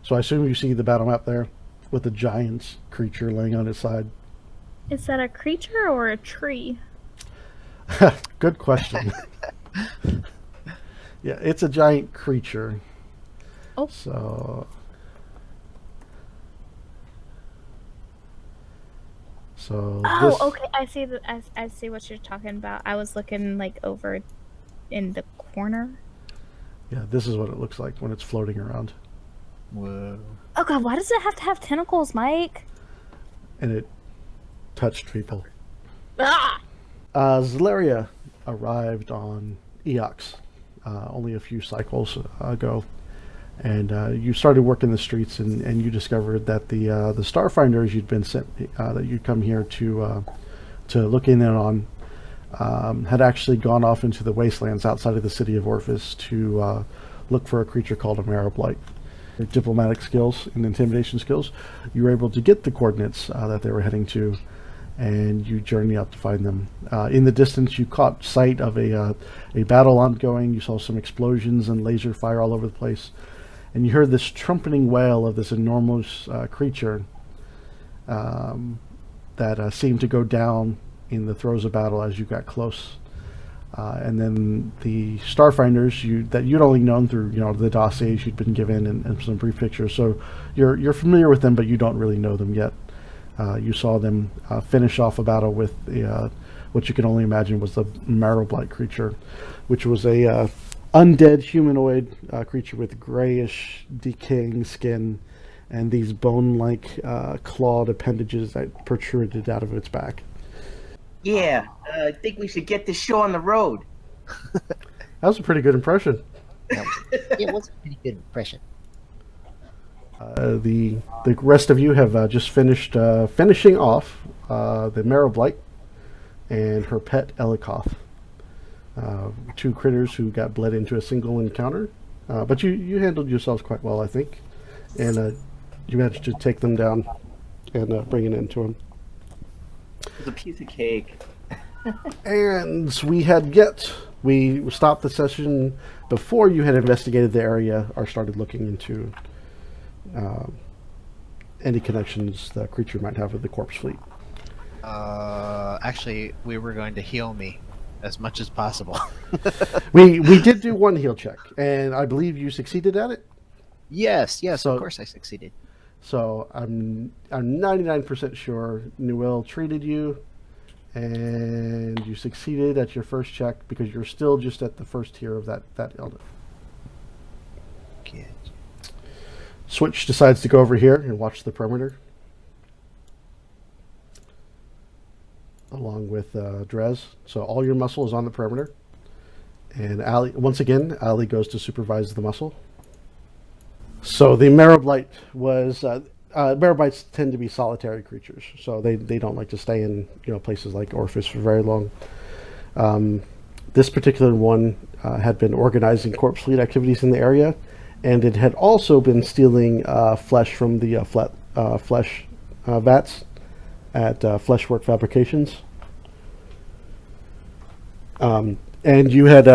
So I assume you see the battle map there with the giant creature laying on its side. Is that a creature or a tree? Good question. Yeah, it's a giant creature. Oh, So, so oh, this, okay. I see what you're talking about. I was looking like over in the corner. yeah, this is what it looks like when it's floating around, Whoa. Oh god, why does it have to have tentacles, Mike? and it touched people. Ah! Zaleria arrived on Eox only a few cycles ago, and you started working the streets, and you discovered that the Starfinders you'd been sent that you'd come here to look in on had actually gone off into the wastelands outside of the city of Orphis to look for a creature called a Marrow-blight. Your diplomatic skills and intimidation skills, you were able to get the coordinates that they were heading to, and you journey out to find them. In the distance, you caught sight of a battle ongoing. You saw some explosions and laser fire all over the place, and you heard this trumpeting wail of this enormous creature that seemed to go down in the throes of battle as you got close. And then the Starfinders that you'd only known through the dossiers you'd been given and some brief pictures, so you're familiar with them, but you don't really know them yet. You saw them finish off a battle with what you can only imagine was the Marrow-blight creature, which was a undead humanoid creature with grayish, decaying skin and these bone-like clawed appendages that protruded out of its back. Yeah, I think we should get this show on the road. That was a pretty good impression. It was a pretty good impression. The rest of you have just finished finishing off the Marrow-blight and her pet Elikoth. Two critters who got bled into a single encounter, but you handled yourselves quite well, I think, and you managed to take them down and bring an end to them. It's a piece of cake. And we stopped the session before you had investigated the area or started looking into any connections the creature might have with the corpse fleet. Actually, we were going to heal me as much as possible. We did do one heal check, and I believe you succeeded at it. Yes, So- of course I succeeded. So I'm 99% sure Newell treated you, and you succeeded at your first check because you're still just at the first tier of that illness. Good. Switch decides to go over here and watch the perimeter, along with Drez. So all your muscle is on the perimeter, and Ali goes to supervise the muscle. So the Marrow-blight was Marrow-blights tend to be solitary creatures, so they don't like to stay in places like Orphis for very long. This particular one had been organizing corpse fleet activities in the area, and it had also been stealing flesh from the flesh vats at Fleshwork Fabrications. And you had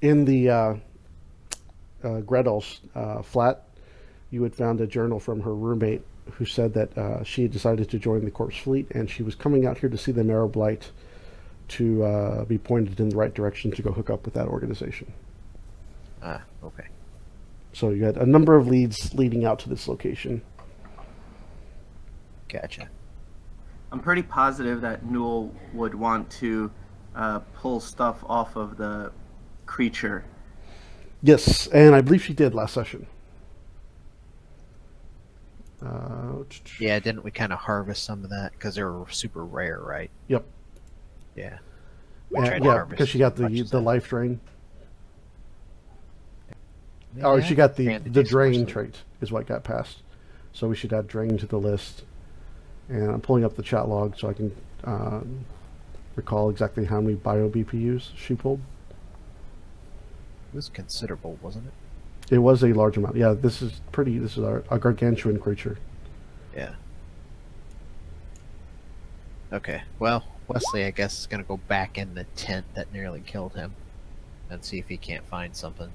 in the Gretel's flat, you had found a journal from her roommate who said that she had decided to join the corpse fleet, and she was coming out here to see the Marrow-blight to be pointed in the right direction to go hook up with that organization. Ah, okay. So you had a number of leads leading out to this location. Gotcha. I'm pretty positive that Newell would want to pull stuff off of the creature. Yes, and I believe she did last session. Yeah, didn't we kind of harvest some of that because they were super rare, right? Yep. Yeah. Yeah, because she got the life drain. Or Yeah, she got the and the drain dispersal. trait is what got passed. So we should add drain to the list. And I'm pulling up the chat log so I can recall exactly how many bio BPUs she pulled. It was considerable, wasn't it? It was a large amount. Yeah, this is a gargantuan creature. Yeah. Okay, well, Wesley, I guess, is going to go back in the tent that nearly killed him and see if he can't find something.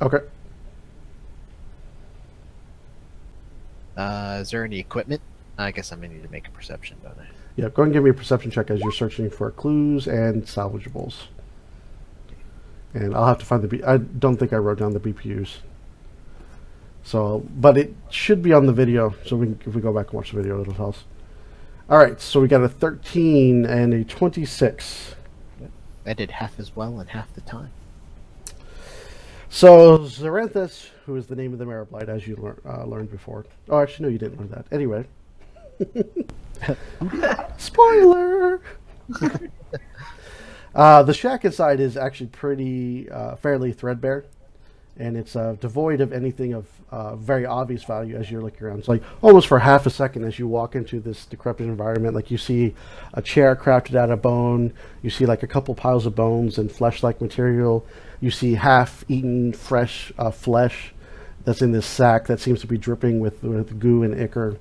Okay. Is there any equipment? I guess I'm gonna need to make a perception, don't I? Yeah, go ahead and give me a perception check as you're searching for clues and salvageables. And I'll have to find I don't think I wrote down the BPUs. So, but it should be on the video. So if we go back and watch the video, it'll tell us. All right, so we got a 13 and a 26. I did half as well in half the time. So Zaranthus, who is the name of the Marrow-blight, as you learned before. Oh, actually, no, you didn't learn that. Anyway. Spoiler! The shack inside is actually pretty fairly threadbare, and it's devoid of anything of very obvious value as you're looking around. It's like almost for half a second as you walk into this decrepit environment, like you see a chair crafted out of bone, you see like a couple piles of bones and flesh-like material, you see half-eaten fresh flesh that's in this sack that seems to be dripping with goo and ichor.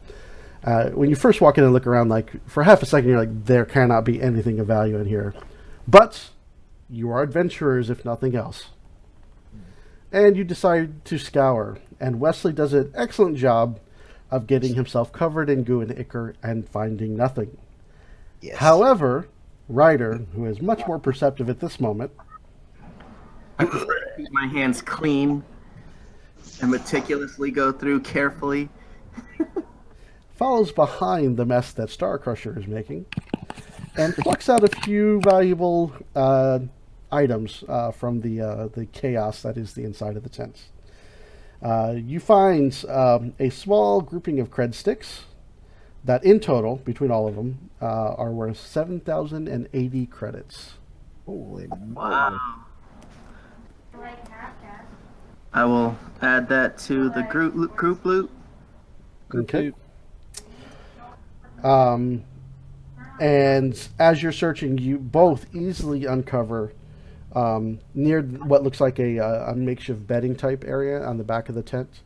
When you first walk in and look around, like for half a second, you're like, there cannot be anything of value in here. But you are adventurers, if nothing else. And you decide to scour. And Wesley does an excellent job of getting himself covered in goo and ichor and finding nothing. Yes. However, Ryder, who is much more perceptive at this moment, Keep my hands clean and meticulously go through carefully. follows behind the mess that Star Crusher is making and plucks out a few valuable items from the chaos that is the inside of the tents. You find a small grouping of cred sticks that in total, between all of them, are worth 7,080 credits. Holy Wow. I will add that to the group loot. Okay. And as you're searching, you both easily uncover near what looks like a makeshift bedding type area on the back of the tent.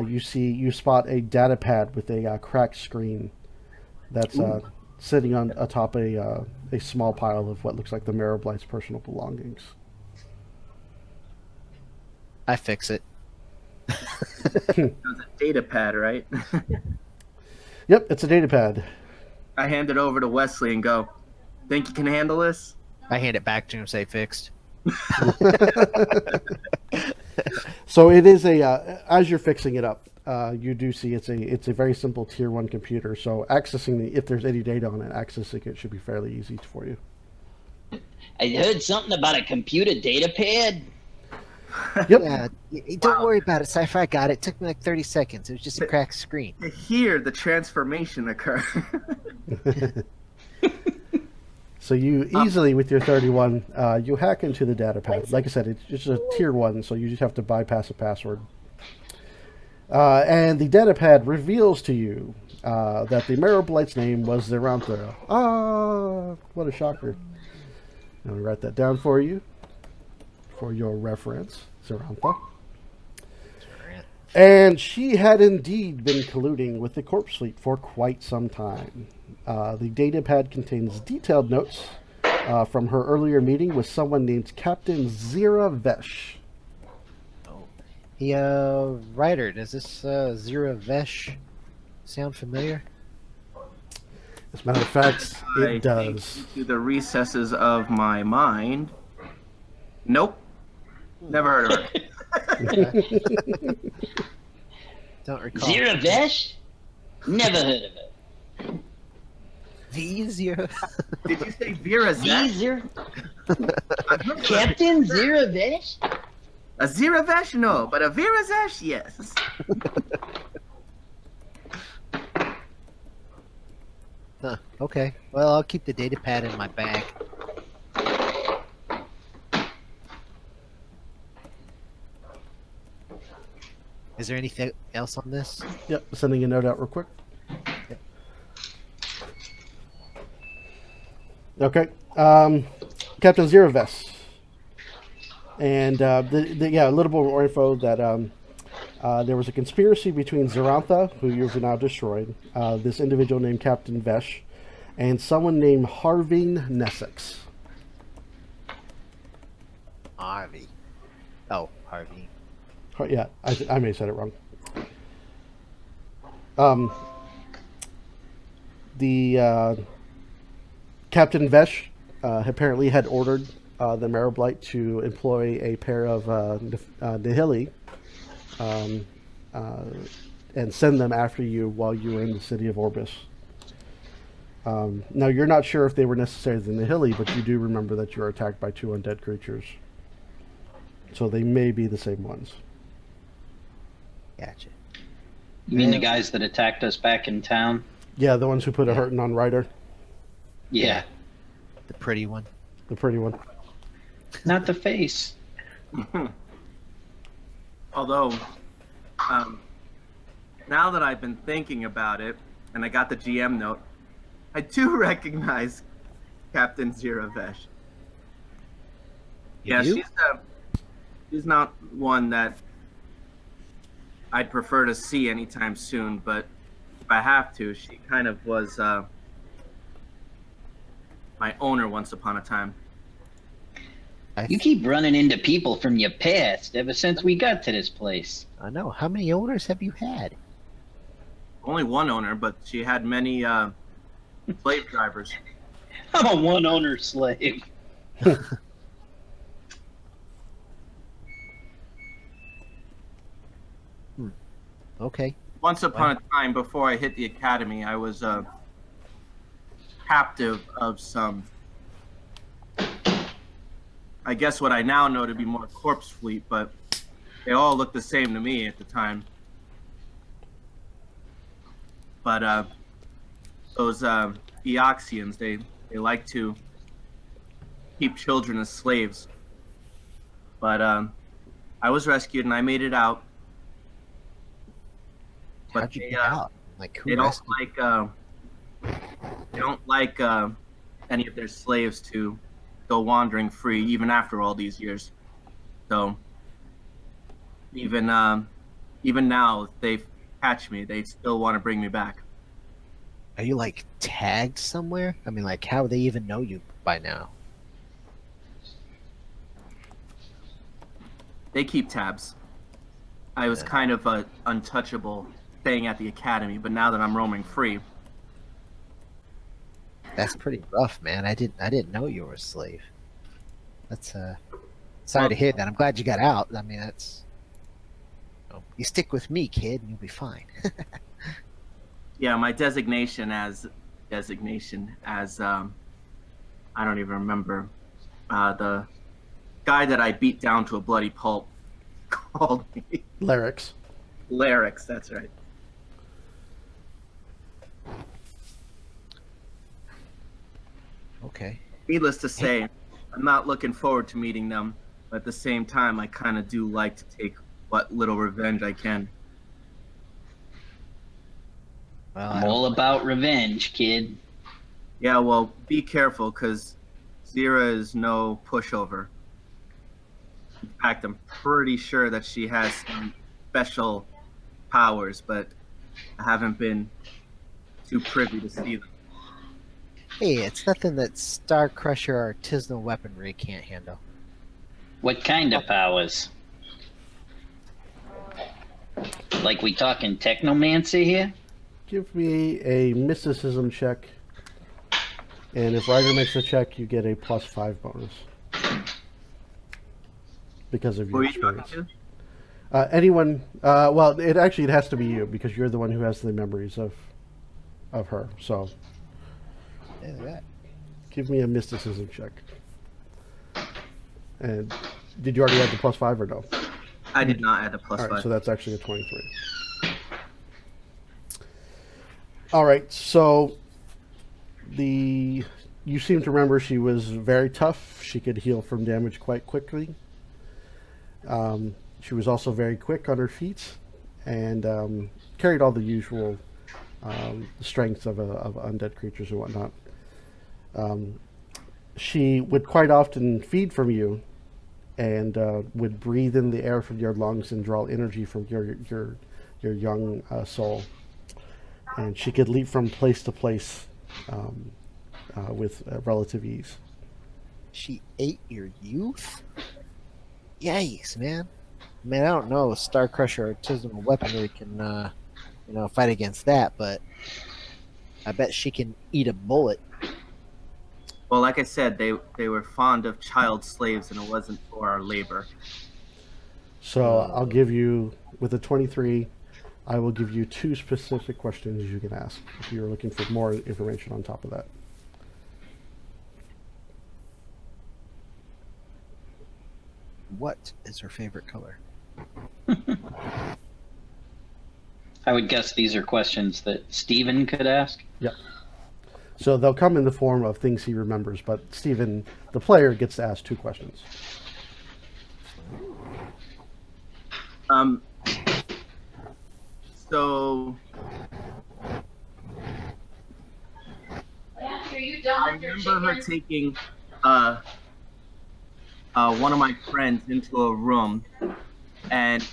You spot a data pad with a cracked screen that's sitting on atop a small pile of what looks like the Marrow-blight's personal belongings. I fix it. It was a data pad, right? Yep, it's a data pad. I hand it over to Wesley and go, think you can handle this? I hand it back to him, say fixed. So it is as you're fixing it up, you do see it's a very simple tier 1 computer. So accessing if there's any data on it, accessing it should be fairly easy for you. I heard something about a computer data pad. Yep. Yeah, don't worry about it, Sci-Fi got it. It took me like 30 seconds. It was just a cracked screen. Here, the transformation occur. So you easily, with your 31, you hack into the data pad. Like I said, it's just a tier 1, so you just have to bypass a password. And the data pad reveals to you that the Marrow-blight's name was Zerantha. Ah, what a shocker. Let me write that down for you, for your reference, Zerantha. And she had indeed been colluding with the corpse fleet for quite some time. The data pad contains detailed notes from her earlier meeting with someone named Captain Zeera Vesh. Hey, Ryder, does this Zeera Vesh sound familiar? As a matter of fact, it does. To the recesses of my mind. Nope. Never heard of her. Don't recall. Zeera Vesh? Never heard of it. The Zeera. Did you say Vera Zesh? Zeera? Captain Zeera Vesh? A Zeera Vesh? No, but a Vera Zesh? Yes. Huh, okay. Well, I'll keep the data pad in my bag. Is there anything else on this? Yep, sending a note out real quick. Yep. Okay. Captain Zeera Vesh. And a little bit more info that there was a conspiracy between Zerantha, who you've now destroyed, this individual named Captain Vesh, and someone named Harveen Nessex. Harvey. Oh, Harvey. Oh, yeah, I may have said it wrong. The Captain Vesh apparently had ordered the Marrow-blight to employ a pair of Nihili and send them after you while you were in the city of Orbis. Now, you're not sure if they were necessarily the Nihili, but you do remember that you were attacked by 2 undead creatures. So they may be the same ones. Gotcha. You mean the guys that attacked us back in town? Yeah, the ones who put a hurting on Ryder. Yeah. The pretty one. The pretty one. Not the face. Although, now that I've been thinking about it, and I got the GM note, I do recognize Captain Zeera Vesh. You Yeah, do? she's not one that I'd prefer to see anytime soon, but if I have to, she kind of was my owner once upon a time. You keep running into people from your past ever since we got to this place. I know. How many owners have you had? Only one owner, but she had many slave drivers. I'm a one-owner slave. Okay. Once upon a time, before I hit the academy, I was captive of some, I guess what I now know to be more corpse fleet, but they all looked the same to me at the time. But those Eoxians, they like to keep children as slaves. But I was rescued and I made it out. But How'd you get out? Like, who they don't rescued like any of their slaves to go wandering free, even after all these years. So even now, if they catch me, they still want to bring me back. Are you, like, tagged somewhere? I mean, like, how would they even know you by now? They keep tabs. I was kind of untouchable staying at the academy, but now that I'm roaming free, That's pretty rough, man. I didn't know you were a slave. That's sorry to hear that. I'm glad you got out. I mean, that's you stick with me, kid, and you'll be fine. yeah, my designation as I don't even remember the guy that I beat down to a bloody pulp called me Larix. Larix. That's right. Okay. Needless to say, I'm not looking forward to meeting them, but at the same time, I kind of do like to take what little revenge I can. Well, I'm all about revenge, kid. Yeah, well, be careful, because Zeera is no pushover. In fact, I'm pretty sure that she has some special powers, but I haven't been too privy to see them. hey, it's nothing that Star Crusher artisanal weaponry can't handle. What kind of powers? Like we talking technomancy here? Give me a mysticism check. And if Ryder makes a check, you get a +5 bonus. Because of Who your are you talking experience. to? Anyone, well, it has to be you, because you're the one who has the memories of her. So, Yeah, that. give me a mysticism check. And did you already have the +5 or no? I did not add a +5. All right, so that's actually a 23. All right, so you seem to remember she was very tough. She could heal from damage quite quickly. She was also very quick on her feet, and carried all the usual strengths of undead creatures and whatnot. She would quite often feed from you, and would breathe in the air from your lungs and draw energy from your young soul. And she could leap from place to place with relative ease. She ate your youth? Yikes, man. Man, I don't know. Star Crusher artisanal weaponry can, fight against that, but I bet she can eat a bullet. Well, like I said, they were fond of child slaves, and it wasn't for our labor. So I'll give you, with a 23, I will give you 2 specific questions you can ask if you're looking for more information on top of that. What is her favorite color? I would guess these are questions that Steven could ask. Yep. So they'll come in the form of things he remembers, but Steven, the player, gets to ask 2 questions. So I remember her taking one of my friends into a room, and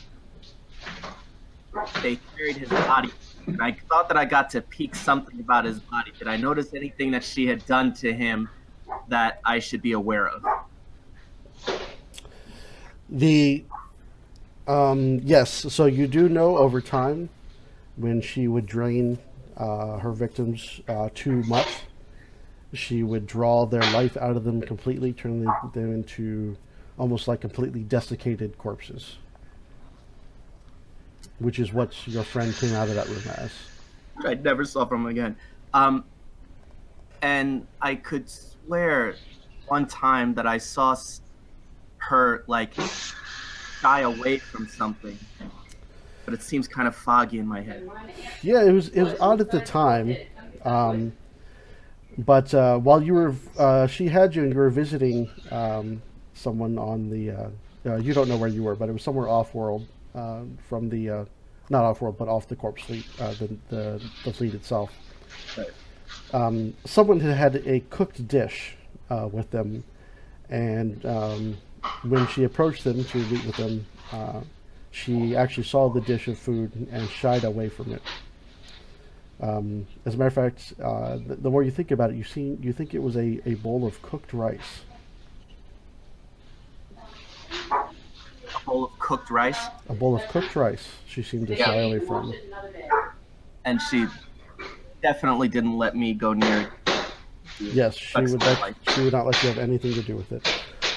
they carried his body. And I thought that I got to peek something about his body. Did I notice anything that she had done to him that I should be aware of? Yes, so you do know over time when she would drain her victims too much, she would draw their life out of them completely, turning them into almost like completely desiccated corpses, which is what your friend came out of that room as. I never saw from him again. And I could swear one time that I saw her like shy away from something, but it seems kind of foggy in my head. Yeah, it was odd at the time, but while you were, she had you and you were visiting someone on the, you don't know where you were, but it was somewhere off-world from the, not off-world, but off the corpse fleet, the fleet itself. Right. Someone had a cooked dish with them, and when she approached them to meet with them, she actually saw the dish of food and shied away from it. As a matter of fact, the more you think about it, you think it was a bowl of cooked rice. A bowl of cooked rice? A bowl of cooked rice she seemed to shy away from. And she definitely didn't let me go near it. Yes, she would not let you have anything to do with it.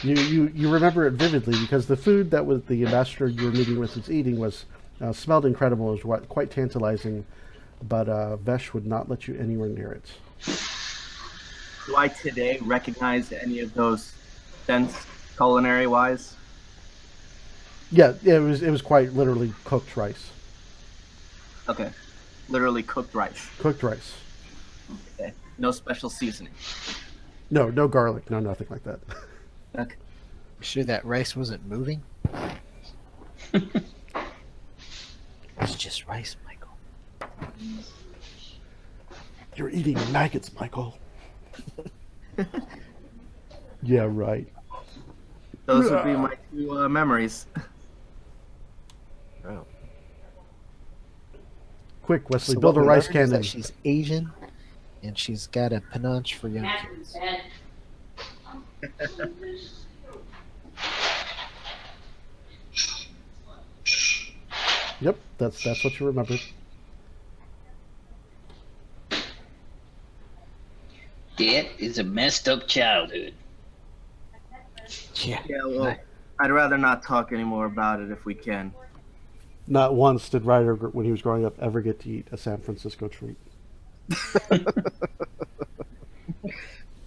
You remember it vividly because the food that was the ambassador you were meeting with was eating was smelled incredible, it was quite tantalizing, but Vesh would not let you anywhere near it. Do I today recognize any of those scents, culinary wise? Yeah, it was quite literally cooked rice. Okay, literally cooked rice. Cooked rice. Okay, no special seasoning. No garlic, no nothing like that. Okay. You sure that rice wasn't moving? It's just rice, Michael. You're eating maggots, Michael. Yeah, right. Those would be my 2 memories. Oh. Quick, Wesley, So build a what we rice learned is that cannon. she's Asian, and she's got a panache for young kids. Yep, that's what you remember. That is a messed up childhood. Yeah. Yeah, well, I'd rather not talk anymore about it if we can. Not once did Ryder, when he was growing up, ever get to eat a San Francisco treat.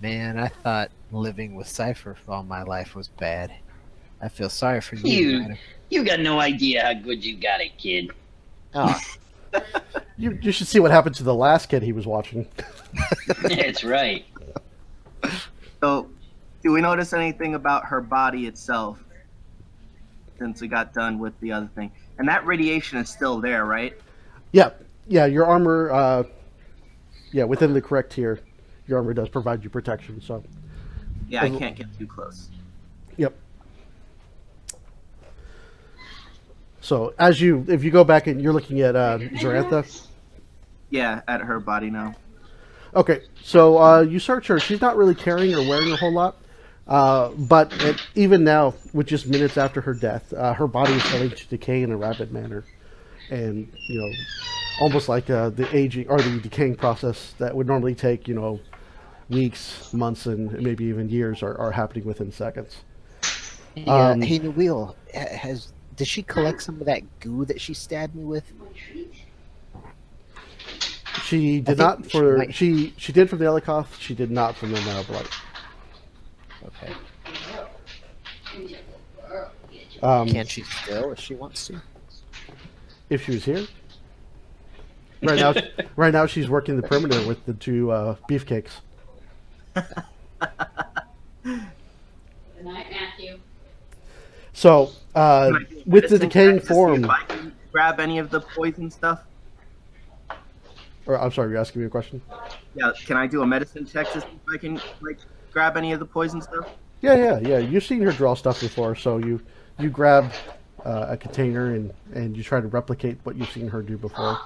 Man, I thought living with Cypher for all my life was bad. I feel sorry for you. You got no idea how good you got it, kid. Oh, You should see what happened to the last kid he was watching. That's right. So, do we notice anything about her body itself since we got done with the other thing? And that radiation is still there, right? Yeah, your armor, within the correct tier, your armor does provide you protection, so. Yeah, I can't get too close. Yep. So, if you go back and you're looking at Zarantha. Yeah, at her body now. Okay, so you search her. She's not really carrying or wearing a whole lot. But even now, with just minutes after her death, her body is starting to decay in a rapid manner, and almost like the aging or the decaying process that would normally take weeks, months, and maybe even years are happening within seconds. Yeah. Hey, the wheel does she collect some of that goo that she stabbed me with? She did not she did from the Elikoth. She did not from the Narblight. Okay. Can she still if she wants to? If she was here, right now she's working the perimeter with the two beefcakes. Good night, Matthew. So with the decaying form, if I can grab any of the poison stuff. Or I'm sorry, you're asking me a question? Yeah, can I do a medicine check to see if I can grab any of the poison stuff? Yeah. You've seen her draw stuff before, so you grab a container and you try to replicate what you've seen her do before.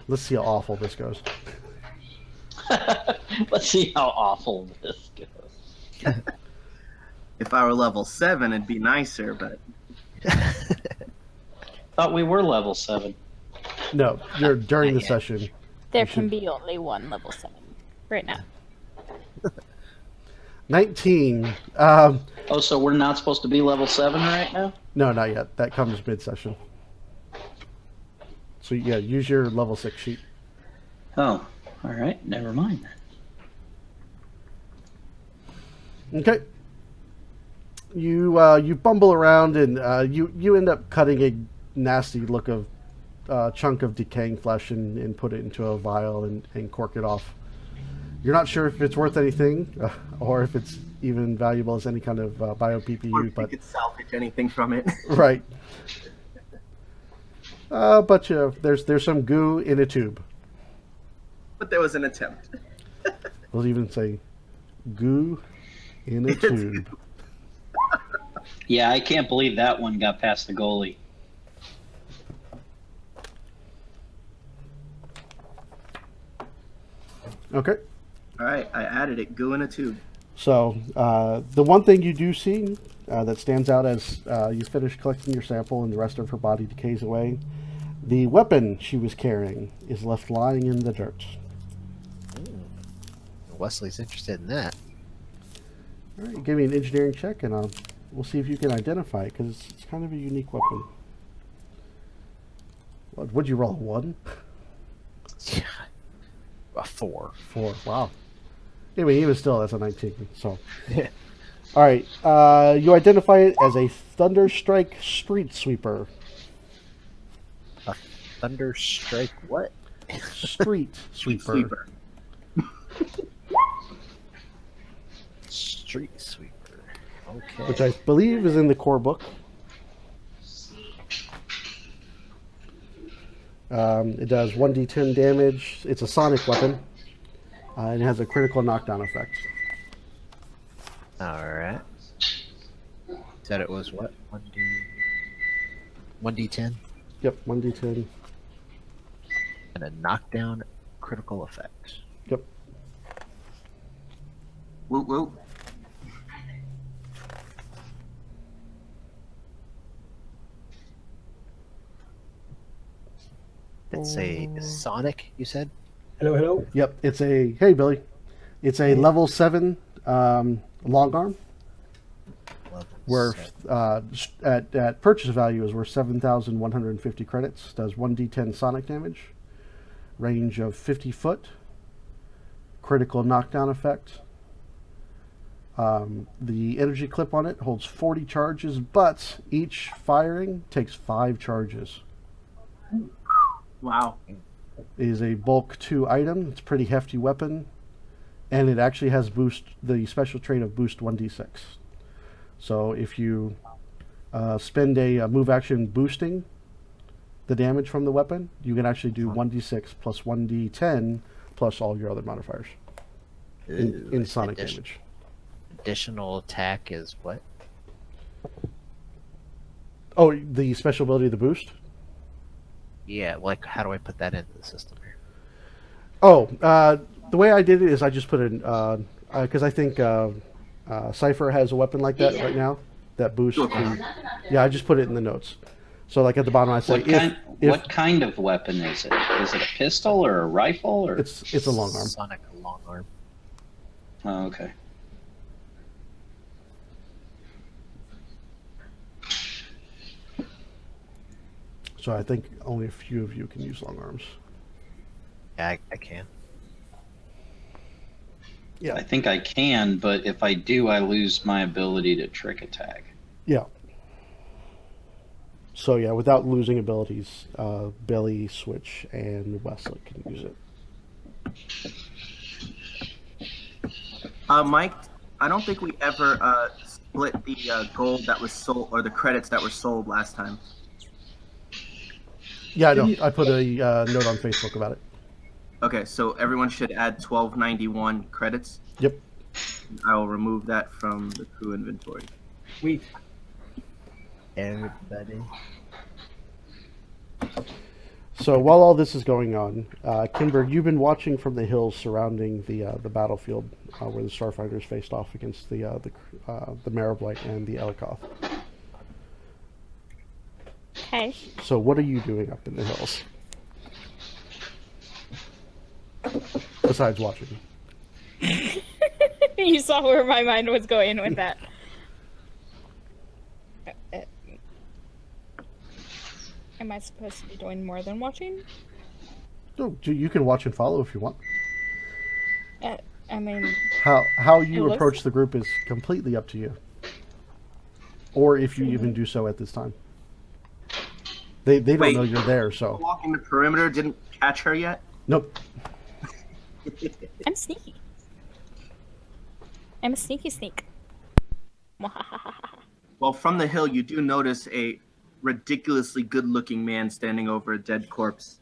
Let's see how awful this goes. Let's see how awful this goes. If I were level 7, it'd be nicer, but... Thought we were level 7. No, you're during the session. There can be only one level 7 right now. 19. So we're not supposed to be level 7 right now? No, not yet. That comes mid-session. So yeah, use your level 6 sheet. Oh, all right. Never mind then. Okay. You bumble around and you end up cutting a nasty look of chunk of decaying flesh and put it into a vial and cork it off. You're not sure if it's worth anything or if it's even valuable as any kind of bio PPU, or if but you could salvage anything from it. right. But there's some goo in a tube. But there was an attempt. We'll even say goo in a tube. Yeah, I can't believe that one got past the goalie. Okay. All right, I added it. Goo in a tube. So the one thing you do see that stands out as you finish collecting your sample and the rest of her body decays away, the weapon she was carrying is left lying in the dirt. Wesley's interested in that. All right, give me an engineering check and we'll see if you can identify it because it's kind of a unique weapon. Would you roll a 1? A 4. 4. Wow. Anyway, even still, that's a 19. So, all right. You identify it as a Thunderstrike Street Sweeper. A Thunderstrike what? Street Sweeper. Street Sweeper. Okay. Which I believe is in the core book. It does 1d10 damage. It's a sonic weapon. And it has a critical knockdown effect. Alright. Said it was what? 1d10? Yep, 1d10. And a knockdown critical effect. Yep. Whoop whoop. It's a sonic, you said? Hello. Yep, hey Billy. It's a level 7 long arm. Where at purchase value is worth 7,150 credits. Does 1d10 sonic damage. Range of 50 foot. Critical knockdown effect. The energy clip on it holds 40 charges, but each firing takes 5 charges. Wow. It is a bulk 2 item. It's a pretty hefty weapon. And it actually has the special trait of boost 1d6. So if you spend a move action boosting the damage from the weapon, you can actually do 1d6 plus 1d10 plus all your other modifiers in sonic damage. Additional attack is what? Oh, the special ability of the boost? Yeah, like how do I put that into the system here? Oh, the way I did it is I just put in because I think Cypher has a weapon like that right now. That boosts. Yeah, I just put it in the notes. So like at the bottom, I say What kind of weapon is it? Is it a pistol or a rifle or? It's a long arm. Sonic long arm. Oh, okay. So I think only a few of you can use long arms. Yeah, I can. Yeah. I think I can, but if I do, I lose my ability to trick attack. Yeah. So yeah, without losing abilities, Billy, Switch, and Wesley can use it. Mike, I don't think we ever split the gold that was sold or the credits that were sold last time. Yeah, I know. I put a note on Facebook about it. Okay, so everyone should add 1291 credits. Yep. I will remove that from the crew inventory. Sweet. Everybody. So while all this is going on, Kimber, you've been watching from the hills surrounding the battlefield where the Starfighters faced off against the Marablyte and the Elikoth. Okay. So what are you doing up in the hills? Besides watching. You saw where my mind was going with that. Am I supposed to be doing more than watching? No, you can watch and follow if you want. I mean... How you approach the group is completely up to you. Or if you even do so at this time. They don't know you're there, so... Walking the perimeter didn't catch her yet? Nope. I'm sneaky. I'm a sneaky sneak. Well, from the hill, you do notice a ridiculously good-looking man standing over a dead corpse.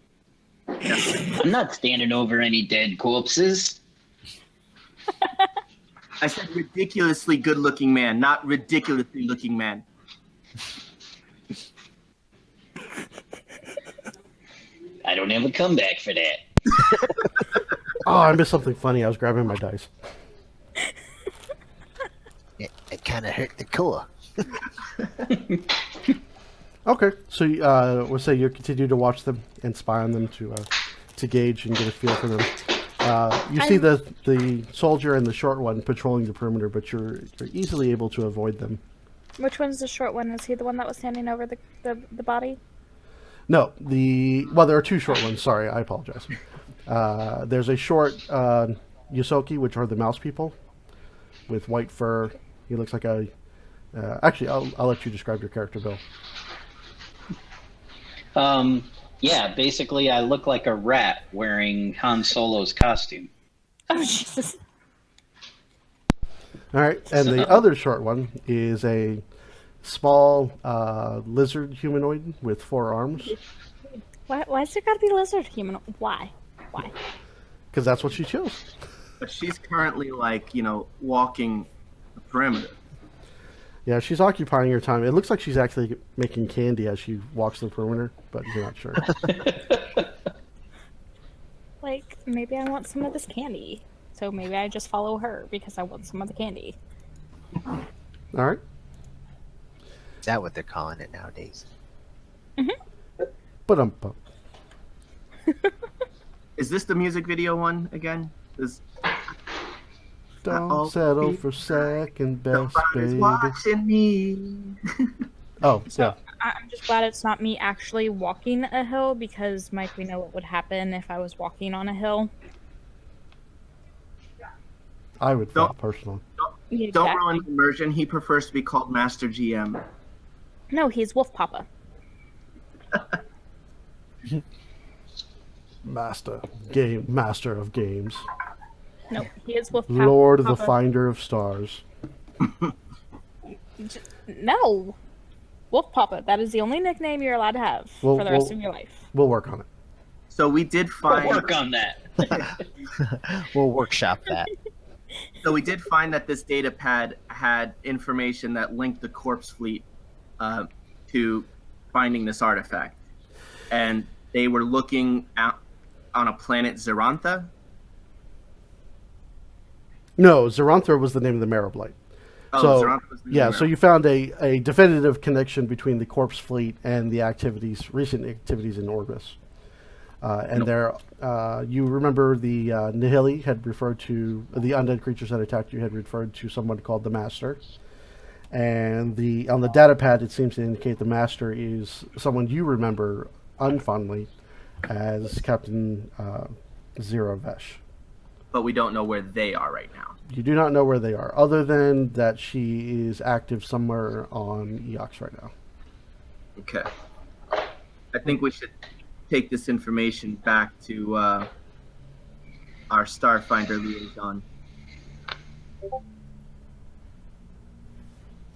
I'm not standing over any dead corpses. I said ridiculously good-looking man, not ridiculously looking man. I don't have a comeback for that. Oh, I missed something funny. I was grabbing my dice. It kind of hurt the core. Okay, so we'll say you continue to watch them and spy on them to gauge and get a feel for them. You see the soldier and the short one patrolling the perimeter, but you're easily able to avoid them. Which one's the short one? Was he the one that was standing over the body? No, there are two short ones. Sorry, I apologize. There's a short Yosoki, which are the mouse people, with white fur. He looks like a... actually, I'll let you describe your character, Bill. Yeah, basically I look like a rat wearing Han Solo's costume. Oh, Jesus. All right, and the other short one is a small lizard humanoid with 4 arms. Why's there gotta be lizard human? Why? Because that's what she chose. But she's currently, walking the perimeter. Yeah, she's occupying her time. It looks like she's actually making candy as she walks the perimeter, but you're not sure. Maybe I want some of this candy. So maybe I just follow her because I want some of the candy. All right. Is that what they're calling it nowadays? Mm-hmm. Ba-dum-bum. Is this the music video one again? Don't settle for second best, Somebody's baby. watching me. Oh, So yeah. I'm just glad it's not me actually walking a hill because, Mike, we know what would happen if I was walking on a hill. I would fall, personally. Don't ruin the immersion. He prefers to be called Master GM. No, he's Wolf Papa. Master of games. No, he is Wolf Papa. Lord of the Finder of Stars. No. Wolf Papa. That is the only nickname you're allowed to have for the rest of your life. We'll work on it. So we did find... We'll work on that. We'll workshop that. So we did find that this data pad had information that linked the corpse fleet to finding this artifact. And they were looking out on a planet Zerantha. No, Zerantha was the name of the Marablyte. So, Zeronda was the yeah, name so now. you found a definitive connection between the corpse fleet and the recent activities in Orbis. And there, you remember the Nihili had referred to, the undead creatures that attacked you had referred to someone called the Master. And on the data pad, it seems to indicate the Master is someone you remember unfondly as Captain Zeera Vesh. But we don't know where they are right now. You do not know where they are, other than that she is active somewhere on Eox right now. Okay. I think we should take this information back to our Starfinder liaison.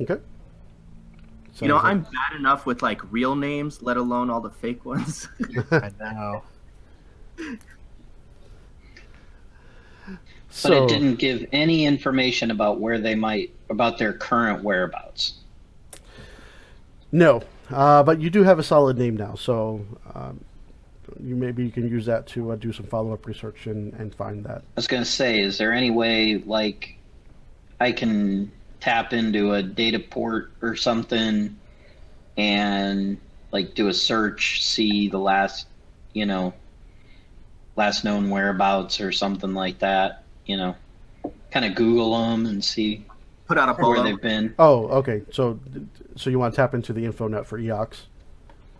Okay. You know, Sounds like- I'm bad enough with like real names, let alone all the fake ones. I know. But it didn't give any information about about their current whereabouts. No, but you do have a solid name now, so maybe you can use that to do some follow-up research and find that. I was going to say, is there any way, like, I can tap into a data port or something and, like, do a search, see the last known whereabouts or something like that, kind of Google them and see Put out a where polo. they've been. Oh, okay. So you want to tap into the infonet for EOX?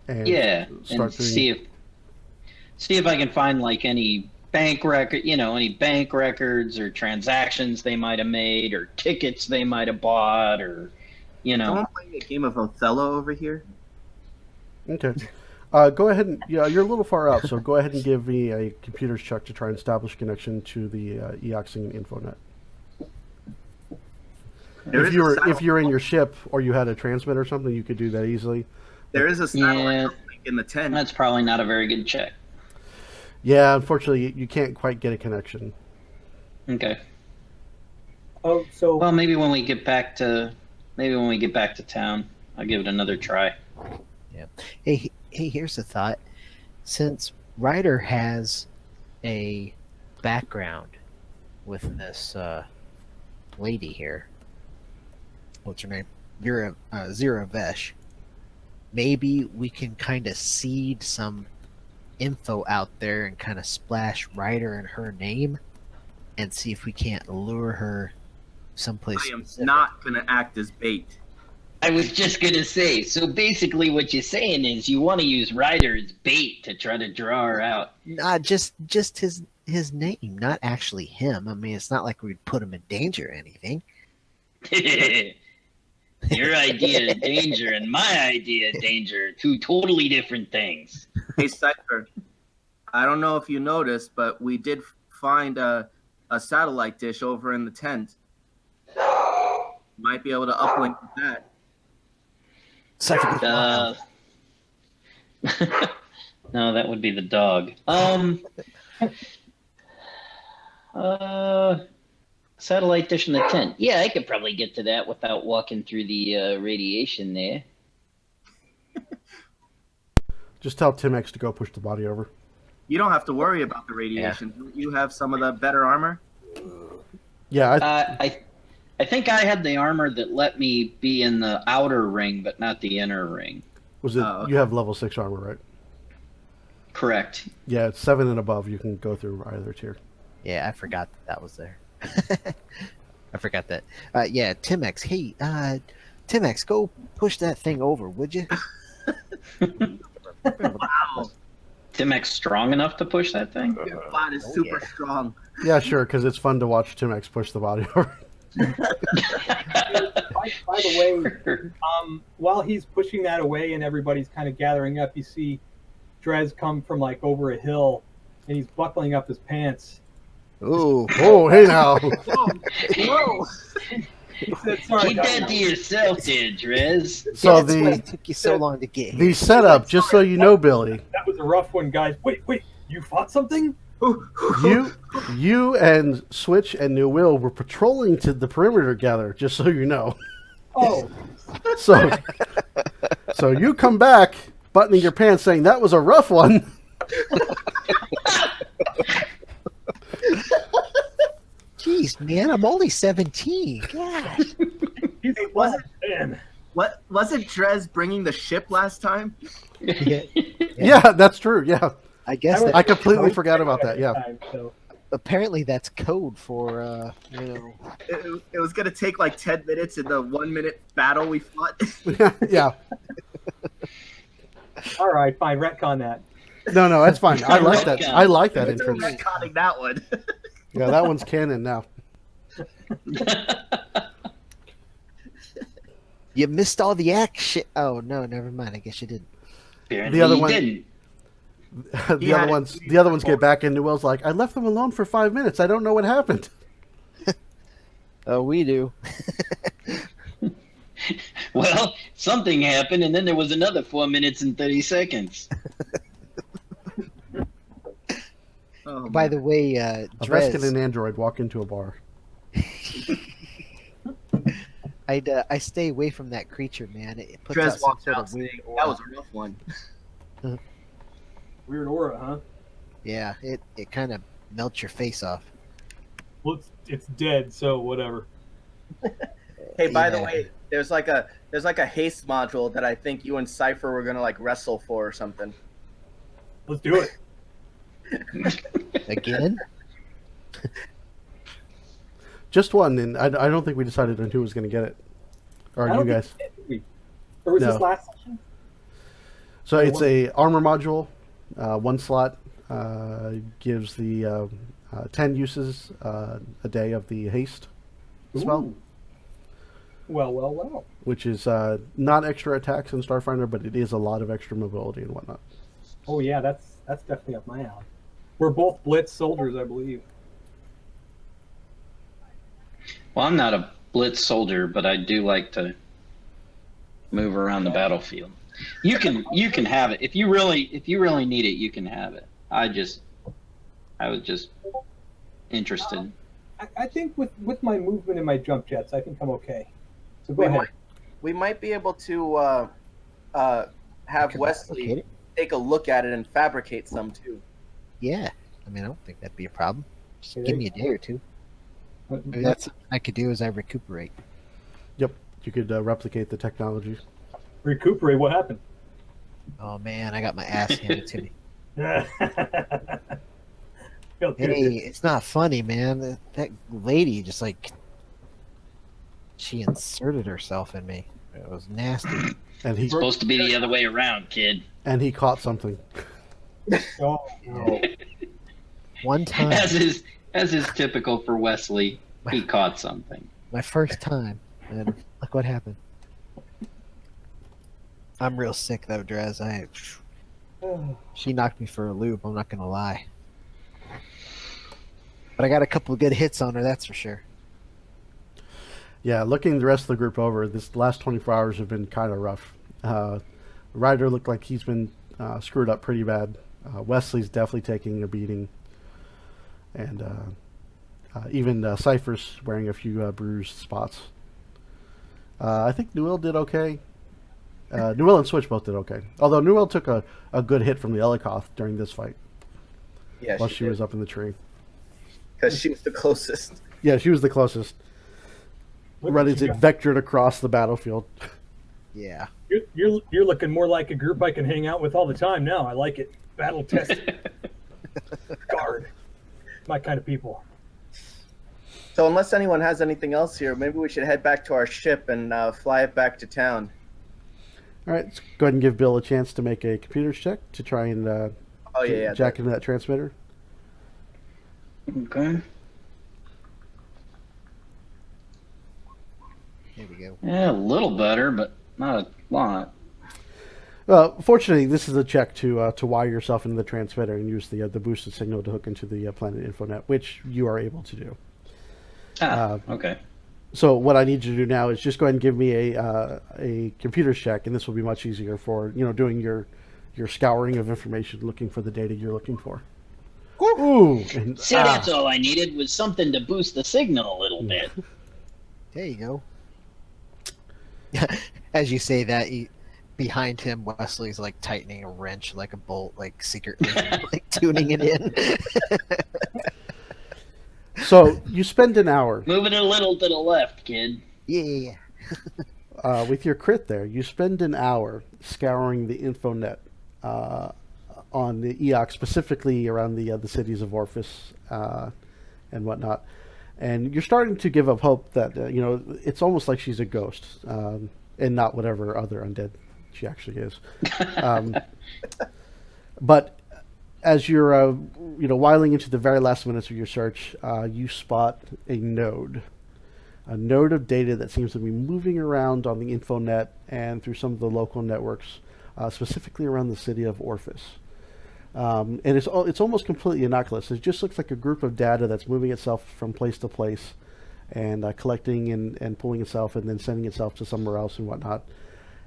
And And see if I can find like any bank records or transactions they might have made or tickets they might have bought or Someone playing a game of Othello over here? Okay. Go ahead and you're a little far out, so go ahead and give me a computer's check to try and establish connection to the EOXing infonet. If you're in your ship or you had a transmitter or something, you could do that easily. There is a satellite link in the tent. That's probably not a very good check. Yeah, unfortunately, you can't quite get a connection. Okay. Oh, so Well, maybe when we get back to town, I'll give it another try. Yeah. Hey, here's a thought. Since Ryder has a background with this lady here, what's her name? Zeera Vesh. Maybe we can kind of seed some info out there and kind of splash Ryder and her name and see if we can't lure her someplace I am specific. not going to act as bait. I was just gonna say, so basically what you're saying is you want to use Ryder as bait to try to draw her out. Not just his name, not actually him. I mean, it's not like we'd put him in danger or anything. Your idea of danger and my idea of danger are two totally different things. Hey, Cypher, I don't know if you noticed, but we did find a satellite dish over in the tent. Might be able to uplink with that. Cypher goes wild. No, that would be the dog. Satellite dish in the tent. Yeah, I could probably get to that without walking through the radiation there. Just tell Timex to go push the body over. You don't have to worry about the radiation. Don't you have some of the better armor? Yeah, I think I had the armor that let me be in the outer ring, but not the inner ring. was it? Oh, okay. You have level 6 armor, right? Correct. Yeah, it's 7 and above. You can go through either tier. Yeah, I forgot that was there. I forgot that. Yeah, Timex. Hey, Timex, go push that thing over, would you? Wow. Timex strong enough to push that thing? Your bot is super strong. Yeah, sure, because it's fun to watch Timex push the body over. by the way, while he's pushing that away and everybody's kind of gathering up, you see Drez come from like over a hill, and he's buckling up his pants. Ooh. Oh, hey now. Whoa! He said, "Sorry, Keep that guys." to yourself there, Drez. So That's why the it took you so long to get here. the setup, just so you know, Billy, That was a rough one, guys. Wait, you fought something? you and Switch and New Will were patrolling to the perimeter together, just so you know. Oh, So you come back buttoning your pants saying that was a rough one. Jeez, man, I'm only 17. Gosh. Man. What wasn't Drez bringing the ship last time? Yeah. Yeah, that's true. Yeah, I guess I that, completely forgot about that. Yeah. Time, so. apparently that's code for It was gonna take like 10 minutes in the 1 minute battle we fought. Yeah. All right, fine. Retcon that. No, that's fine. I like that. I like that We're entrance. retconning that one. Yeah, that one's canon now. you missed all the action. Oh no, never mind. I guess you didn't. Apparently The other you one- didn't. The other ones get back, and Newell's like, I left them alone for 5 minutes. I don't know what happened. Oh, we do. Well, something happened, and then there was another 4 minutes and 30 seconds. Oh, By man. the way, A Veskin and Drez, an android walk into a bar. I stay away from that creature, man. It puts out Drez some walked sort out of weird saying, aura. that was a rough one. Weird aura, huh? Yeah, it kind of melts your face off. Well, it's dead, so whatever. Hey, by the Yeah. way, there's like a haste module that I think you and Cypher were gonna like wrestle for or something. Let's do it. Again? Just one, and I don't think we decided on who was going to get it. Or I you don't guys. think we did. Or was No. this last session? So it's a armor module. One slot gives the 10 uses a day of the haste spell, Ooh. Well. which is not extra attacks in Starfinder, but it is a lot of extra mobility and whatnot. Oh yeah, that's definitely up my alley. We're both Blitz soldiers, I believe. Well, I'm not a blitz soldier, but I do like to move around the battlefield. You can have it if you really need it. You can have it. I was just interested. I think with my movement and my jump jets, I think I'm okay. So go ahead. We might be able to have Can Wesley replicate it? take a look at it and fabricate some too. Yeah. I mean, I don't think that'd be a problem. Just Okay. give me a day or two. Maybe that's something I could do as I recuperate. Yep, you could replicate the technology. Recuperate. What happened? Oh man, I got my ass handed to me. Felt good. Hey, it's not funny, man. That lady just she inserted herself in me. It was nasty. And he It's supposed to be the other way around, kid. caught something. Oh, no. One time, As is typical for Wesley, he caught something. my first time, and look what happened. I'm real sick though, Drez. She knocked me for a loop. I'm not gonna lie, but I got a couple of good hits on her. That's for sure. Yeah, looking the rest of the group over, this last 24 hours have been kind of rough. Ryder looked like he's been screwed up pretty bad. Wesley's definitely taking a beating. And even Cypher's wearing a few bruised spots. I think Newell did okay. Newell and Switch both did okay. Although Newell took a good hit from the Elikoth during this fight Yeah, while she was up in the tree. because she was the closest. Yeah, she was the closest. Look Ready what you to got. vectored across the battlefield. Yeah. You're looking more like a group I can hang out with all the time now. I like it. Battle tested. Guard. My kind of people. So unless anyone has anything else here, maybe we should head back to our ship and fly it back to town. All right, let's go ahead and give Bill a chance to make a computer check to try and Oh yeah, jack into that transmitter. Okay. There we go. Yeah, a little better, but not a lot. Fortunately, this is a check to wire yourself into the transmitter and use the boosted signal to hook into the Planet Infonet, which you are able to do. Okay. So what I need you to do now is just go ahead and give me a computer check, and this will be much easier for doing your scouring of information, looking for the data you're looking for. Ooh, and, See, that's all I needed was something to boost the signal a little bit. There you go. As you say that, behind him, Wesley's like tightening a wrench like a bolt, like secretly, like tuning it in. So you spend an hour. Moving it a little to the left, kid. Yeah. With your crit there, you spend an hour scouring the infonet on the EOC, specifically around the cities of Orphis and whatnot. And you're starting to give up hope that, it's almost like she's a ghost and not whatever other undead she actually is. But as you're, whiling into the very last minutes of your search, you spot a node of data that seems to be moving around on the infonet and through some of the local networks, specifically around the city of Orphis. And it's almost completely innocuous. It just looks like a group of data that's moving itself from place to place and collecting and pulling itself and then sending itself to somewhere else and whatnot.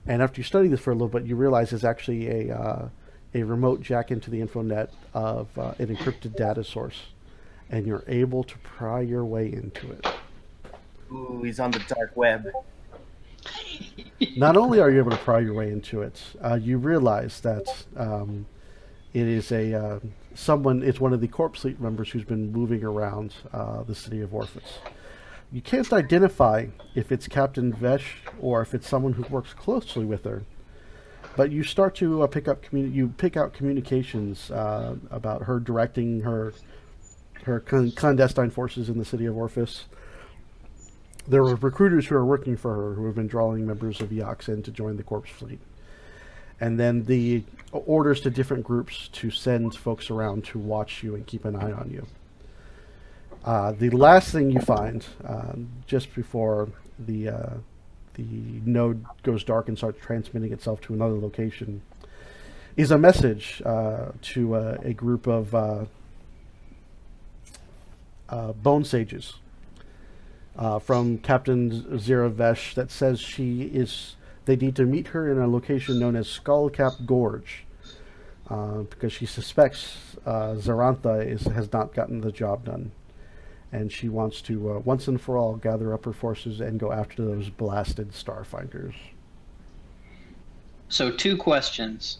And after you study this for a little bit, you realize it's actually a remote jack into the infonet of an encrypted data source. And you're able to pry your way into it. Ooh, he's on the dark web. Not only are you able to pry your way into it, you realize that it is it's one of the corpse fleet members who's been moving around the city of Orphis. You can't identify if it's Captain Vesh or if it's someone who works closely with her, but you start to pick out communications about her directing her clandestine forces in the city of Orphis. There were recruiters who are working for her who have been drawing members of EOX in to join the corpse fleet. And then the orders to different groups to send folks around to watch you and keep an eye on you. The last thing you find, just before the node goes dark and starts transmitting itself to another location, is a message to a group of bone sages from Captain Zeera Vesh that says they need to meet her in a location known as Skullcap Gorge because she suspects Zarantha has not gotten the job done. And she wants to, once and for all, gather up her forces and go after those blasted starfinders. So 2 questions.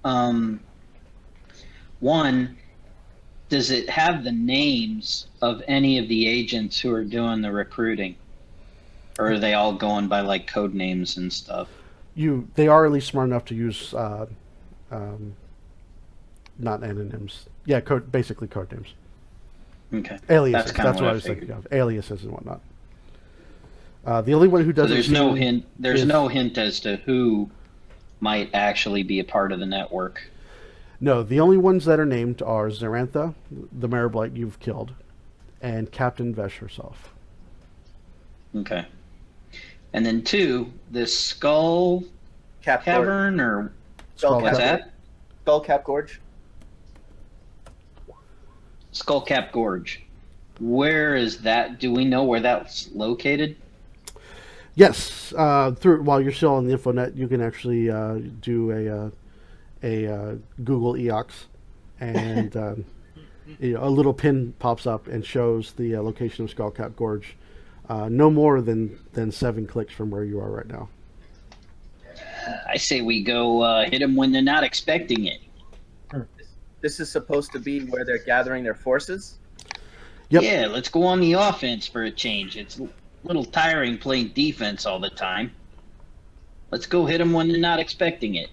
One, does it have the names of any of the agents who are doing the recruiting? Or are they all going by like code names and stuff? They are at least smart enough to use not anonyms. Yeah, basically code names. Okay. Aliases. That's what I was thinking of. Aliases and whatnot. The only one who doesn't. So there's no hint as to who might actually be a part of the network. No, the only ones that are named are Zarantha, the Mare Blight you've killed, and Captain Vesh herself. Okay. And then 2, this Skull Cavern or what's that? Skullcap Gorge. Skullcap Gorge. Where is that? Do we know where that's located? Yes. While you're still on the infonet, you can actually do a Google EOX, and a little pin pops up and shows the location of Skullcap Gorge. No more than 7 clicks from where you are right now. I say we go hit them when they're not expecting it. This is supposed to be where they're gathering their forces? Yep. Yeah, let's go on the offense for a change. It's a little tiring playing defense all the time. Let's go hit them when they're not expecting it.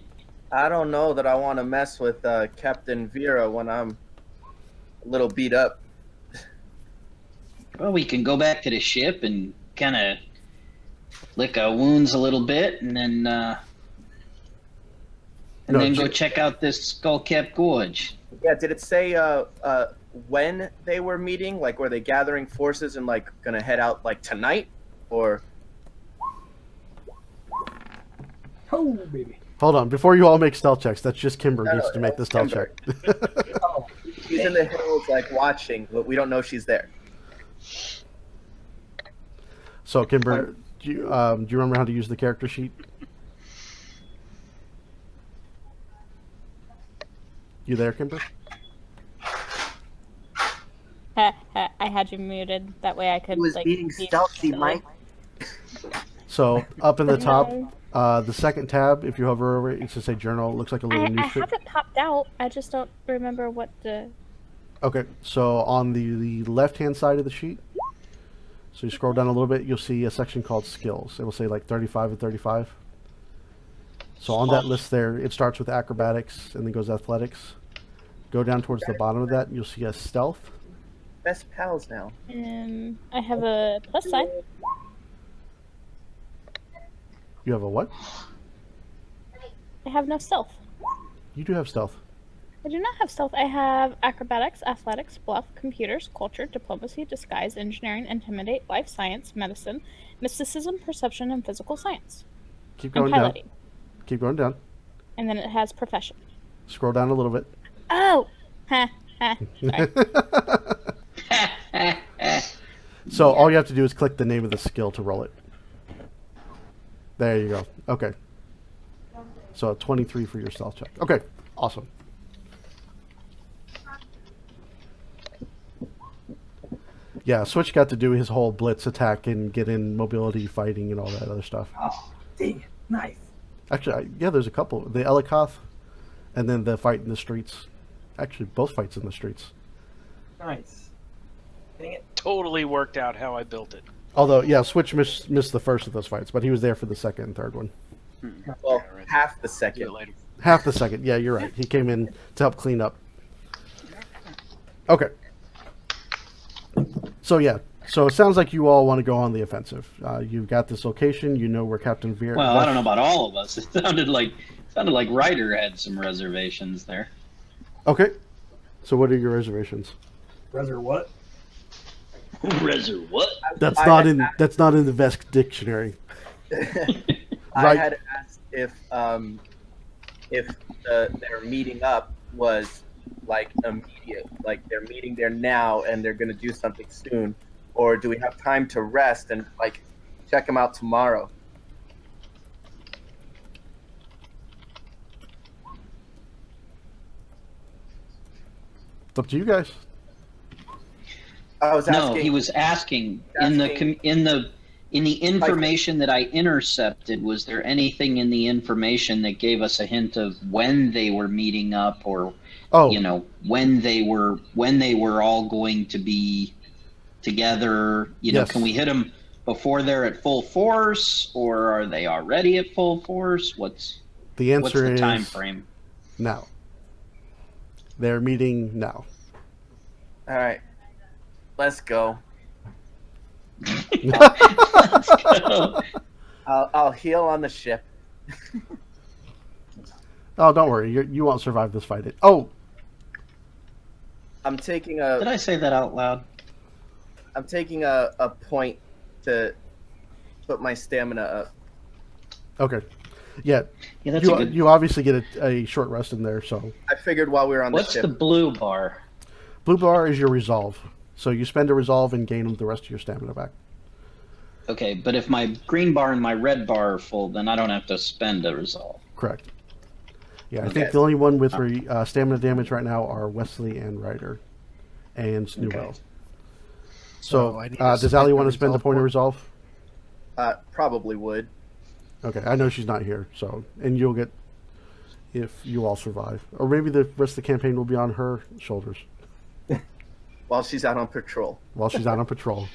I don't know that I want to mess with Captain Vera when I'm a little beat up. Well, we can go back to the ship and kind of lick our wounds a little bit, and then go check out this Skullcap Gorge. Yeah, did it say when they were meeting? Like, were they gathering forces and like gonna head out like tonight, or? Oh, baby. Hold on, before you all make stealth checks, that's just Kimber needs to make the stealth check. Oh, she's in the hills, like watching, but we don't know she's there. So, Kimber, do you remember how to use the character sheet? You there, Kimber? I had you muted. That way I could. He was being stealthy, Mike. So up in the top, the second tab, if you hover over it, it should say journal. It looks like a little I newspaper. have it popped out. I just don't remember what the. Okay, so on the left-hand side of the sheet, So you scroll down a little bit, you'll see a section called skills. It will say like 35 and 35. So on that list there, it starts with acrobatics and then goes athletics. Go down towards the bottom of that, and you'll see a stealth. Best pals now. I have a plus sign. You have a what? I have no stealth. You do have stealth. I do not have stealth. I have acrobatics, athletics, bluff, computers, culture, diplomacy, disguise, engineering, intimidate, life science, medicine, mysticism, perception, and physical science. Keep going and down. piloting. Keep going down. And then it has profession. Scroll down a little bit. Oh! Ha, ha. Sorry. So all you have to do is click the name of the skill to roll it. There you go. Okay. So a 23 for your stealth check. Okay, awesome. Yeah, Switch got to do his whole blitz attack and get in mobility fighting and all that other stuff. Oh, dang it. Nice. Actually, yeah, there's a couple. The Elikoth and then the fight in the streets. Actually, both fights in the streets. Nice. Dang it. Totally worked out how I built it. Although, yeah, Switch missed the first of those fights, but he was there for the second and third one. Well, Yeah, right. half the See you second. later. Half the second. Yeah, you're right. He came in to help clean up. Okay. So, yeah. So it sounds like you all want to go on the offensive. You've got this location. You know where Captain Veer... Well, I don't know about all of us. It sounded like Ryder had some reservations there. Okay. So what are your reservations? Reser what? What? That's I not had in the Vesk dictionary. I Right. had asked if their meeting up was like immediate, like they're meeting there now and they're gonna do something soon, or do we have time to rest and like check them out tomorrow? It's up to you guys. I was No, asking. he was asking in the information that I intercepted. Was there anything in the information that gave us a hint of when they were meeting up, or Oh, when they were all going to be together? Yes. Can we hit them before they're at full force, or are they already at full force? What's the answer the is time frame? now. They're meeting now. All right, let's go. I'll heal on the ship. Oh, don't worry. You won't survive this fight. Oh, I'm taking Did I say that out loud? a point to put my stamina up. okay. Yeah, Yeah, that's a good. you obviously get a short rest in there. So I figured while we were on the What's ship. the blue bar? blue bar is your resolve. So you spend a resolve and gain the rest of your stamina back. Okay, but if my green bar and my red bar are full, then I don't have to spend a resolve. Correct. Yeah, I Okay. think the only one with stamina damage right now are Wesley and Ryder and Snewell. Okay. So, I need to does spend Allie a want to spend the resolve point of point? resolve? Probably would. Okay, I know she's not here, so and you'll get if you all survive, or maybe the rest of the campaign will be on her shoulders While she's out on patrol. while she's out on patrol.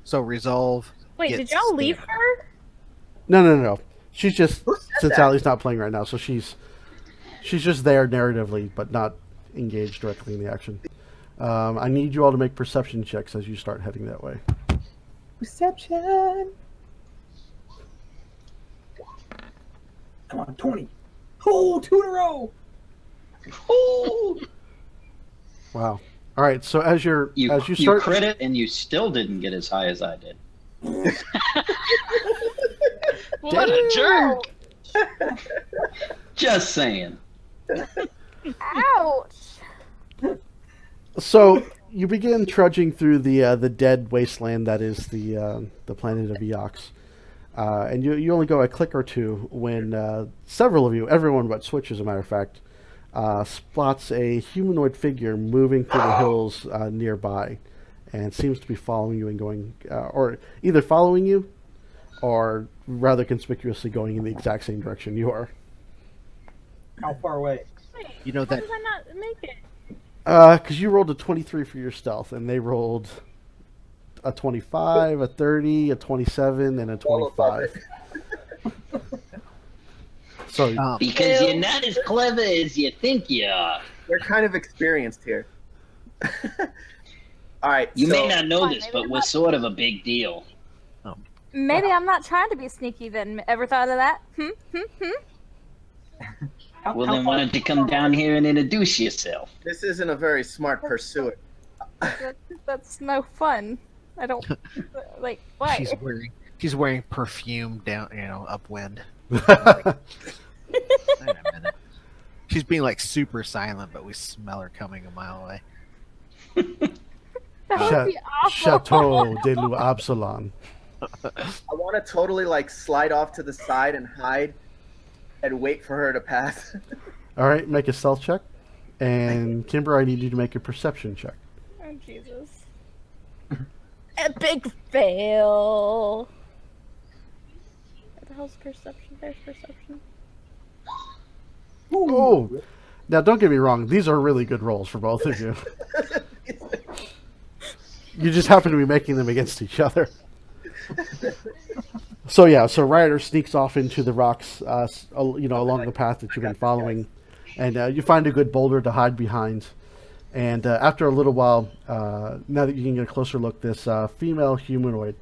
So resolve. Wait, gets did y'all leave stamina. her? No. She's just Who said since that? Allie's not playing right now, so she's just there narratively, but not engaged directly in the action. I need you all to make perception checks as you start heading that way. Reception. Come on, 20. Oh, 2 in a row. Ooh! Wow. All right. So as you You start, crit it, and you still didn't get as high as I did. What a jerk! Just saying. Ouch! so you begin trudging through the dead wasteland that is the planet of Eox. And you only go a click or two when several of you, everyone but Switch as a matter of fact, spots a humanoid figure moving through the hills nearby and seems to be following you and going, or either following you or rather conspicuously going in the exact same direction you are. How far away? Wait, You know how that did I not make it? Because you rolled a 23 for your stealth and they rolled a 25, a 30, a 27, and a All above 25. So Because you're not as clever as you think you are. We're kind of experienced here. All right. You so, may not know Fine, this, maybe but I'm we're not- sort of a big deal. Maybe I'm not trying to be sneaky then. Ever thought of that? Well, then why don't you come down here and introduce yourself? This isn't a very smart pursuit. That's no fun. I don't like why. She's wearing perfume down, upwind. Wait a minute. She's being like super silent, but we smell her coming a mile away. That would be awful. Chateau de l'Absalon. I want to totally like slide off to the side and hide, and wait for her to pass. All right, make a stealth check. And Kimber, I need you to make a perception check. Oh Jesus! Epic fail. What the hell's perception? There's perception. Oh, now don't get me wrong; these are really good rolls for both of you. You just happen to be making them against each other. So Ryder sneaks off into the rocks, along the path that you've been following, and you find a good boulder to hide behind. And after a little while, now that you can get a closer look, this female humanoid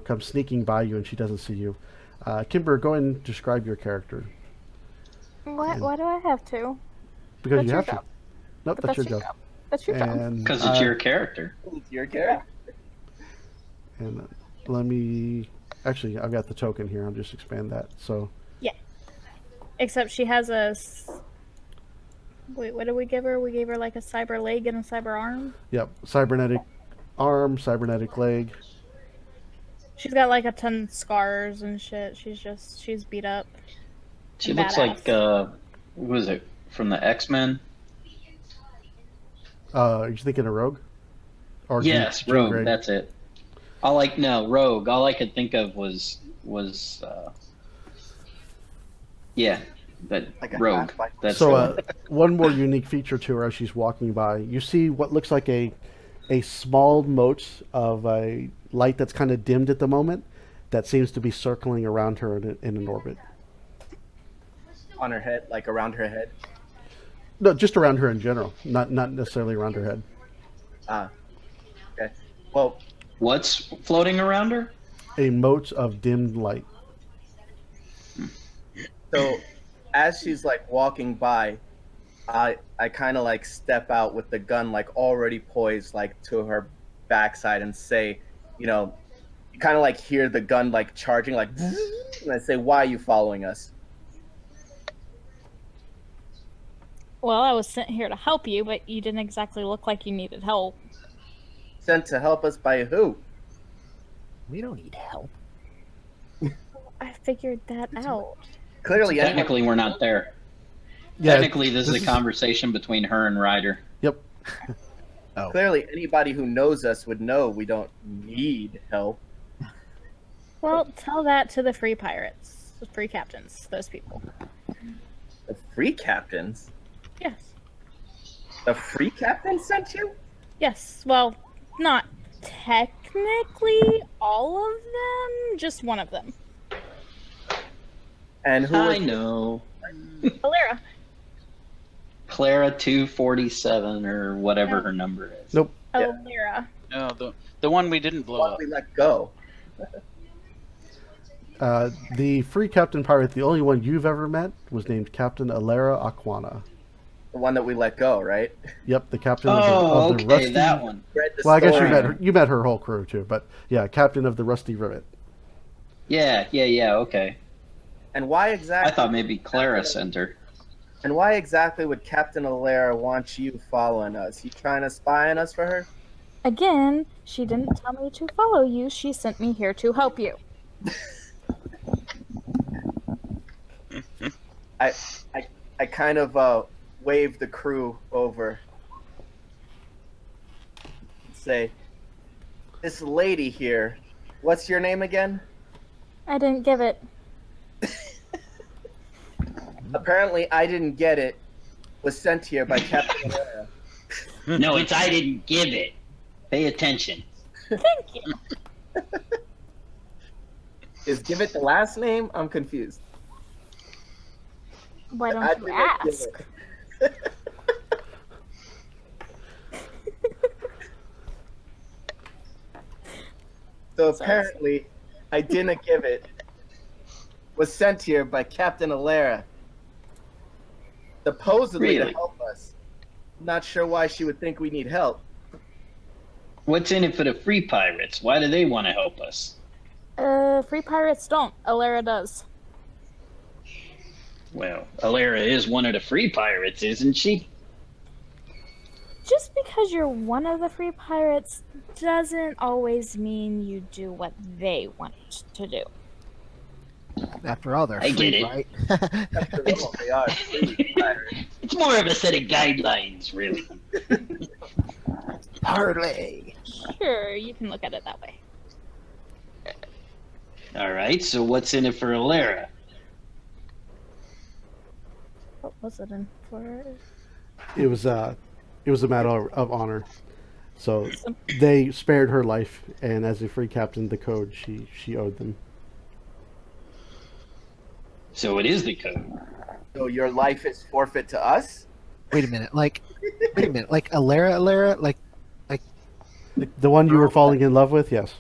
comes sneaking by you, and she doesn't see you. Kimber, go ahead and describe your character. What? Why do I have to? Because That's you your have to. job. Nope, But that's your job. That's your job. And, Because it's your character. It's your character. And let me... Actually, I've got the token here. I'll just expand that. So, Except she has Wait, what did we give her? We gave her like a cyber leg and a cyber arm. yep, cybernetic arm, cybernetic leg. She's got like a ton of scars and shit. She's beat up. She Badass. looks like, who was it, from the X-Men? Are you thinking of Rogue? Or Yes, Jean Rogue, Grey? that's it. Rogue. All I could think of was Like a Rogue. half-life. That's So, one more unique feature to her as she's walking by. You see what looks like a small mote of a light that's kind of dimmed at the moment that seems to be circling around her in an orbit. On her head, like around her head. No, just around her in general, not necessarily around her head. Okay. Well, What's floating around her? A mote of dimmed light. so as she's like walking by, I kind of like step out with the gun like already poised like to her backside and say, you kind of like hear the gun like charging like, and I say, "Why are you following us?" Well, I was sent here to help you, but you didn't exactly look like you needed help. Sent to help us by who? We don't need help. I figured that out. Clearly, anyone- Technically, we're not there. Yeah, Technically, this is a conversation between her and Ryder. Yep. clearly anybody who knows us would know we don't need help. Well, tell that to the free pirates, the free captains, those people. The free captains? Yes. The free captains sent you? Yes. Well, not technically all of them, just one of them. And who I was know. Allera. Clara 247 or whatever her number is. Nope. Yeah. Allera. No, the one we didn't blow the one up. we let go? The free captain pirate, the only one you've ever met, was named Captain Allera Okwana. The one that we let go, right? Yep, the captain Oh, of the okay, Rusty... that one. Read the Well, I guess story. you met her whole crew too, but yeah, captain of the Rusty Rivet. Yeah, okay. And why exactly? I thought maybe Clara sent her. And why exactly would Captain Allera want you following us? He trying to spy on us for her? Again, she didn't tell me to follow you. She sent me here to help you. I kind of wave the crew over. Say, this lady here, what's your name again? I didn't give it. Apparently, I didn't get it. Was sent here by Captain Allera. No, it's I didn't give it. Pay attention. Thank you. Is Give It the last name? I'm confused. Why I don't you didn't give ask? it. So apparently, I didn't give it. Was sent here by Captain Allera, supposedly to Really? help us. Not sure why she would think we need help. What's in it for the free pirates? Why do they want to help us? Free pirates don't. Allera does. Well, Allera is one of the free pirates, isn't she? Just because you're one of the free pirates doesn't always mean you do what they want to do. After all, they're I free, get it. right? After all, they are free pirates. It's more of a set of guidelines, really. Hardly. Sure, you can look at it that way. All right, so what's in it for Allera? What was it in for? It was a matter of honor. So they spared her life, and as a free captain, the code she owed them. So it is the code. So your life is forfeit to us? Wait a minute. Like Allera, like. The one you were falling in love with, yes.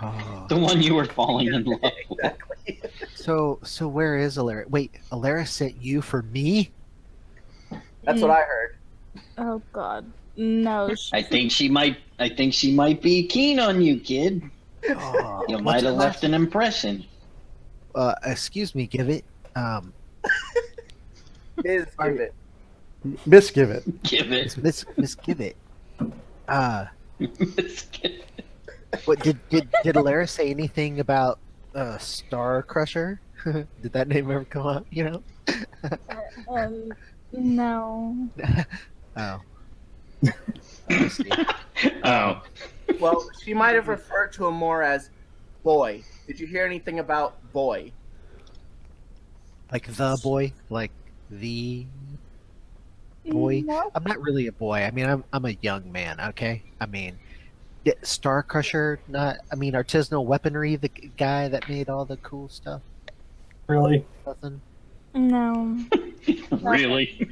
Oh. The one you were falling in love with. Exactly. So where is Allera? Wait, Allera sent you for me? That's what I heard. Oh God, no. I think she might be keen on you, kid. Oh, You what's might her have last- left an impression. Excuse me, give it. Is Give It. Misgive it. Give it. Miss Give it. What did Allera say anything about Star Crusher? Did that name ever come up? You know? No. Oh. I see. Oh. Well, she might have referred to him more as boy. Did you hear anything about boy? Like the boy, like the boy. No. I'm not really a boy. I mean, I'm a young man. Okay. I mean, Star Crusher. Not. I mean, artisanal weaponry. The guy that made all the cool stuff. Really? Nothing. No. Really?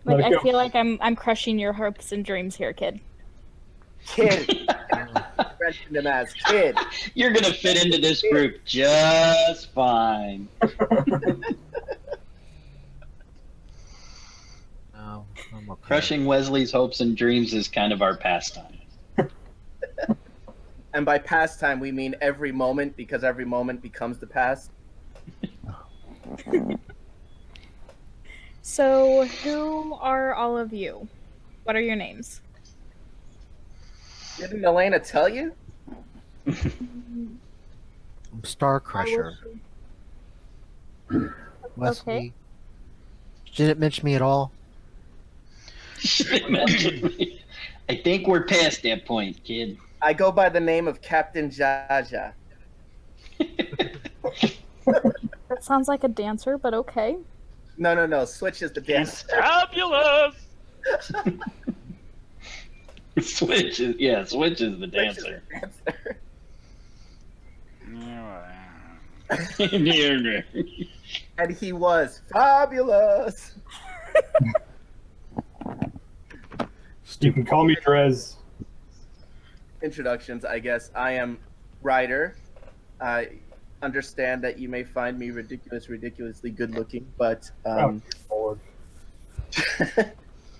Like Let it I go. feel like I'm crushing your hopes and dreams here, kid. Kid. Mentioned him as kid. You're gonna fit into this group just fine. No, I'm okay. Crushing Wesley's hopes and dreams is kind of our pastime. And by pastime, we mean every moment, because every moment becomes the past. So, who are all of you? What are your names? Didn't Elena tell you? I'm Star Crusher. Wesley. Okay. She didn't mention me at all. Shouldn't mention me. I think we're past that point, kid. I go by the name of Captain Jaja. That sounds like a dancer, but okay. No. Switch is the dancer. Fabulous! Switch is the Switch is dancer. the dancer. And he was fabulous. You can call me Drez. Introductions, I guess. I am Ryder. I understand that you may find me ridiculously good looking, but Lord.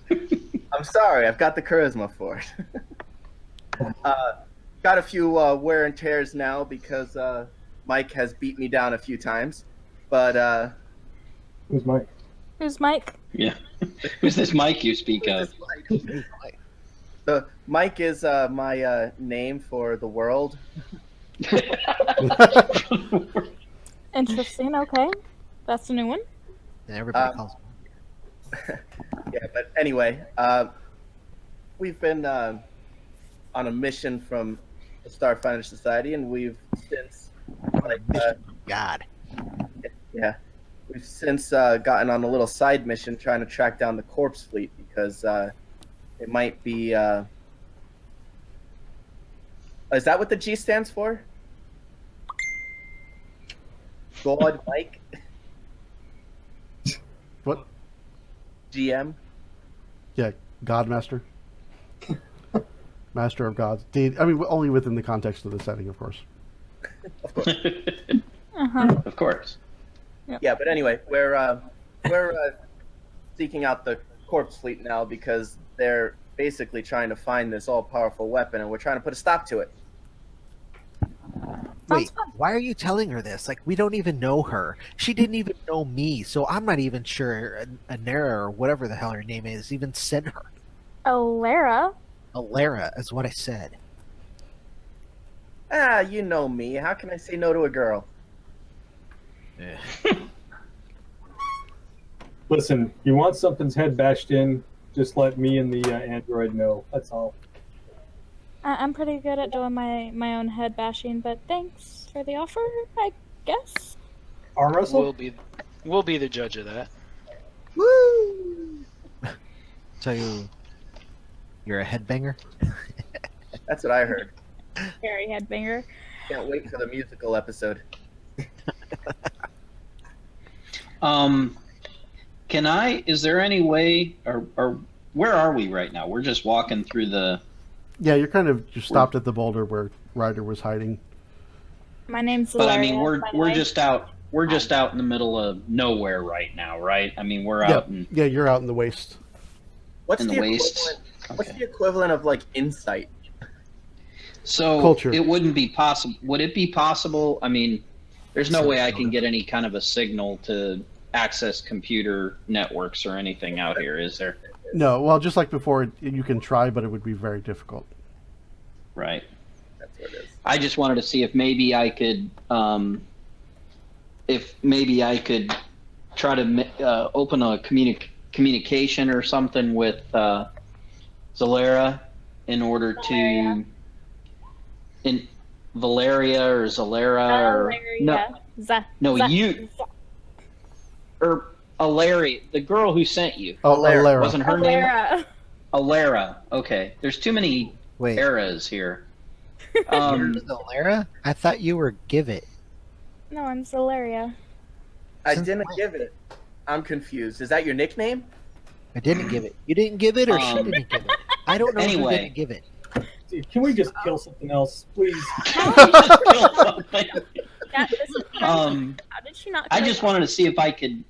I'm sorry, I've got the charisma for it. Got a few wear and tears now because Mike has beat me down a few times, but Who's Mike? Who's Mike? Yeah. Who's this Mike you speak of? the Mike is my name for the world. Interesting. Okay, that's a new one. And everybody calls me. Yeah, but anyway, we've been on a mission from the Starfinder Society, and we've since God. yeah, we've since gotten on a little side mission trying to track down the corpse fleet because It might be. Is that what the G stands for? God, Mike, What? GM. Yeah, Godmaster. Master of gods. I mean, only within the context of the setting, of course. Of course. Uh-huh. Of course. Yeah, but anyway, we're seeking out the corpse fleet now because they're basically trying to find this all-powerful weapon, and we're trying to put a stop to it. Wait, fun. why are you telling her this? Like, we don't even know her. She didn't even know me, so I'm not even sure Anera or whatever the hell her name is even sent her. Allera? Allera is what I said. Ah, you know me. How can I say no to a girl? Listen, you want something's head bashed in, just let me and the android know. That's all. I'm pretty good at doing my own head bashing, but thanks for the offer, I guess. Arm wrestle? We'll be the judge of that. Woo! So you're a headbanger? That's what I heard. Very headbanger. Can't wait for the musical episode. Is there any way, or where are we right now? We're just walking through the. Yeah, you're kind of just stopped at the boulder where Ryder was hiding. My name's Zaleria. But I mean, by the we're way. just out. We're just out in the middle of nowhere right now, right? I mean, we're out in Yeah, you're out in the waste. What's In the waste? equivalent? What's Okay. the equivalent of like insight? So Culture. it wouldn't be possible. Would it be possible? I mean, there's no way I can get any kind of a signal to access computer networks or anything out here, is there? No, well, just like before, you can try, but it would be very difficult. Right. That's what it is. I just wanted to see if maybe I could, try to open a communication or something with Zaleria in order to, in Valeria or Zalera or no, you or Allera, the girl who sent you. Oh, Allera. Allera. Wasn't her name Allera. Allera? Okay, there's too many Wait, eras here. you're Allera? I thought you were Give It. No, I'm Zaleria. I Since didn't when? give it. I'm confused. Is that your nickname? I didn't give it. You didn't give it, or she Um, did give it? I don't know anyway. who didn't give it. Dude, can we just kill something else, please? That is How How did she not? I get just it? wanted to see if I could,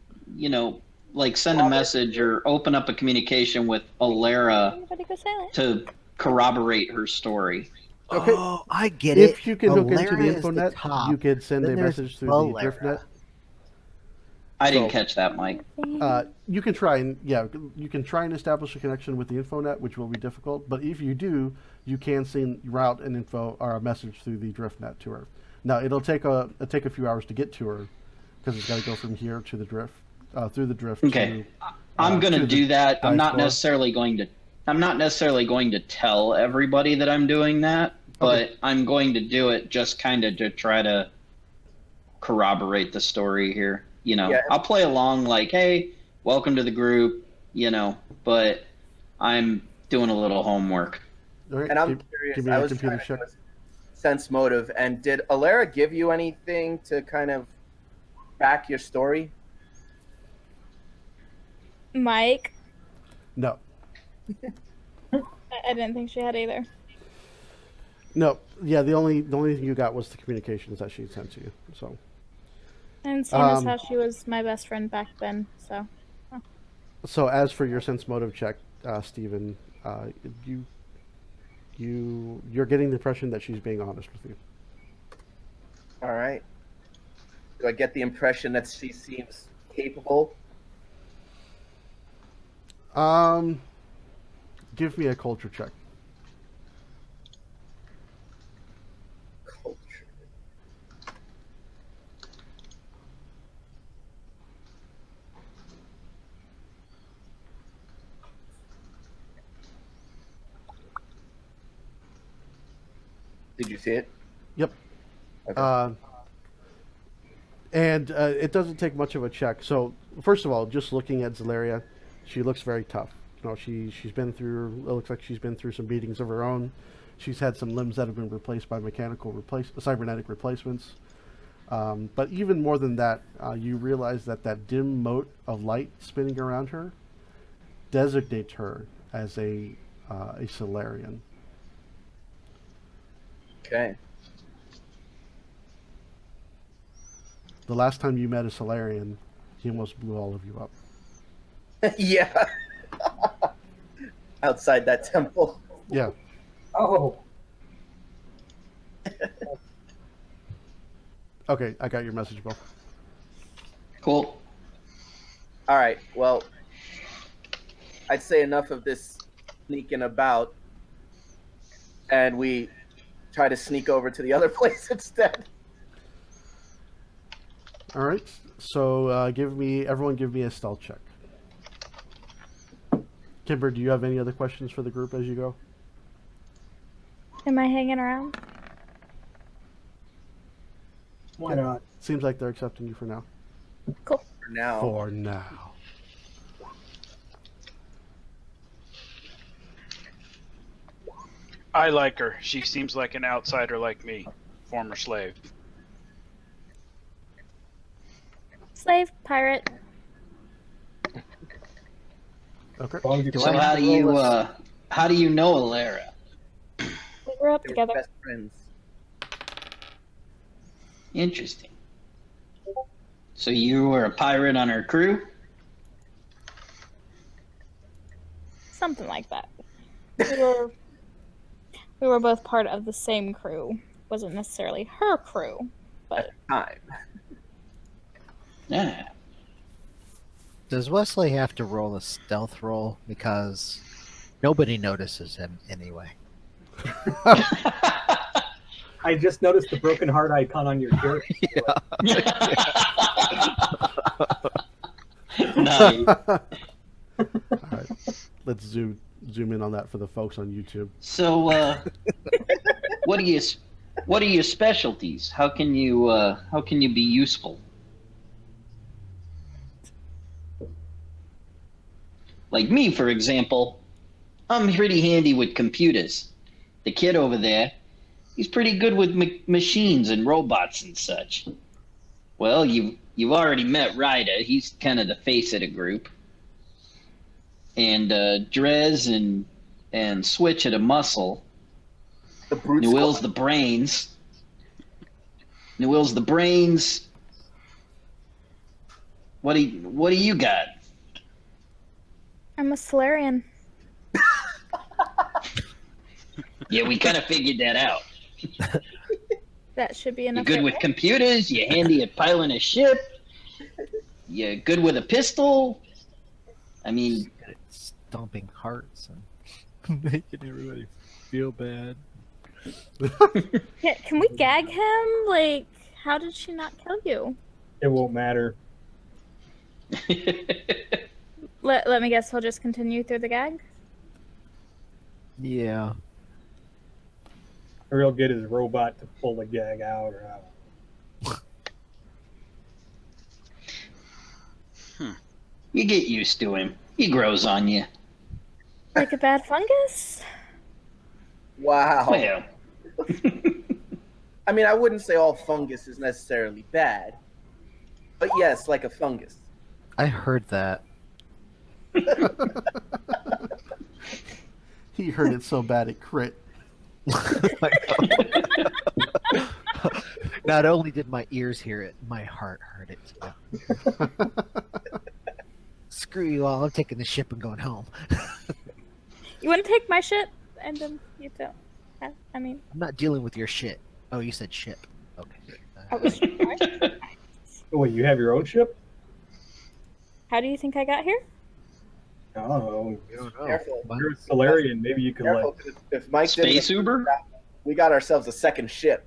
like send a message or open up a communication with Allera Anybody go silent? to corroborate her story. Okay. Oh, I get it. If you can hook into Allera the is the infonet, top. you could send Then a there's message through the Allera. driftnet. I didn't So- catch that, Mike. You can try and you can try and establish a connection with the infonet, which will be difficult. But if you do, you can route an info or a message through the driftnet to her. Now it'll take a few hours to get to her because it's got to go from here to the drift through the drift. Okay. To, I'm going to to the do that. I'm not dice necessarily going to tell everybody that I'm doing that, but Okay. I'm going to do it just kind of to try to corroborate the story here. Yeah. I'll play along like, hey, welcome to the group, but I'm doing a little homework. All right, And I'm give curious. me I a was computer trying to check. do a sense motive. And did Allera give you anything to kind of back your story? Mike. No, I didn't think she had either. no. Yeah, the only thing you got was the communications that she sent to you. So. And seeing as Um, how she was my best friend back then, so. So as for your sense motive check, Stephen, you're getting the impression that she's being honest with you. All right. Do I get the impression that she seems capable? Give me a culture check. Culture. Did you see it? Yep. Okay. And it doesn't take much of a check. So first of all, just looking at Zaleria, she looks very tough. No, she's been through. It looks like she's been through some beatings of her own. She's had some limbs that have been replaced by cybernetic replacements. But even more than that, you realize that dim mote of light spinning around her designates her as a solarian. Okay. The last time you met a solarian, he almost blew all of you up. Yeah. Outside that temple. Yeah. Oh, Okay, I got your message, Bill. Cool. All right. Well, I'd say enough of this sneaking about, and we try to sneak over to the other place instead. All right. So everyone give me a stealth check. Kimber, do you have any other questions for the group as you go? Am I hanging around? why not? Seems like they're accepting you for now. Cool. For now. For now. I like her. She seems like an outsider like me, former slave. Slave, pirate. Okay. As long as you So how do you know Allera? We grew up They were together. best friends. Interesting. So you were a pirate on her crew? Something like that. We were both part of the same crew. Wasn't necessarily her crew, but Time. Yeah. Does Wesley have to roll a stealth roll? Because nobody notices him anyway. I just noticed the broken heart icon on your shirt. Nice. All right. Let's zoom in on that for the folks on YouTube. So what are your specialties? How can you be useful? Like me, for example, I'm pretty handy with computers. The kid over there, he's pretty good with machines and robots and such. Well, you've already met Ryder. He's kind of the face of the group. And Drez and Switch are the muscle. The brute Newill's squad. the brains. Newill's the brains. What do you got? I'm a Solarian. Yeah, we kind of figured that out. That should be You're enough. good right with there. computers. You're handy at piloting a ship. You're good with a pistol. I mean, Good at stomping hearts and making everybody feel bad. Can we gag him? Like, how did she not kill you? It won't matter. Let me guess, he'll just continue through the gag? Yeah. Or he'll get his robot to pull the gag out. Or out. you get used to him. He grows on you. Like a bad fungus? Wow. Well, I mean, I wouldn't say all fungus is necessarily bad, but yes, like a fungus. I heard that. He heard it so bad it crit. Not only did my ears hear it, my heart heard it too. Screw you all, I'm taking the ship and going home. You want to take my shit? And then you don't. I mean, I'm not dealing with your shit. Oh, you said ship. Okay. I was. Oh, wait, you have your own ship? How do you think I got here? Oh, I don't know. Careful. you're a Solarian. Maybe you could Careful, like. 'cause if Mike Space didn't, Uber? we got ourselves a second ship.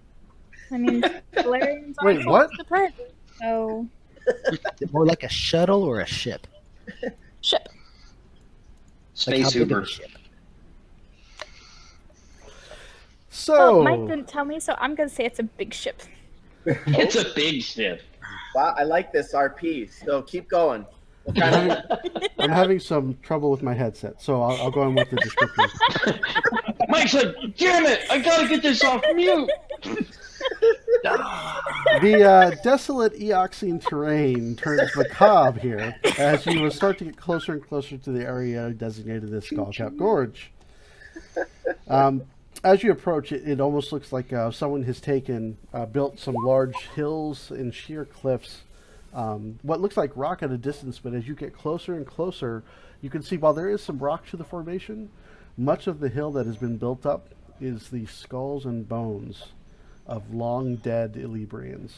I mean, Solarians are Wait, what? the president, so Is it more like a shuttle or a ship? ship. Like how Space big of Uber. a ship? So, Well, Mike didn't tell me, so I'm gonna say it's a big ship. It's a big ship. Wow, I like this RP. So keep going. I'm having some trouble with my headset, so I'll go on with the description. Mike's like, damn it! I gotta get this off mute. The desolate Eoxine terrain turns macabre here as you will start to get closer and closer to the area designated as Skullcap Gorge. As you approach it, it almost looks like someone has built some large hills and sheer cliffs. What looks like rock at a distance, but as you get closer and closer, you can see while there is some rock to the formation, much of the hill that has been built up is the skulls and bones of long dead Illibrians.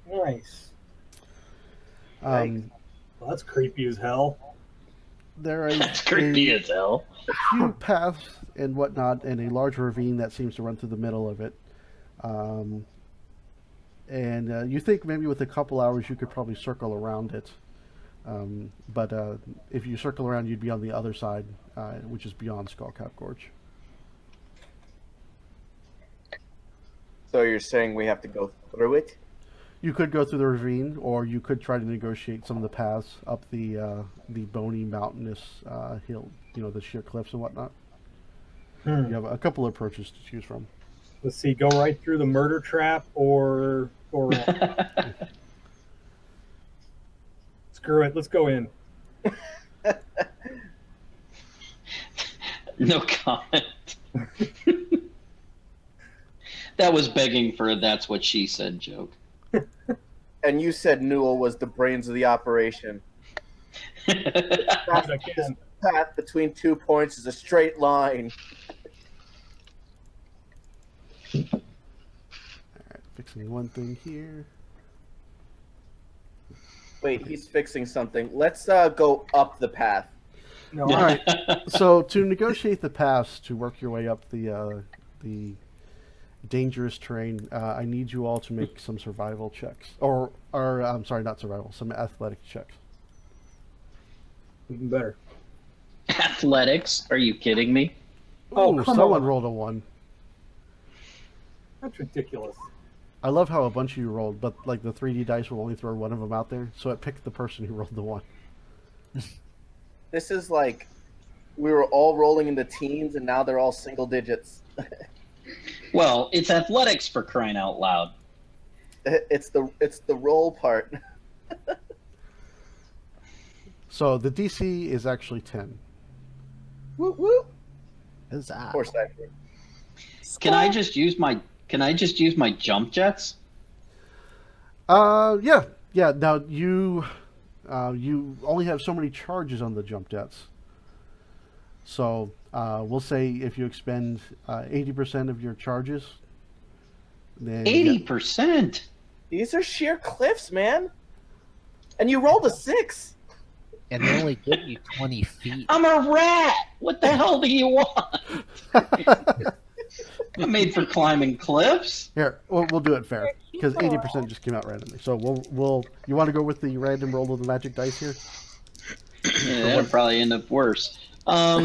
Nice. Well, that's creepy as hell. There are That's creepy as hell. few paths and whatnot, and a large ravine that seems to run through the middle of it. And you think maybe with a couple hours you could probably circle around it. But if you circle around, you'd be on the other side, which is beyond Skullcap Gorge. So you're saying we have to go through it? You could go through the ravine, or you could try to negotiate some of the paths up the bony, mountainous hill, the sheer cliffs and whatnot. You have a couple of approaches to choose from. Let's see, go right through the murder trap or go around. Screw it, let's go in. No comment. That was begging for a "that's what she said" joke. And you said Newell was the brains of the operation. This path between 2 points is a straight line. Alright, fixing one thing here. Wait, he's fixing something. Let's go up the path. No, All right. So to negotiate the paths to work your way up the dangerous terrain, I need you all to make some survival checks, or I'm sorry, not survival, some athletic checks. even better. Athletics? Are you kidding me? Oh, Ooh, come someone on. rolled a 1. That's ridiculous. I love how a bunch of you rolled, but like the 3D dice will only throw one of them out there, so it picked the person who rolled the 1. This is like we were all rolling in the teens, and now they're all single digits. Well, it's athletics, for crying out loud. It's the roll part. So the DC is actually 10. Whoop whoop. Huzzah. Of course I did. Can I just use my jump jets? Yeah. Now you only have so many charges on the jump jets. So we'll say if you expend 80% of your charges, then 80%. These are sheer cliffs, man. And you rolled a 6. And they only give you 20 feet. I'm a rat. What the hell do you want? I'm made for climbing cliffs. Here, we'll do it fair because 80% just came out randomly. So we'll. You want to go with the random roll of the magic dice here? Yeah, that'll probably end up worse. How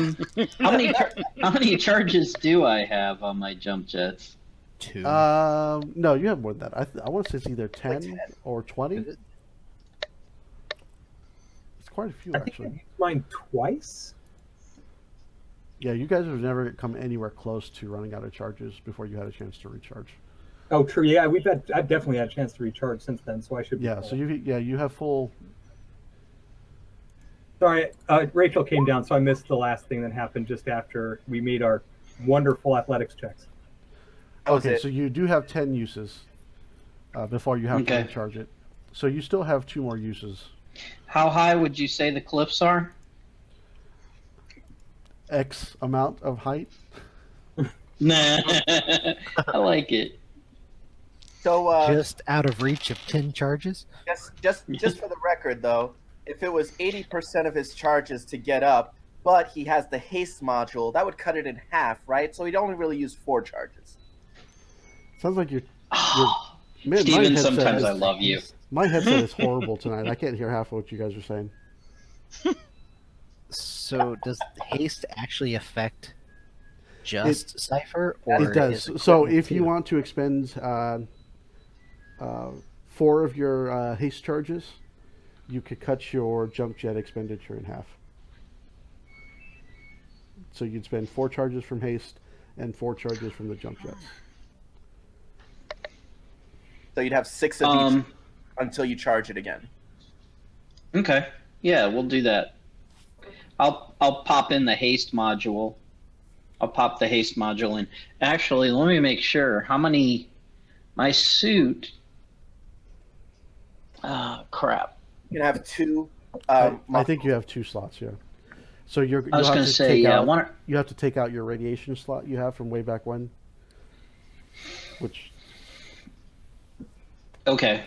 many charges do I have on my jump jets? 2. No, you have more than that. I want to say it's either 10 or 20. Is it? It's quite a few I think I actually. used mine twice. Yeah, you guys have never come anywhere close to running out of charges before you had a chance to recharge. Oh, true. Yeah, I've definitely had a chance to recharge since then, so I should be Yeah, full. so you have full. Sorry, Rachel came down, so I missed the last thing that happened just after we made our wonderful athletics checks. That was Okay, it. so you do have 10 uses before you have to Okay. recharge it. So you still have 2 more uses. How high would you say the cliffs are? X amount of height. Nah, I like it. So Just out of reach of 10 charges? just for the record, though, if it was 80% of his charges to get up, but he has the haste module, that would cut it in half, right? So he'd only really use 4 charges. Sounds like you're. Oh, Man, my Steven, headset sometimes is- I love you. My headset is horrible tonight. I can't hear half of what you guys are saying. So does haste actually affect just Cypher? Or It does. is So equipment if you too? want to expend 4 of your haste charges, you could cut your jump jet expenditure in half. So you'd spend 4 charges from haste and 4 charges from the jump jets. So you'd have 6 of each until you charge it again. Okay. Yeah, we'll do that. I'll pop in the haste module. I'll pop the haste module in. Actually, let me make sure. How many... My suit... crap. You can have 2. I think you have 2 slots, yeah. So you'll I was have going to to say, take yeah. out, you have to take out your radiation slot you have from way back when. Which... Okay.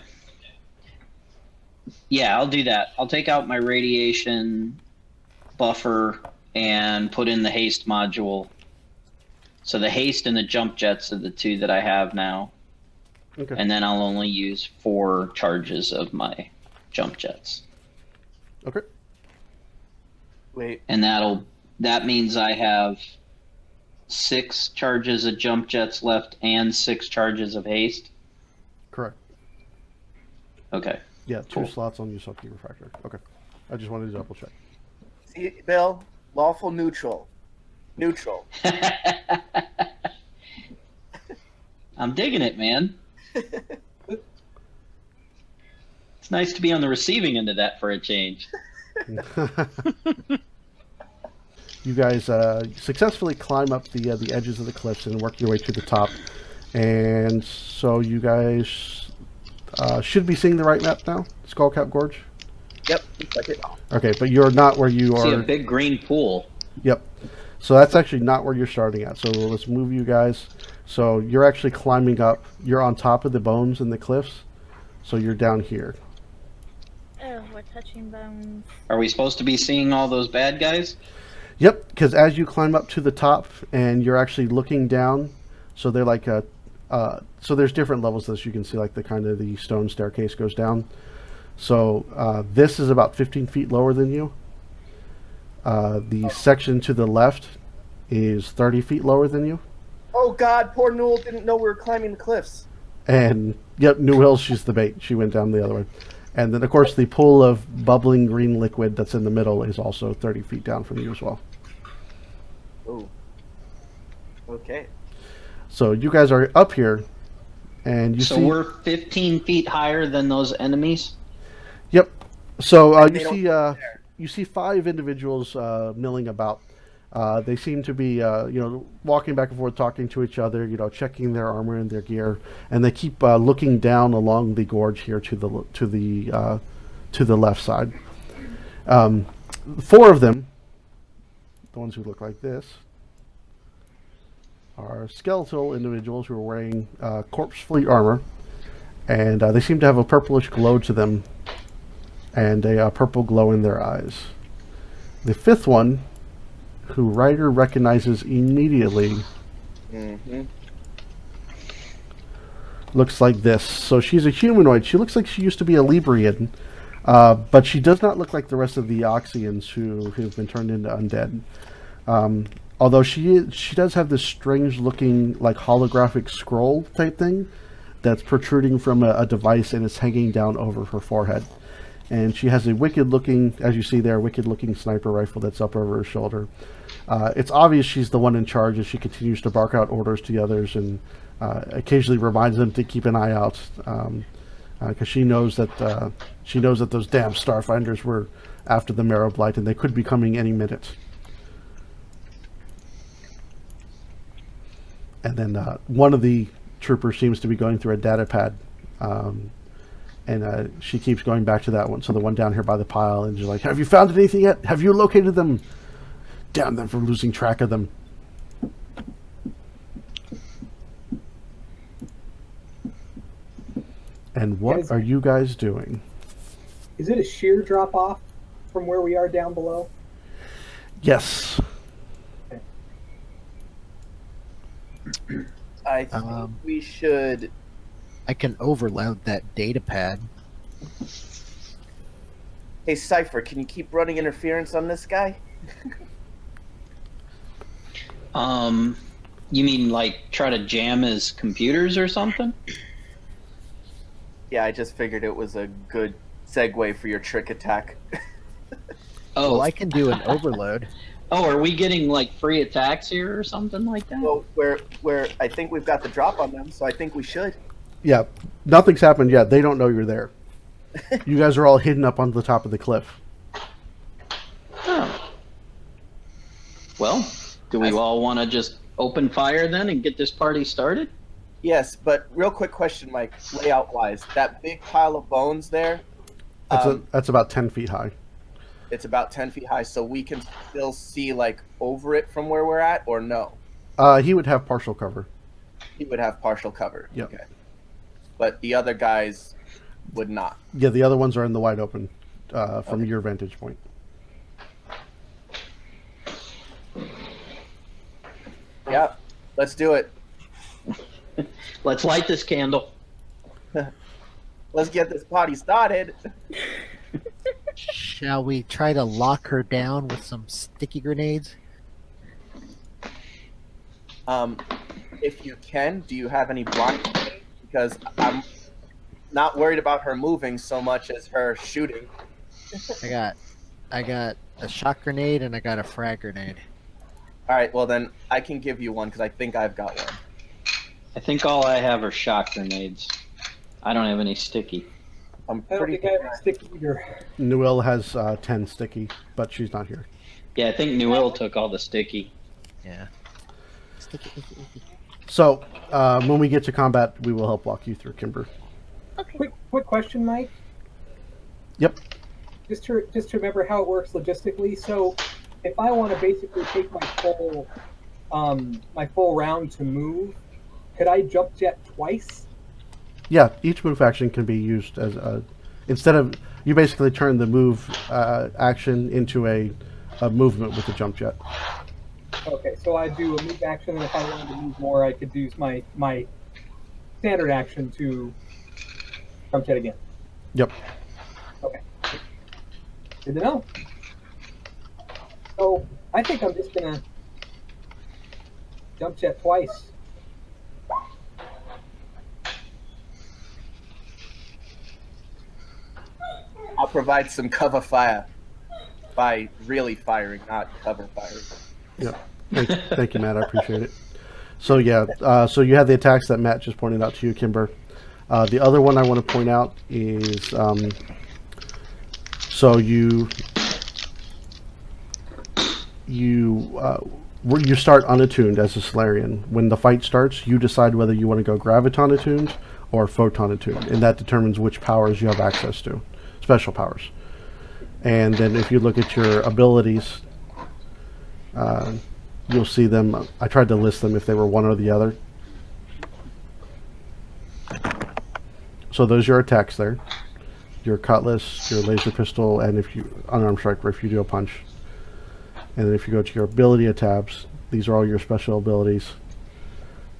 Yeah, I'll do that. I'll take out my radiation buffer and put in the haste module. So the haste and the jump jets are the 2 that I have now. Okay. And then I'll only use 4 charges of my jump jets. Okay. Wait. And that means I have 6 charges of jump jets left and 6 charges of haste. Correct. Okay. Yeah, 2 Cool. slots on your Subkey Refractor. Okay. I just wanted to double check. See, Bill, lawful neutral. Neutral. I'm digging it, man. It's nice to be on the receiving end of that for a change. You guys successfully climb up the edges of the cliffs and work your way to the top. And so you guys should be seeing the right map now, Skullcap Gorge. Yep. Like it. Okay, but you're not where you are. See a big green pool. Yep. So that's actually not where you're starting at. So let's move you guys. So you're actually climbing up. You're on top of the bones in the cliffs. So you're down here. Oh, we're touching bones. Are we supposed to be seeing all those bad guys? Yep, because as you climb up to the top and you're actually looking down, so they're like so there's different levels as you can see, like the stone staircase goes down. So this is about 15 feet lower than you. The section to the left is 30 feet lower than you. Oh God, poor Newell didn't know we were climbing the cliffs. And yep, New Hills, she's the bait. She went down the other way. And then, of course, the pool of bubbling green liquid that's in the middle is also 30 feet down from you as well. Oh. Okay. So you guys are up here, and you So see... we're 15 feet higher than those enemies? Yep. So They you see 5 individuals milling about. They seem to be, walking back and forth, talking to each other, checking their armor and their gear, and they keep looking down along the gorge here to the left side. 4 of them, the ones who look like this, are skeletal individuals who are wearing corpse fleet armor, and they seem to have a purplish glow to them, and a purple glow in their eyes. The 5th one, who Ryder recognizes immediately, looks like this. So she's a humanoid. She looks like she used to be a Librian, but she does not look like the rest of the Oxians who've been turned into undead. Although she does have this strange-looking, like, holographic scroll type thing that's protruding from a device, and it's hanging down over her forehead. And she has a wicked-looking, as you see there, wicked-looking sniper rifle that's up over her shoulder. It's obvious she's the one in charge as she continues to bark out orders to the others and occasionally reminds them to keep an eye out, because she knows that those damn Starfinders were after the Marrow Blight, and they could be coming any minute. And then one of the troopers seems to be going through a data pad. And she keeps going back to that one. So the one down here by the pile, and she's like, "Have you found anything yet? Have you located them? Damn them for losing track of them." And what are you guys doing? Is it a sheer drop off from where we are down below? Yes. I think we should... I can overload that data pad. Hey, Cypher, can you keep running interference on this guy? You mean like try to jam his computers or something? Yeah, I just figured it was a good segue for your trick attack. Oh, Well, I can do an overload. oh, are we getting like free attacks here or something like that? Well, where I think we've got the drop on them, so I think we should. Yeah, nothing's happened yet. They don't know you're there. You guys are all hidden up on the top of the cliff. Oh. Well, do we all want to just open fire then and get this party started? Yes, but real quick question, Mike, layout-wise. That big pile of bones there, That's about 10 feet high. it's about 10 feet high, so we can still see, like, over it from where we're at, or no? He would have partial cover. He would have partial cover. Yep. Okay. But the other guys would not. Yeah, the other ones are in the wide open from your vantage point. Yeah, let's do it. Let's light this candle. Let's get this party started. Shall we try to lock her down with some sticky grenades? If you can, do you have any blind? Because I'm not worried about her moving so much as her shooting. I got a shock grenade and I got a frag grenade. All right, well then I can give you one because I think I've got one. I think all I have are shock grenades. I don't have any sticky. I'm I don't pretty. think I have a stick either. Newell has 10 sticky, but she's not here. Yeah, I think Newell took all the sticky. Yeah. Sticky. So, when we get to combat, we will help walk you through, Kimber. Okay. Quick question, Mike. Yep. Just to remember how it works logistically. So, if I want to basically take my full round to move, could I jump jet twice? Yeah, each move action can be used as a... Instead of... You basically turn the move action into a movement with the jump jet. Okay, so I do a move action, and if I wanted to move more, I could use my standard action to jump jet again. Yep. Okay. Good to know. So I think I'm just gonna jump jet twice. I'll provide some cover fire by really firing, not cover firing. Yep. Thank you, Matt. I appreciate it. So, yeah. So you have the attacks that Matt just pointed out to you, Kimber. The other one I want to point out is... so you start unattuned as a Solarian. When the fight starts, you decide whether you want to go graviton attuned or photon attuned, and that determines which powers you have access to, special powers. And then if you look at your abilities, you'll see them. I tried to list them if they were one or the other. So those are your attacks there. Your cutlass, your laser pistol, and if you unarmed strike, or if you do a punch. And then if you go to your ability tabs, these are all your special abilities.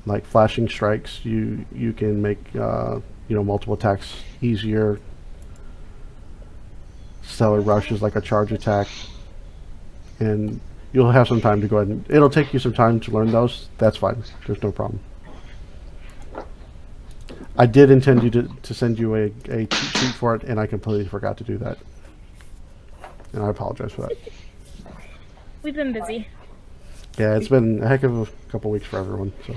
Like flashing strikes, you can make multiple attacks easier. Stellar rush is like a charge attack, and you'll have some time to go ahead and it'll take you some time to learn those. That's fine. There's no problem. I did intend you to send you a cheat sheet for it, and I completely forgot to do that, and I apologize for that. We've been busy. Yeah, it's been a heck of a couple weeks for everyone. So.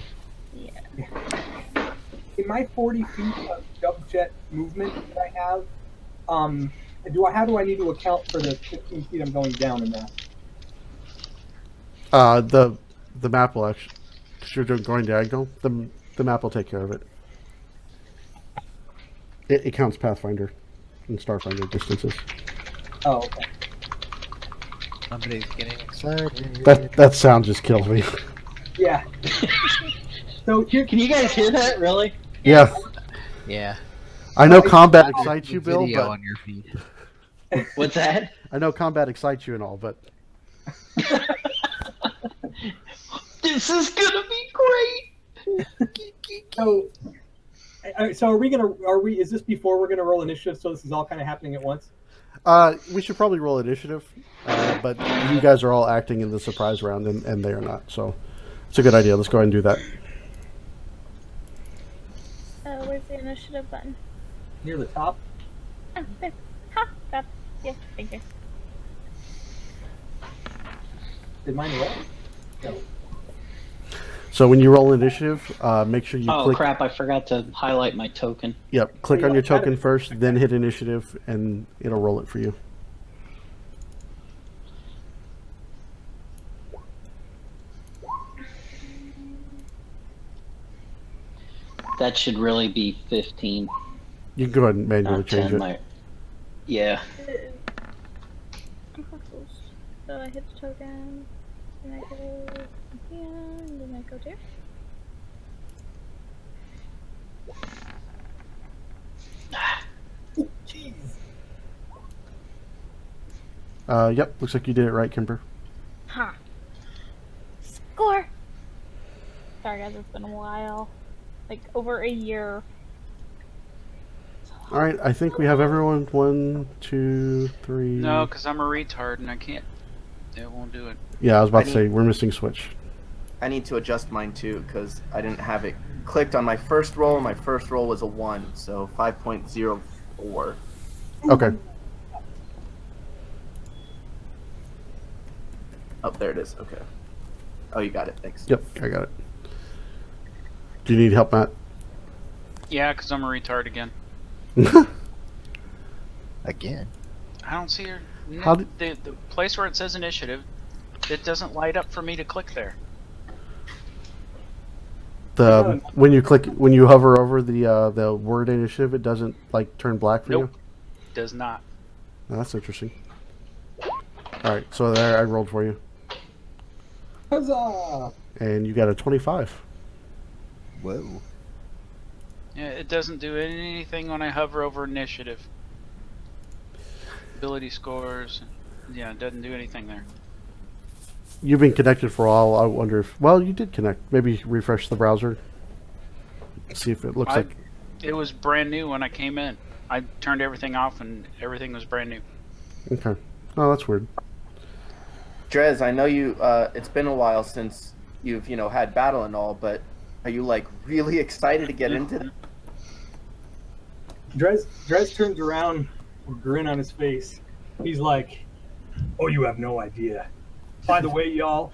Yeah. In my 40 feet of jump jet movement that I have, how do I need to account for the 15 feet I'm going down in that? The map will actually, because you're going diagonal, the map will take care of it. It counts Pathfinder and Starfinder distances. Oh, okay. Somebody's getting excited. That sound just kills me. Yeah. So Can you guys hear that? Really? Yeah. Yeah. I know combat excites you, Bill, Video but on your feed. What's that? I know combat excites you and all, but This is gonna be great. So is this before we're gonna roll initiative? So this is all kind of happening at once. we should probably roll initiative. But you guys are all acting in the surprise round, and they are not. So it's a good idea. Let's go ahead and do that. Where's the initiative button? Near the top. Oh, there. Yeah, thank you. Did mine roll? No. So when you roll initiative, make sure you Oh click. crap! I forgot to highlight my token. Yep, click Yeah, on your I got token it. first, then hit initiative, and it'll roll it for you. That should really be 15. You can go ahead and manually Not change 10. it. Yeah. I'm confused. So I hit the token, and I go here, and then I go there. Jeez. Yep, looks like you did it right, Kimber. Ha! Score! Sorry guys, it's been a while. Like, over a year. All right, I think we have everyone. 1, 2, 3. No, because I'm a retard and I can't. It won't do it. Yeah, I was about I to say need- we're missing Switch. I need to adjust mine too because I didn't have it clicked on my first roll. My first roll was a 1, so 5.04. Okay. Oh, there it is. Okay. Oh, you got it. Thanks. Yep, I got it. Do you need help, Matt? Yeah, because I'm a retard again. Again. I don't see her. How did- The place where it says initiative, it doesn't light up for me to click there. When you hover over the word initiative, it doesn't like turn black for Nope. you. Does not. Oh, that's interesting. All right, so there I rolled for you, Huzzah! and you got a 25. Whoa. Yeah, it doesn't do anything when I hover over initiative. Ability scores. Yeah, it doesn't do anything there. You've been connected for a while. I wonder if you did connect. Maybe refresh the browser. See if it looks like. It was brand new when I came in. I turned everything off and everything was brand new. Okay. Oh, that's weird. Drez, I know you. It's been a while since you've had battle and all, but are you like really excited to get into it? Drez turns around, a grin on his face. He's like, "Oh, you have no idea. By the way, y'all,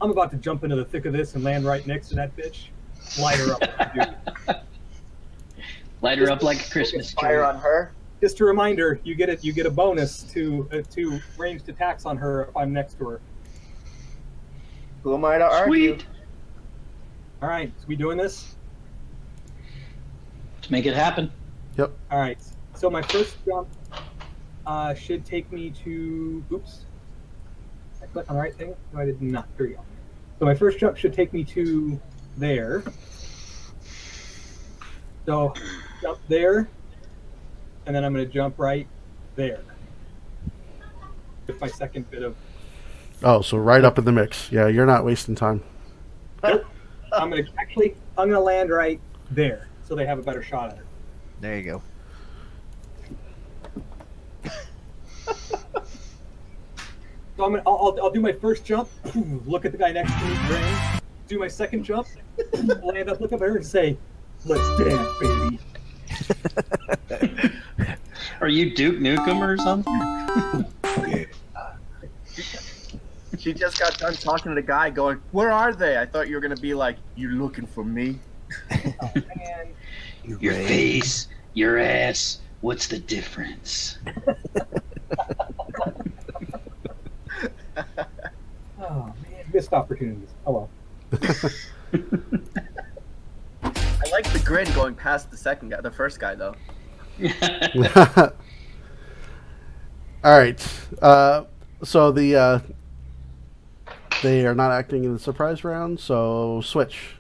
I'm about to jump into the thick of this and land right next to that bitch. Light her up, dude. Light her up like a Christmas tree. Fire on her. Just a reminder, you get a bonus to ranged attacks on her if I'm next to her. Who am I to argue? Sweet. All right, so we doing this? Let's make it happen. All right. So my first jump should take me to. Oops. I clicked on the right thing. No, I did not. Here we go. So my first jump should take me to there. So jump there, and then I'm going to jump right there. With my second bit of. Oh, so right up in the mix. Yeah, you're not wasting time. I'm gonna land right there, so they have a better shot at it. There you go. So I'll do my first jump, look at the guy next to me, grin, do my second jump, land up, look up at her, and say, "Let's dance, baby." Are you Duke Nukem or something? She just got done talking to the guy, going, "Where are they?" I thought you were gonna be like, "You looking for me?" Oh, man. Your face, your ass. What's the difference? Oh man, missed opportunities. Oh well. I like the grin going past the first guy though. All right. So they are not acting in the surprise round. So switch.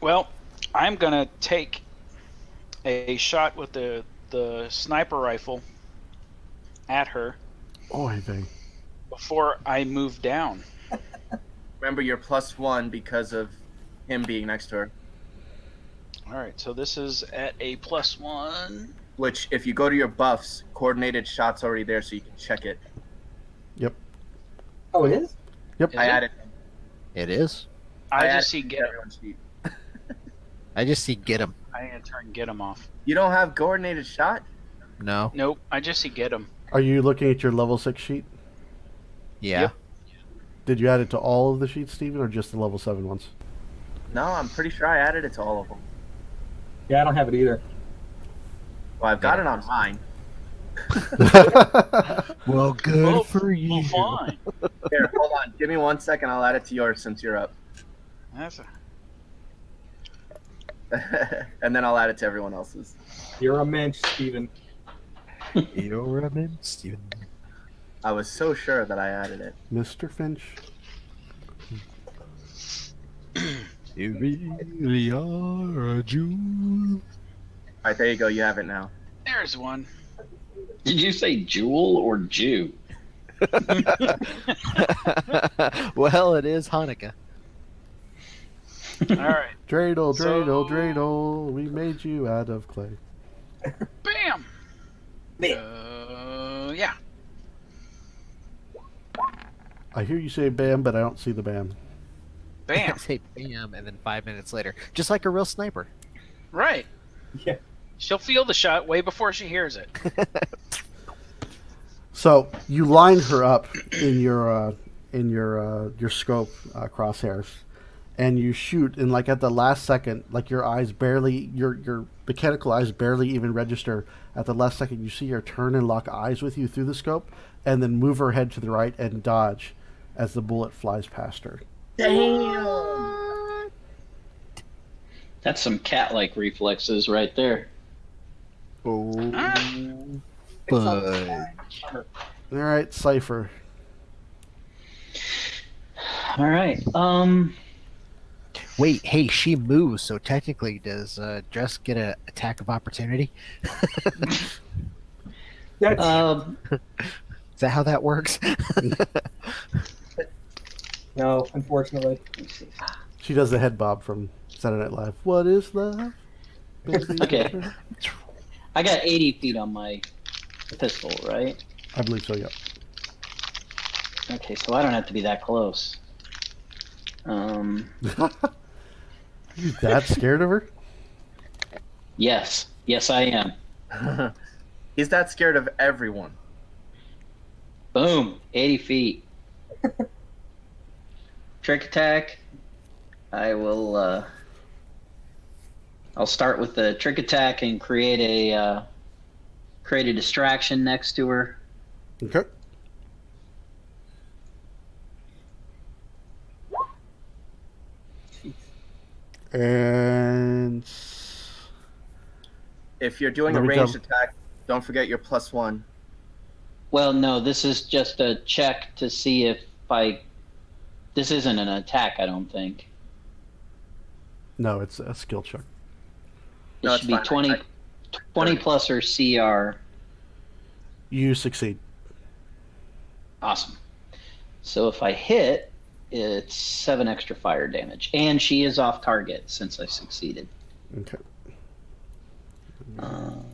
Well, I'm gonna take a shot with the sniper rifle at her Oh, I think. before I move down. Remember, you're +1 because of him being next to her. All right, so this is at a +1. Which, if you go to your buffs, coordinated shot's already there, so you can check it. Yep. Oh, it is. Yep. Is I it? added. It is. I added just see it to get. everyone's sheet. I just see get him. I had to turn get him off. You don't have coordinated shot? No. Nope, I just see get him. Are you looking at your level 6 sheet? Yeah. Yep. Did you add it to all of the sheets, Steven, or just the level 7 ones? No, I'm pretty sure I added it to all of them. Yeah, I don't have it either. Well, I've got it on mine. Well, good Well, for you. Well, fine. Here, hold on. Give me 1 second. I'll add it to yours since you're up. That's And then I'll add it to everyone else's. You're a mensch, Steven. You're a man, Steven. I was so sure that I added it. Mr. Finch. You really are a Jew. All right, there you go. You have it now. There's one. Did you say jewel or Jew? Well, it is Hanukkah. All right. Dreidel, So- dreidel, dreidel. We made you out of clay. Bam. Yeah. I hear you say bam, but I don't see the bam. Bam. Say bam, and then 5 minutes later, just like a real sniper. Right. Yeah. She'll feel the shot way before she hears it. So you line her up in your scope crosshairs, and you shoot. And like at the last second, like your eyes barely, your mechanical eyes barely even register. At the last second, you see her turn and lock eyes with you through the scope, and then move her head to the right and dodge as the bullet flies past her. Damn. That's some cat-like reflexes right there. Oh, It's but All right, Cypher. All right. wait, hey, she moves, so technically, does Dress get an attack of opportunity? That's Is that how that works? no, unfortunately. She does the head bob from Saturday Night Live. What is love? Okay. I got 80 feet on my pistol, right? I believe so. Yeah. Okay, so I don't have to be that close. You that scared of her? Yes, I am. He's that scared of everyone. Boom, 80 feet. Trick attack. I will. I'll start with the trick attack and create a distraction next to her. Okay. And If you're doing a Let me ranged jump. attack, don't forget your +1. Well, no, this is just a check to see if I. This isn't an attack, I don't think. no, it's a skill check. It No, should it's be fine. 20 plus or CR. You succeed. Awesome. So if I hit, it's 7 extra fire damage. And she is off target since I succeeded. Okay. Um,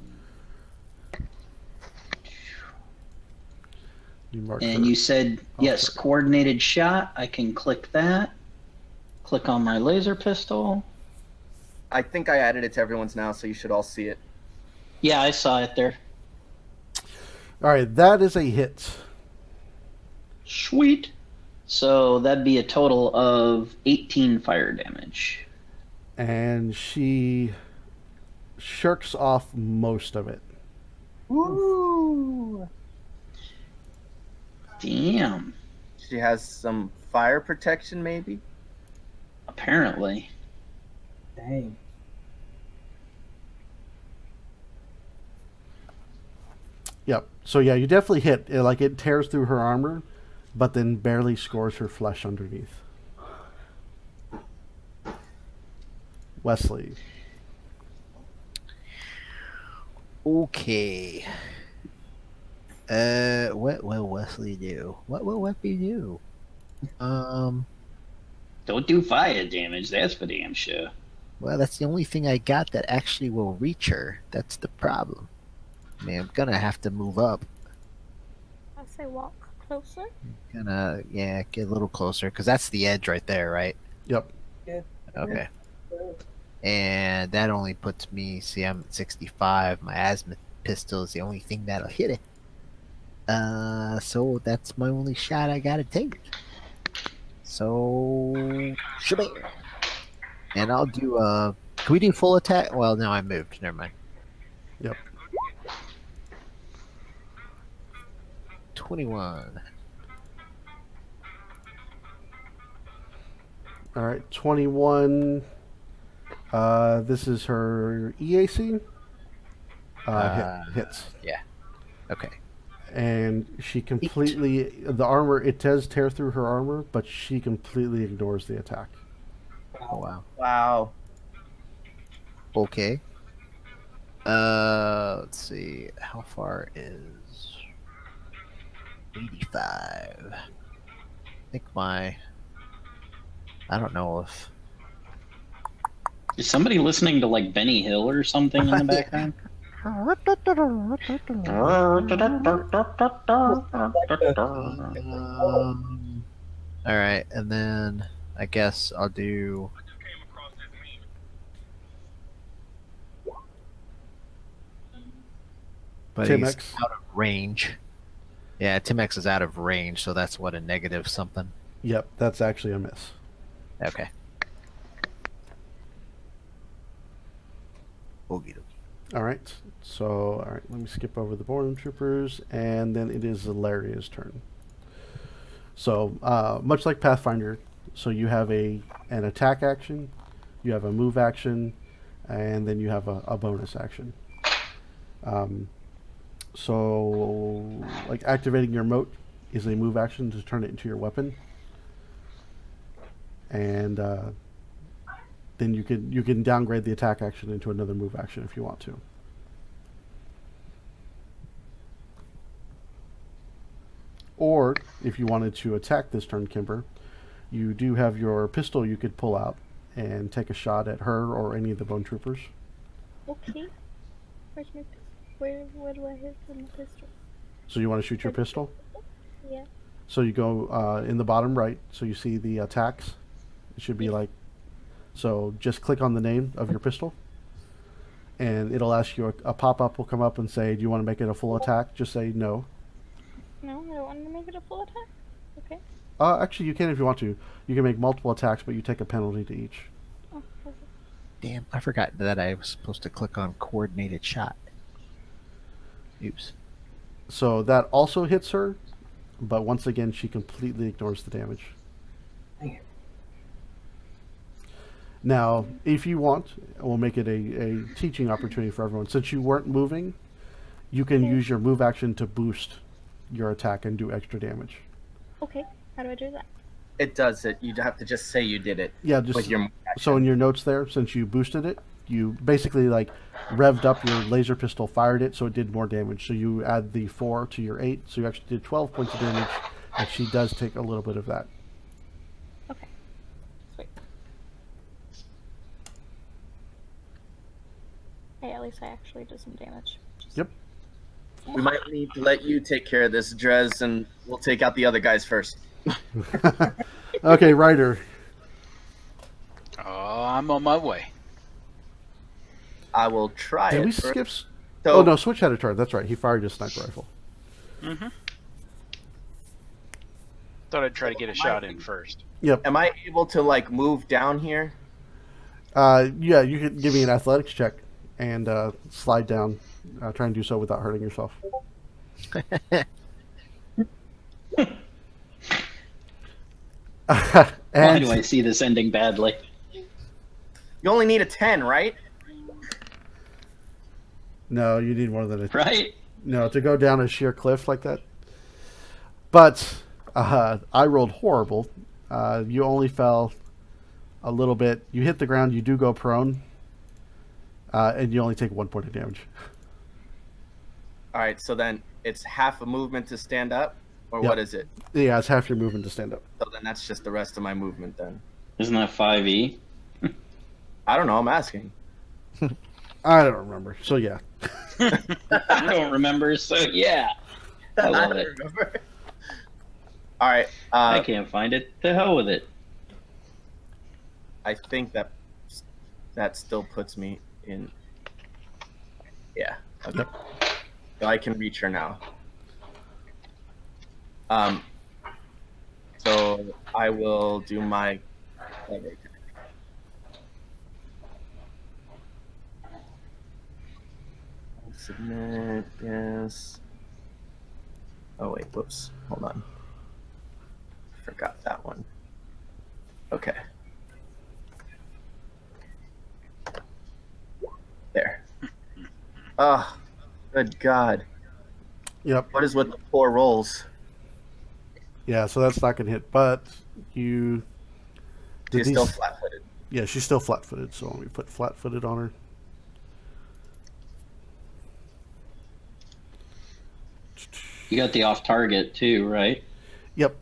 You mark and her. you said, yes, coordinated shot. I can click that. Click on my laser pistol. I think I added it to everyone's now, so you should all see it. Yeah, I saw it there. All right, that is a hit. Sweet. So that'd be a total of 18 fire damage. And she shirks off most of it. Woo! Damn. She has some fire protection, maybe? Apparently. Dang. Yep. So yeah, you definitely hit. Like it tears through her armor, but then barely scores her flesh underneath. Wesley. Okay. What will Wesley do? What will Wesley do? Don't do fire damage, that's for damn sure. Well, that's the only thing I got that actually will reach her. That's the problem. I mean, I'm gonna have to move up. I say walk closer. Gonna, yeah, get a little closer, because that's the edge right there, right? Yep. Okay. And that only puts me, see, I'm at 65. My asthma pistol is the only thing that'll hit it. So that's my only shot I gotta take. So, shebang. And I'll do, can we do full attack? Well, no, I moved. Never mind. Yep. 21. All right, 21. This is her EAC. Hits. Yeah. Okay. And she completely, the armor, it does tear through her armor, but she completely ignores the attack. Oh, wow. Wow. Okay. Let's see. How far is 85? I think I don't know if. Is somebody listening to like Benny Hill or something in the background? All right, and then I guess I'll do. But he's Tim-X. out of range. Yeah, Tim-X is out of range, so that's what, a negative something. Yep, that's actually a miss. Okay. Okie dokie. All right, so all right, let me skip over the Born Troopers, and then it is Zaleria's turn. So much like Pathfinder, so you have an attack action, you have a move action, and then you have a bonus action. So like activating your moat is a move action to turn it into your weapon, and then you can downgrade the attack action into another move action if you want to. Or if you wanted to attack this turn, Kimber, you do have your pistol you could pull out and take a shot at her or any of the Bone Troopers. Okay. Where's my pistol? Where do I hit with my pistol? So you want to shoot your pistol? Yeah. So you go in the bottom right, so you see the attacks. It should be like, so just click on the name of your pistol, and it'll ask you, a pop-up will come up and say, do you want to make it a full attack? Just say no. No, I don't want to make it a full attack. Okay. Actually, you can if you want to. You can make multiple attacks, but you take a penalty to each. Oh, perfect. Damn, I forgot that I was supposed to click on coordinated shot. Oops. So that also hits her, but once again, she completely ignores the damage. Now, if you want, we'll make it a teaching opportunity for everyone. Since you weren't moving, you can use your move action to boost your attack and do extra damage. Okay. How do I do that? It does it. You have to just say you did it. Yeah, just with your so in your notes there, since you boosted it, you basically like revved up your laser pistol, fired it, so it did more damage. So you add the 4 to your 8, so you actually did 12 points of damage, and she does take a little bit of that. Okay. Sweet. Hey, at least I actually did some damage. Yep. We might need to let you take care of this, Drez, and we'll take out the other guys first. Okay, Ryder. Oh, I'm on my way. I will try Did it. we first. skip? So, Oh no, Switch had a turn. That's right. He fired his sniper rifle. Mm-hmm. Thought I'd try to get a shot in first. Yep. am I able to like move down here? Yeah, you could give me an athletics check and slide down. Try and do so without hurting yourself. Why And do I see this ending badly? You only need a 10, right? no, you need more than a Right? no to go down a sheer cliff like that. But I rolled horrible. You only fell a little bit. You hit the ground. You do go prone, and you only take 1 point of damage. All right, so then it's half a movement to stand up, or Yep. what is it? Yeah, it's half your movement to stand up. So then that's just the rest of my movement then. Isn't that 5e? I don't know. I'm asking. I don't remember. So yeah. I don't remember, so yeah. I love don't it. remember. All right. I can't find it. To hell with it. I think that that still puts me in. Yeah. Okay. So I can reach her now. So I will do my clever attack. Submit, yes. Oh wait, whoops. Hold on. Forgot that one. Okay. There. Oh, good God. Yep. What is with the poor rolls? Yeah, so that's not going to hit. But you. She's still flat-footed. Yeah, she's still flat-footed. So let me put flat-footed on her. You got the off target too, right? Yep.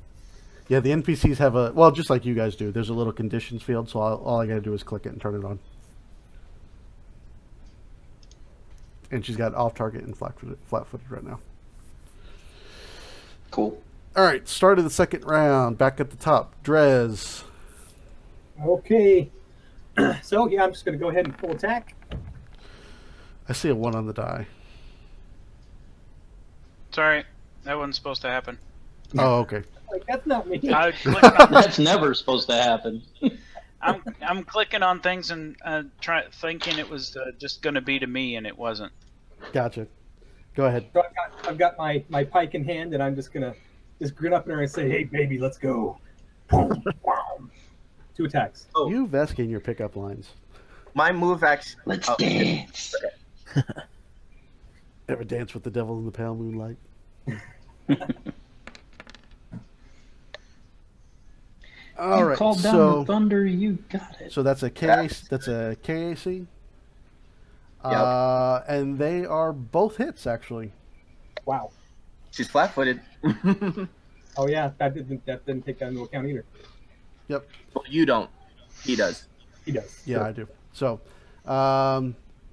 Yeah, the NPCs have a, well, just like you guys do. There's a little conditions field, so all I got to do is click it and turn it on. And she's got off target and flat-footed right now. Cool. All right, start of the second round. Back at the top, Drez. Okay. So yeah, I'm just gonna go ahead and full attack. I see a 1 on the die. Sorry, that wasn't supposed to happen. Oh, okay. Like that's not me. I clicked on, That's never supposed to happen. I'm clicking on things and thinking it was just going to be to me, and it wasn't. Gotcha. Go ahead. So I've got my pike in hand, and I'm just gonna grin up at her and say, "Hey, baby, let's go." Boom, wow. 2 attacks. Oh, You Vesking your pickup lines. my move action. Let's oh, dance. Ever dance with the devil in the pale moonlight? All right. Called down So the thunder. You got it. so that's a KAC. That's a KAC. And they are both hits actually. Wow. She's flat-footed. Oh yeah, that didn't take that into account either. Yep. Well, you don't. He does. He does. Yeah, I do. So,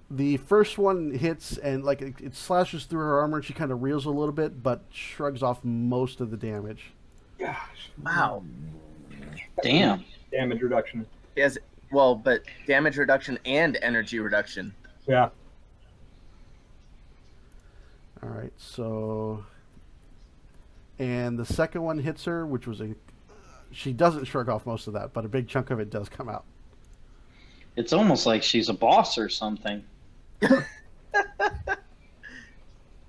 the first one hits and like it slashes through her armor, and she kind of reels a little bit, but shrugs off most of the damage. Gosh. Wow. Damn. Damage reduction. He has, well, but damage reduction and energy reduction. Yeah. All right. So, and the second one hits her, which was she doesn't shrug off most of that, but a big chunk of it does come out. It's almost like she's a boss or something.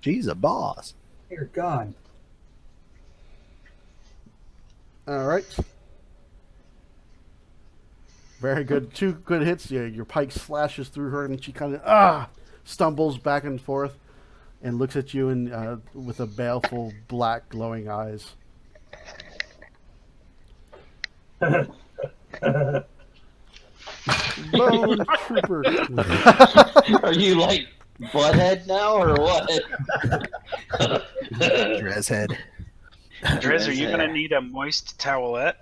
She's a boss. Dear God. All right. Very good. 2 good hits. Yeah, your pike slashes through her, and she kind of stumbles back and forth, and looks at you and with a baleful, black, glowing eyes. Bone Trooper. Are you like butthead now or what? Dress head. Driz, are you going to need a moist towelette?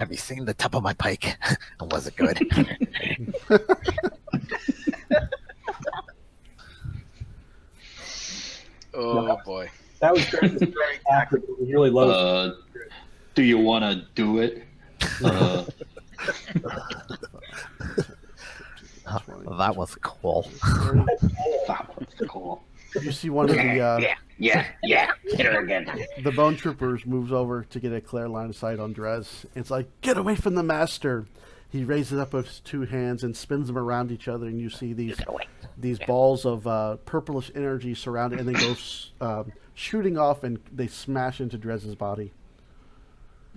Have you seen the top of my pike? Was it good? Oh boy. That was very accurate. It was really low. Do you want to do it? That was cool. That was cool. You see one of the Yeah. Hit her again. the Bone Troopers moves over to get a clear line of sight on Drez. It's like, get away from the master. He raises up with his 2 hands and spins them around each other, and you see these balls of purplish energy surround it, and they go shooting off, and they smash into Drez's body.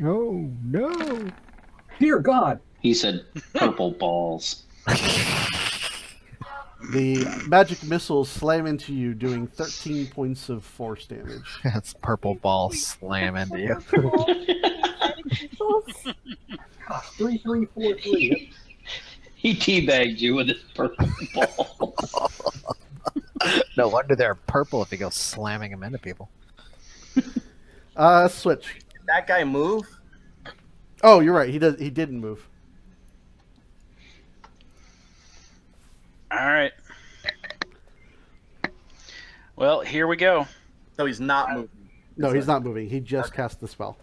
Oh no! Dear God. He said purple balls. The magic missiles slam into you, doing 13 points of force damage. That's purple ball slam into you. 3, 3, 4, 3. He teabagged you with his purple ball. No wonder they're purple if he goes slamming them into people. Switch. Did that guy move? Oh, you're right. He didn't move. All right. Well, here we go. So he's not moving. No, he's not moving. He just cast the spell.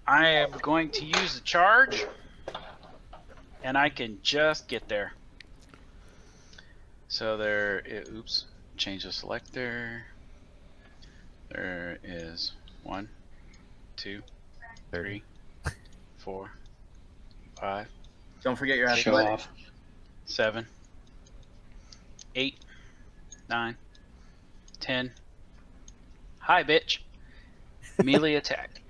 I am going to use the charge. and I can just get there. So there, oops, change the selector. There is 1, 2, 3, 4, 5. Don't forget your Show athletics. off. 7, 8, 9, 10. Hi, bitch. Melee attack.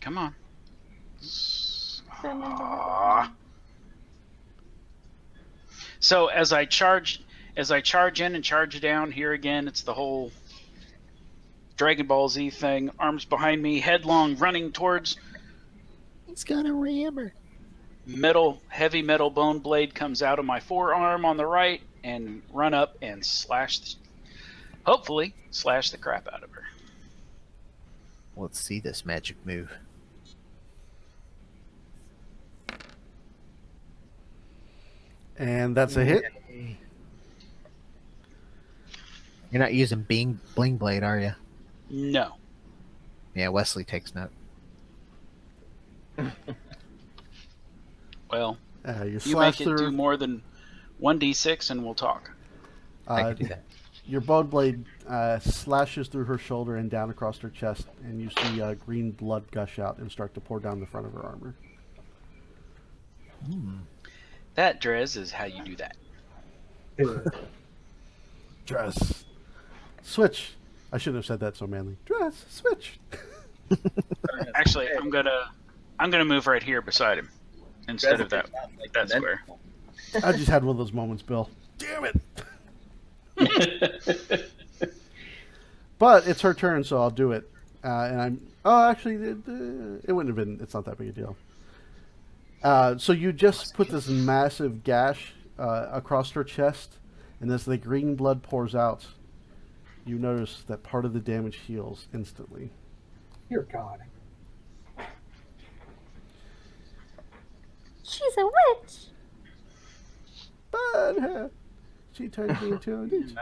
Come on. Ah. So as I charge in and charge down, here again, it's the whole Dragon Ball Z thing. Arms behind me, headlong, running towards. He's got a rammer. Heavy metal bone blade comes out of my forearm on the right, and run up and hopefully slash the crap out of her. Let's see this magic move. And that's a hit. You're not using Bling Blade, are you? No. Yeah, Wesley takes note. Well, You you slash make it do through. more than 1d6 and we'll talk. I can do that. Your bone blade slashes through her shoulder and down across her chest, and you see green blood gush out and start to pour down the front of her armor. That, Drez, is how you do that. Dress. Switch. I shouldn't have said that so manly. Dress. Switch. Actually, I'm gonna move right here beside him instead of that square. I just had one of those moments, Bill. Damn it. But it's her turn, so I'll do it. And I'm. Oh, actually, it wouldn't have been. It's not that big a deal. So you just put this massive gash across her chest, and as the green blood pours out, you notice that part of the damage heals instantly. Dear God. She's a witch. But she turned me into a witch.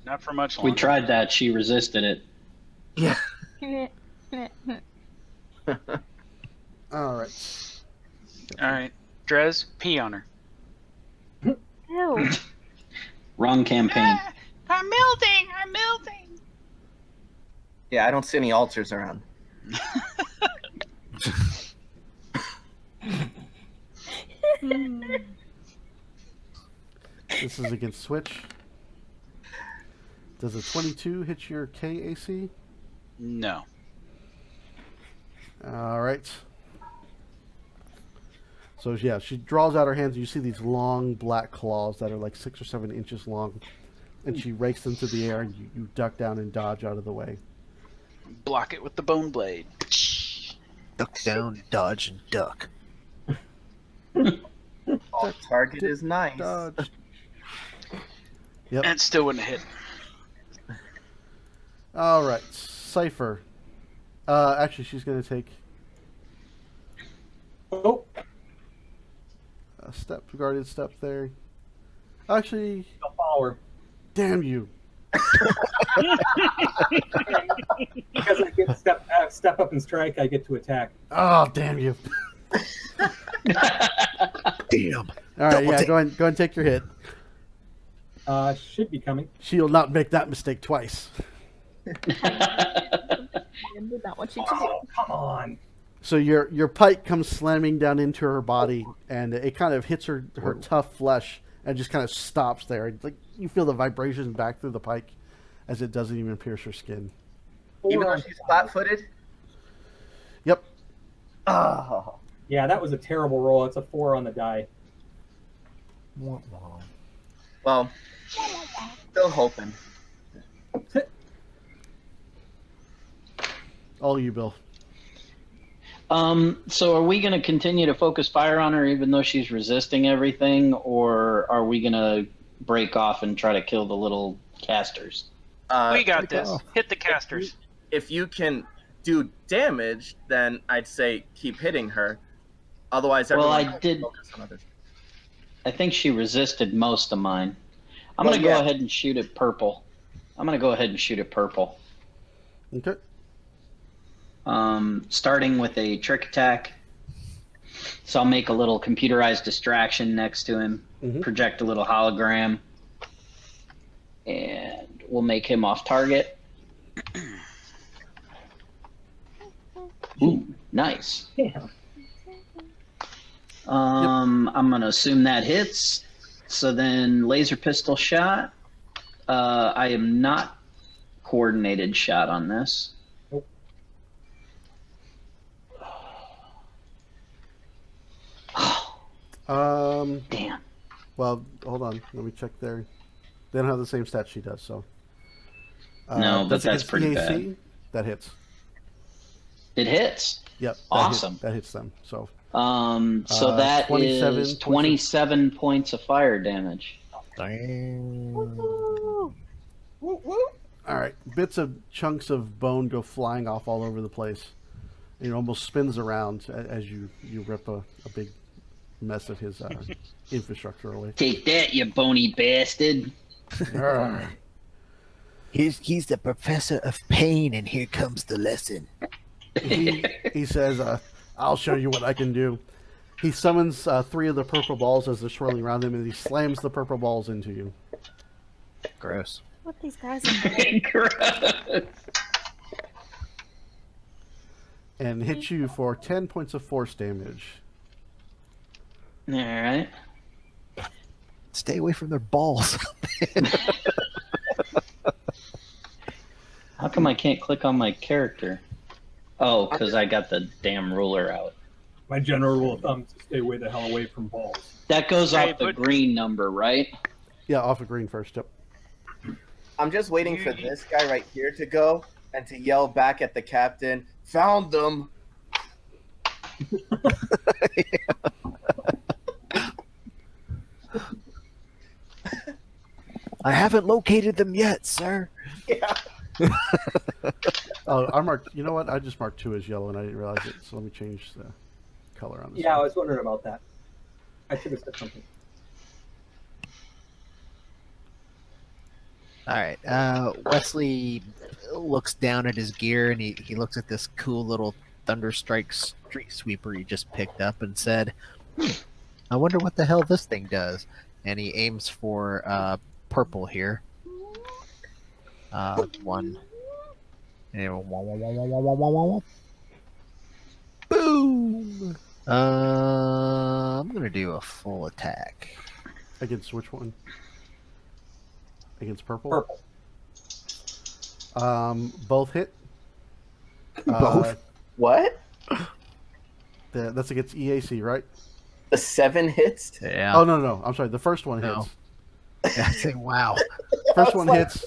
Not for much We longer. tried that. She resisted it. Yeah. All right. All right, Drez, pee on her. Ew. Wrong campaign. I'm melting. Yeah, I don't see any altars around. This is against Switch. Does a 22 hit your KAC? No. All right. So yeah, she draws out her hands. And you see these long black claws that are like 6 or 7 inches long, and she rakes them through the air, and you duck down and dodge out of the way. Block it with the bone blade. Duck down, dodge, and duck. Oh, target is nice. Dodge. Yep. And it still wouldn't hit. All right, Cypher. Actually, she's going to take Oh, a guarded step there. Actually, I'll follow her. damn you. Because I get step up and strike, I get to attack. Oh, damn you. Damn. All right, yeah, go ahead and take your hit. Should be coming. She'll not make that mistake twice. I did not want you to do. Oh, come on. So your pike comes slamming down into her body, and it kind of hits her tough flesh and just kind of stops there. Like you feel the vibrations back through the pike as it doesn't even pierce her skin. Even though she's flat-footed? Yep. Oh. Yeah, that was a terrible roll. It's a 4 on the die. Well, still hoping. All you, Bill. So are we going to continue to focus fire on her even though she's resisting everything, or are we going to break off and try to kill the little casters? We got this. Hit the casters. If you can do damage, then I'd say keep hitting her. Otherwise, Well, everyone I did. focus on others. I think she resisted most of mine. I'm Well, going to yeah. go ahead and shoot at purple. Okay. starting with a trick attack. So I'll make a little computerized distraction next to him, project a little hologram, and we'll make him off target. Ooh, nice. Yeah. I'm going to assume that hits. So then laser pistol shot. I am not coordinated shot on this. Nope. Damn. Well, hold on. Let me check there. They don't have the same stat sheet does, so. No, but that's against pretty EAC, bad. That hits. It hits. Yep. Awesome. That hits them. So. So that 27 is 27 points of fire damage. Dang. All right. Bits of chunks of bone go flying off all over the place. It almost spins around as you rip a big mess of his infrastructure away. Take that, you bony bastard. He's the professor of pain, and here comes the lesson. He says, I'll show you what I can do. He summons 3 of the purple balls as they're swirling around him, and he slams the purple balls into you. Gross. What these guys are Gross. And hits you for 10 points of force damage. All right. Stay away from their balls. How come I can't click on my character? Oh, because I got the damn ruler out. My general rule of thumb is to stay away the hell away from balls. That goes Hey, off the but- green number, right? Yeah, off of green first. Yep. I'm just waiting for this guy right here to go and to yell back at the captain, "Found them!" I haven't located them yet, sir. Yeah. Oh, I marked. You know what? I just marked 2 as yellow, and I didn't realize it. So let me change the color on this. Yeah, I one. was wondering about that. I should have said something. All right. Wesley looks down at his gear, and he looks at this cool little Thunderstrike street sweeper he just picked up and said, I wonder what the hell this thing does. And he aims for purple here. One. And boom! I'm going to do a full attack. Against which one? Against purple. Purple. Both hit. Both? What? That's against EAC, right? The 7 hits? Yeah. Oh no! I'm sorry. The first one No. hits. I say, wow. First one hits,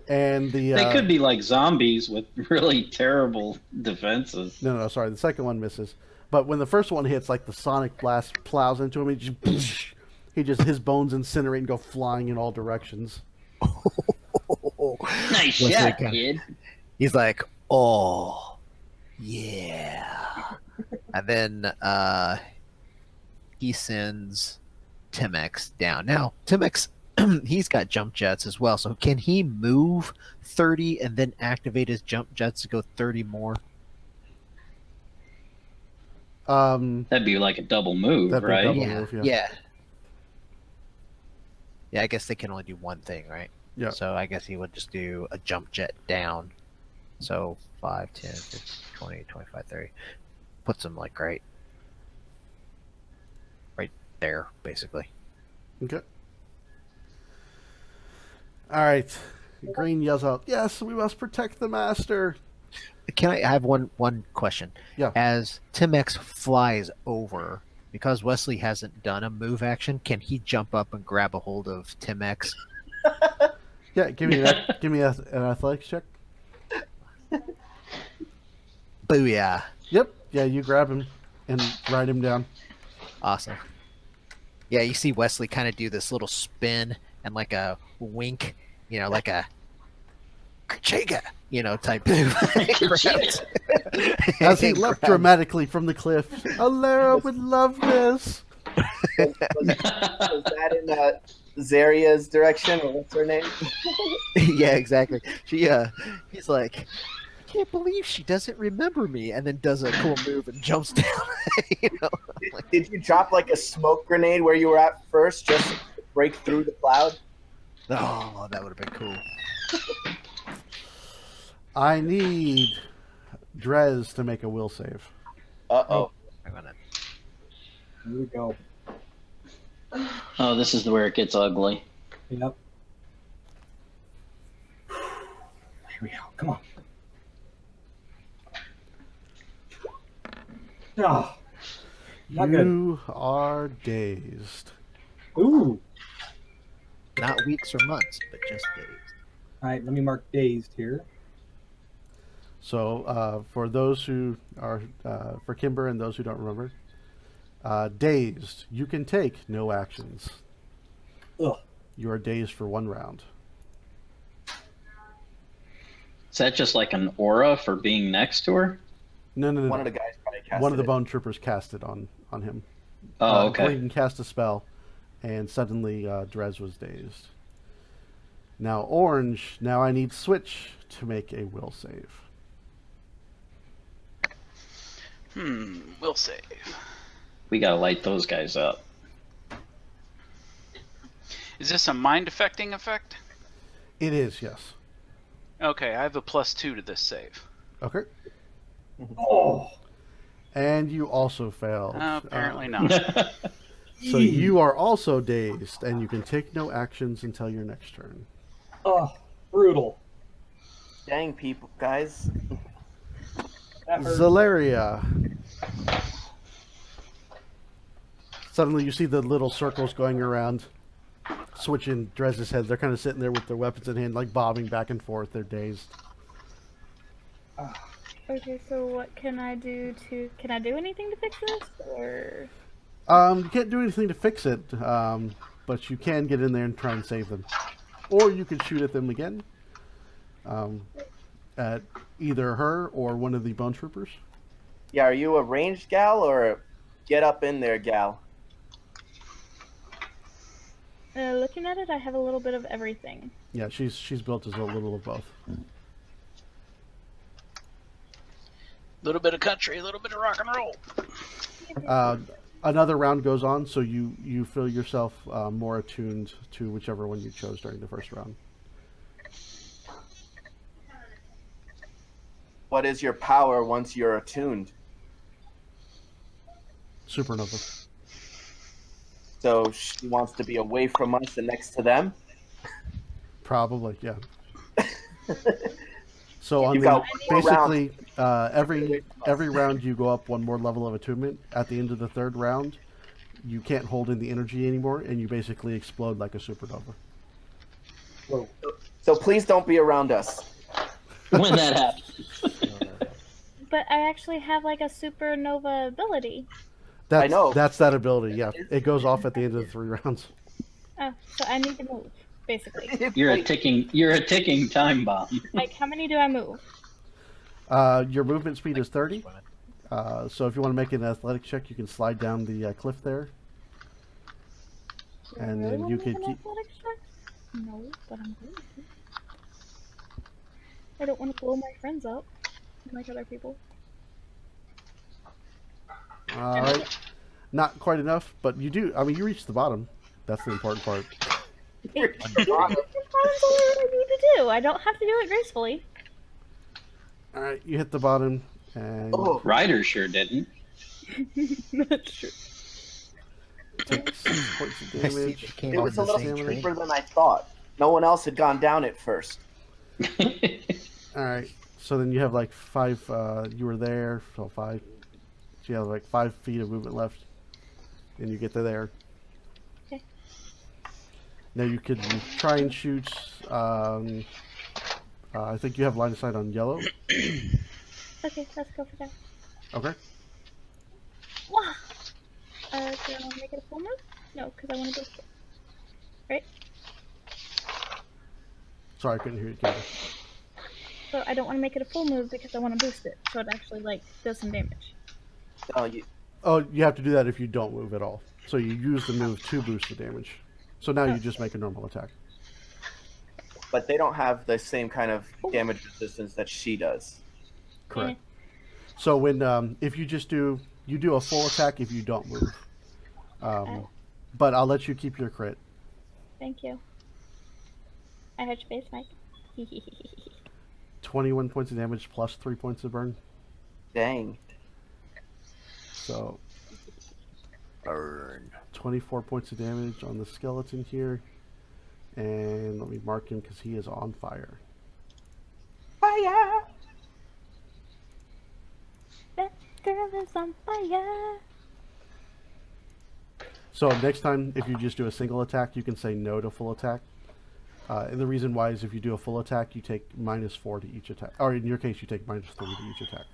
and the They could be like zombies with really terrible defenses. no. Sorry, the second one misses. But when the first one hits, like the sonic blast plows into him, his bones incinerate and go flying in all directions. Nice What's shot, that guy? kid. He's like, oh, yeah. And then he sends Timex down. Now, Timex, he's got jump jets as well. So can he move 30 and then activate his jump jets to go 30 more? That'd be like a double move, That'd be a right? double- Yeah. move, yeah. Yeah. Yeah, I guess they can only do one thing, right? Yeah. So I guess he would just do a jump jet down. So 5, 10, 15, 20, 25, 30. Puts him like right there, basically. Okay. All right. Green yells out, "Yes, we must protect the master." Can I have one question? Yeah. As Timex flies over, because Wesley hasn't done a move action, can he jump up and grab a hold of Timex? Yeah, give me that. Give me an athletics check. Booyah. Yep. Yeah, you grab him and ride him down. Awesome. Yeah, you see Wesley kind of do this little spin and like a wink, like a Kachiga, type move. As he leapt dramatically from the cliff, Allera would love this. Was that in Zaria's direction, or what's her name? Yeah, exactly. He's like, can't believe she doesn't remember me, and then does a cool move and jumps down. You know? Did you drop like a smoke grenade where you were at first just to break through the cloud? Oh, that would have been cool. I need Drez to make a will save. Uh-oh. I'm gonna. Here we go. Oh, this is where it gets ugly. Yep. Here we go. Come on. Oh, not good. You are dazed. Ooh. Not weeks or months, but just days. All right, let me mark dazed here. So for those who are, for Kimber and those who don't remember, dazed, you can take no actions. Ugh. You are dazed for 1 round. Is that just like an aura for being next to her? No. One of the guys probably casted One of the it. bone troopers cast it on him. Oh, okay. Green cast a spell, and suddenly Drez was dazed. Now Orange, now I need Switch to make a will save. Will save. We gotta light those guys up. Is this a mind affecting effect? It is, yes. Okay, I have a +2 to this save. Okay. Oh. And you also failed. Apparently not. So you are also dazed, and you can take no actions until your next turn. Oh, brutal. Dang people, guys. That hurt. Zaleria. Suddenly you see the little circles going around, switching Drez's head. They're kind of sitting there with their weapons in hand, like bobbing back and forth. They're dazed. Okay, so what can I do to... Can I do anything to fix this, or... You can't do anything to fix it, but you can get in there and try and save them. Or you can shoot at them again, at either her or one of the bone troopers. Yeah, are you a ranged gal or a get up in there gal? Looking at it, I have a little bit of everything. Yeah, she's built as a little of both. Little bit of country, a little bit of rock and roll. Another round goes on, so you feel yourself more attuned to whichever one you chose during the first round. What is your power once you're attuned? Supernova. So she wants to be away from us and next to them? Probably, yeah. So on You've the, got one more basically every round you go up one more level of attunement. At the end of the third round, you can't hold in the energy anymore, and you basically explode like a supernova. Whoa. So please don't be around us. When that happens. But I actually have, like, a supernova ability. That's, I know. That's that ability, yeah. It goes off at the end of the 3 rounds. Oh, so I need to move, basically. You're a ticking time bomb. Like, how many do I move? Your movement speed is 30. So if you want to make an athletic check, you can slide down the cliff there. Do I And really then wanna you make could an keep... athletics check? No, but I'm going to. I don't want to blow my friends up, like other people. Alright. Not quite enough, but you do. I mean, you reach the bottom. That's the important part. That's all I need to do. I don't have to do it gracefully. Alright, you hit the bottom, and Oh, Ryder sure didn't. That's true. take 6 points of I see damage. they came it on was a the little same train. deeper than I thought. No one else had gone down it first. Alright, so then you have like 5, you were there, so 5. So you have like 5 feet of movement left. And you get to there. Okay. Now you could try and shoot, I think you have line of sight on yellow. Okay, let's go for that. Okay. Wow. Do I want to make it a full move? No, because I want to boost it. Right? Sorry, I couldn't hear you, Kendra. So I don't want to make it a full move because I want to boost it, so it actually, like, does some damage. Oh, you have to do that if you don't move at all. So you use the move to boost the damage. So now you just make a normal attack. But they don't have the same kind of damage resistance that she does. Correct. So when if you do a full attack if you don't move. But I'll let you keep your crit. Thank you. I heard your face, Mike. 21 points of damage plus 3 points of burn. Dang. So Burn. 24 points of damage on the skeleton here. And let me mark him because he is on fire. Fire! That girl is on fire. So next time, if you just do a single attack, you can say no to full attack. And the reason why is if you do a full attack, you take -4 to each attack. Or in your case, you take -3 to each attack.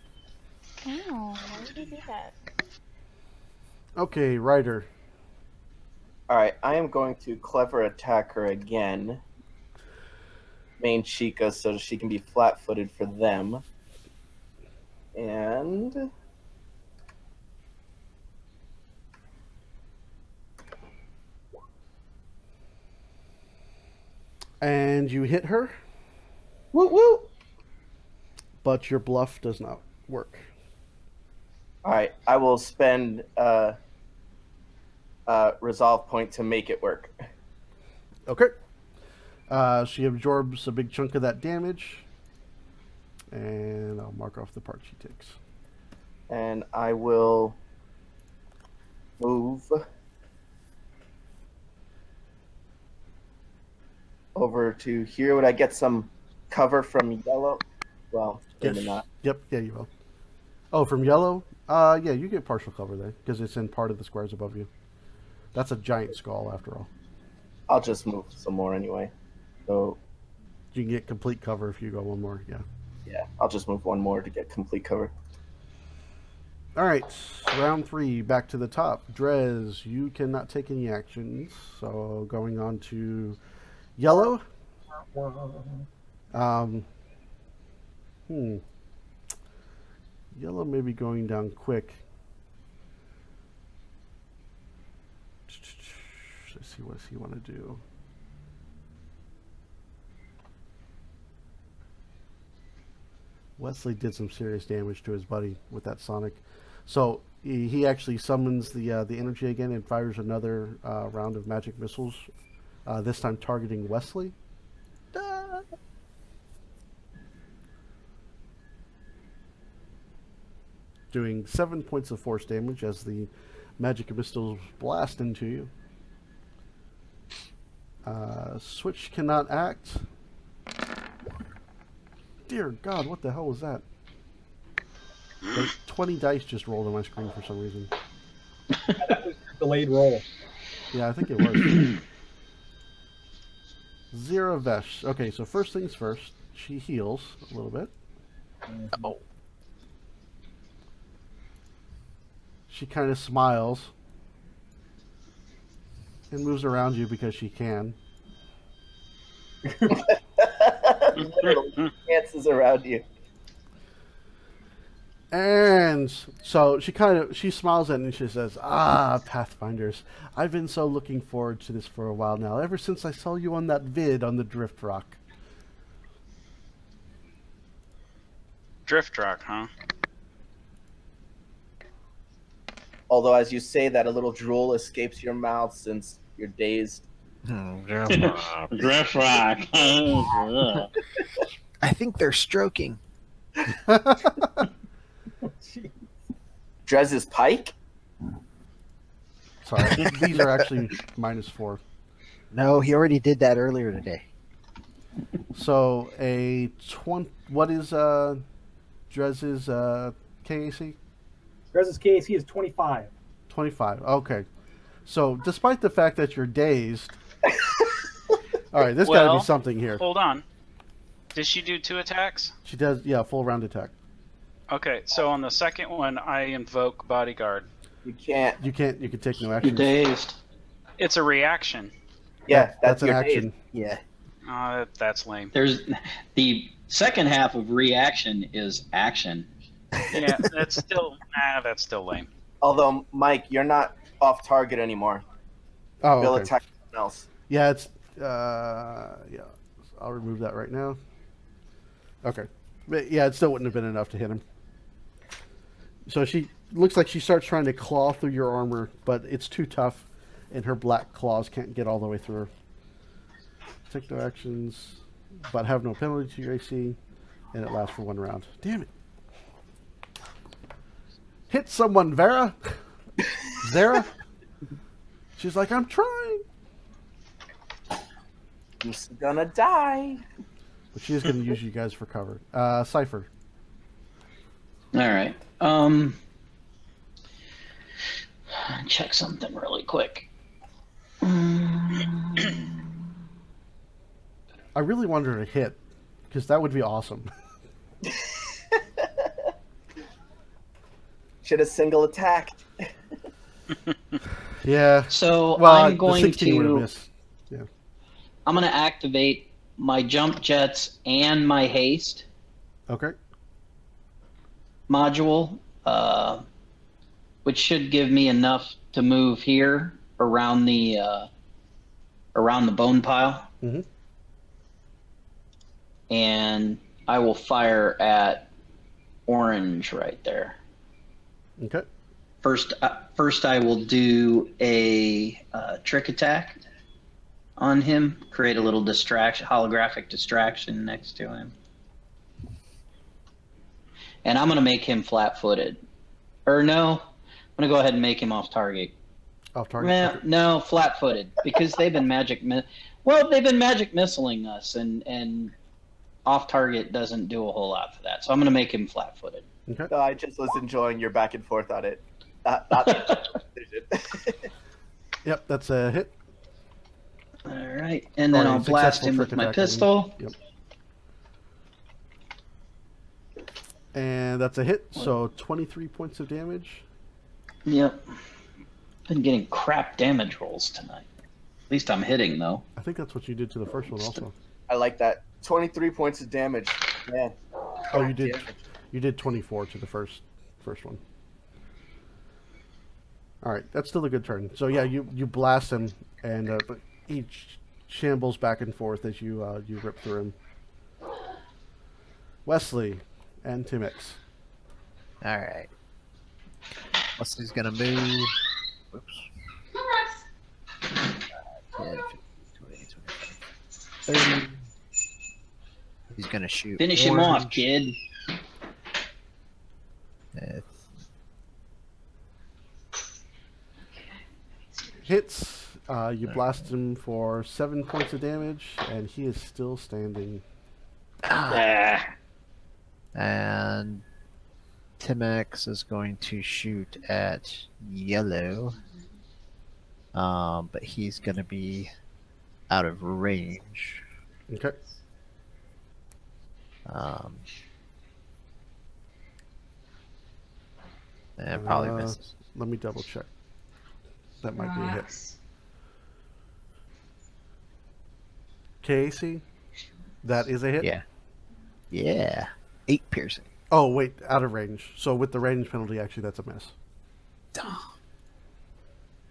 Oh, why would you do that? Okay, Ryder. Alright, I am going to clever attack her again. Main Chica so she can be flat-footed for them. And... And you hit her, Woo woo! but your bluff does not work. Alright, I will spend resolve point to make it work. Okay. She absorbs a big chunk of that damage. And I'll mark off the part she takes. And I will move over to here. Would I get some cover from yellow? Well, maybe not. Yep, yeah, you will. Oh, from yellow? Yeah, you get partial cover there, because it's in part of the squares above you. That's a giant skull, after all. I'll just move some more anyway. So, You can get complete cover if you go one more, yeah. yeah, I'll just move one more to get complete cover. Alright, round 3, back to the top. Drez, you cannot take any actions, so going on to yellow. Yellow may be going down quick. Let's see, what does he want to do? Wesley did some serious damage to his buddy with that sonic. So he actually summons the energy again and fires another round of magic missiles, this time targeting Wesley. Doing 7 points of force damage as the magic missiles blast into you. Switch cannot act. Dear God, what the hell was that? Like 20 dice just rolled on my screen for some reason. That was your delayed roll. Yeah, I think it was. Zeera Vesh. Okay, so first things first, she heals a little bit. Oh. She kind of smiles and moves around you because she can. Dances around you. And so she smiles at it and she says, "Ah, Pathfinders, I've been so looking forward to this for a while now, ever since I saw you on that vid on the Drift Rock." Drift rock, huh? Although, as you say that, a little drool escapes your mouth since you're dazed. Drift rock. I think they're stroking. Drez's pike? Sorry, these are actually -4. No, he already did that earlier today. So what is Drez's KAC? Drez's KAC is 25. 25. Okay. So despite the fact that you're dazed, all right, there's got to Well, be something here. Hold on. Did she do 2 attacks? She does, yeah, full round attack. Okay, so on the second one, I invoke bodyguard. You can't. You can take no You're action. dazed. It's a reaction. Yeah, That's an your action. daze. Yeah. That's lame. There's the second half of reaction is action. Yeah, that's still lame. Although, Mike, you're not off target anymore. Oh, You'll okay. attack someone else. Yeah, it's yeah. I'll remove that right now. Okay. But yeah, it still wouldn't have been enough to hit him. So she looks like she starts trying to claw through your armor, but it's too tough, and her black claws can't get all the way through. Take no actions, but have no penalty to your AC, and it lasts for 1 round. Damn it. Hit someone, Vera. Zeera. She's like, I'm trying. He's gonna die. But she is going to use you guys for cover. Cypher. All right. Check something really quick. I really want her to hit, because that would be awesome. Should have single attacked. Yeah. So Well, I'm the going 16 would have to. missed. Yeah. I'm going to activate my jump jets and my haste Okay. module, which should give me enough to move here around the bone pile. Mm-hmm. And I will fire at orange right there. Okay. First, I will do a trick attack on him, create a little distraction, holographic distraction next to him. And I'm going to make him flat-footed. Or no, I'm going to go ahead and make him off target. Off target. No, flat-footed, because they've been magic missiling us, and off target doesn't do a whole lot for that. So I'm going to make him flat-footed. Okay. No, I just was enjoying your back and forth on it. Not Yep, that's a hit. All right, and then Or a I'll blast successful him with trick my attack, pistol. Yep. And that's a hit, so 23 points of damage. Yep. Been getting crap damage rolls tonight. At least I'm hitting, though. I think that's what you did to the first one also. I like that. 23 points of damage. Man. Oh, you did. You did 24 to the first one. All right, that's still a good turn. So yeah, you blast him, and he shambles back and forth as you rip through him. Wesley and Timix. All right. Wesley's gonna move. Whoops. 10, 15, 20, 25, 30. He's gonna shoot. Finish him off, orange. kid. Hits. You blast him for 7 points of damage, and he is still standing. And Timex is going to shoot at yellow. But he's going to be out of range. Okay. And probably misses. Let me double check. That might be a hit. Casey, that is a hit? Yeah. Yeah. 8 piercing. Oh, wait, out of range. So with the range penalty, actually, that's a miss.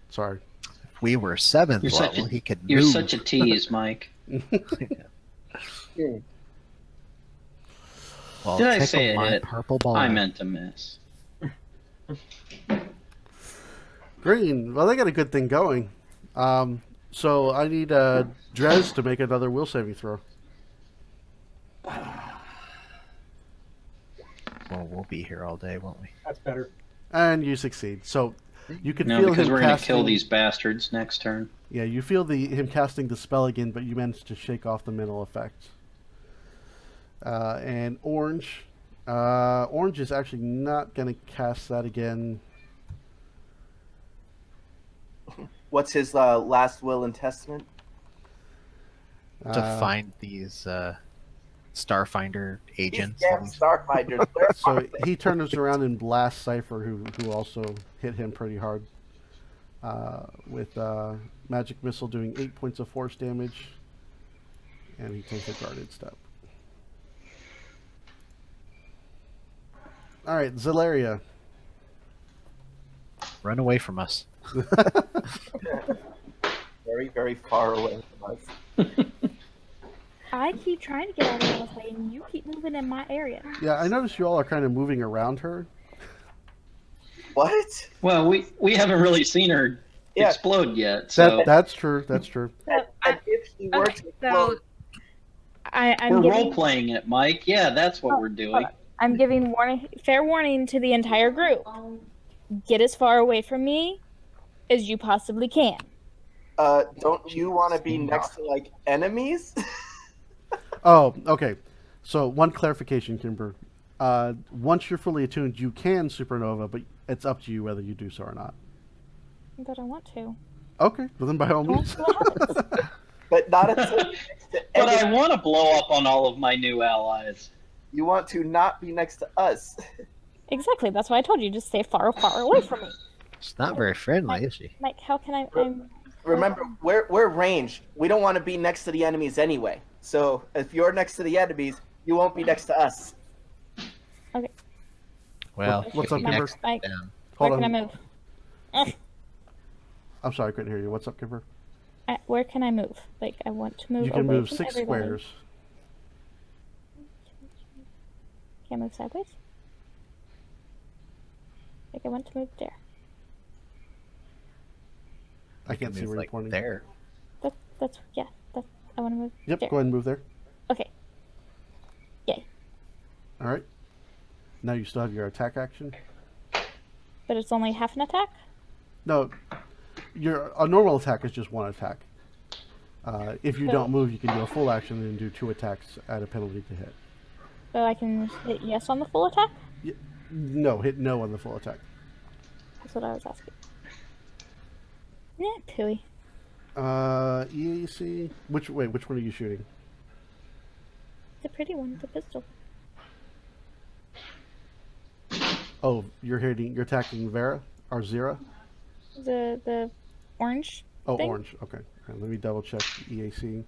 Sorry. If we were 7th level, he could You're move. such a tease, Mike. Well, Did I tickle say a my hit? purple ball. I meant to miss. Green. Well, they got a good thing going. So I need Drez to make another will saving throw. Well, we'll be here all day, won't we? That's better. And you succeed. So you can No, feel because him we're going to casting... kill these bastards next turn. Yeah, you feel him casting the spell again, but you managed to shake off the mental effect. And Orange. Orange is actually not going to cast that again. What's his last will and testament? To find these Starfinder agents. Yeah, Starfinders. So he turns around and blasts Cypher, who also hit him pretty hard. With Magic Missile doing 8 points of force damage. And he takes a guarded step. Alright, Zaleria. Run away from us. Very, very far away from us. I keep trying to get out of the way, and you keep moving in my area. Yeah, I noticed you all are kind of moving around her. What? Well, we haven't really seen her Yeah. explode yet, so That's true. That's true. So, And if she were okay, to so explode, I'm we're giving, role playing it, Mike. Yeah, that's what we're doing. I'm giving fair warning to the entire group. Get as far away from me as you possibly can. don't you want to be next to like enemies? Oh, okay. So one clarification, Kimber. Once you're fully attuned, you can supernova, but it's up to you whether you do so or not. But I want to. Okay, well then by all I want means. to see what happens. But not until you're next to But I enemies. want to blow up on all of my new allies. You want to not be next to us. Exactly. That's why I told you just stay far, far away from me. She's not very friendly, is she? Mike, how can I? Remember, we're ranged. We don't want to be next to the enemies anyway. So if you're next to the enemies, you won't be next to us. Well, What's she'll up, be Kimber? next to Mike, them. Hold where can on. I move? Ugh. I'm sorry, I couldn't hear you. What's up, Kimber? Where can I move? Like, I want to move. You can away move from 6 everybody. squares. Can I move sideways? Like, I want to move there. I can't see Move, where you're like, pointing. there. That's yeah. That's I want to move. Yep, there. go ahead and move there. Okay. All right. Now you still have your attack action. But it's only half an attack. No, a normal attack is just one attack. If you don't move, you can do a full action and do 2 attacks at a penalty to hit. So I can hit yes on the full attack. No, hit no on the full attack. That's what I was asking. Yeah, pooey. EAC. Which one are you shooting? The pretty one, the pistol. Oh, you're attacking Vera or Zeera? The orange. Oh, thing? orange. Okay. All right, let me double check EAC.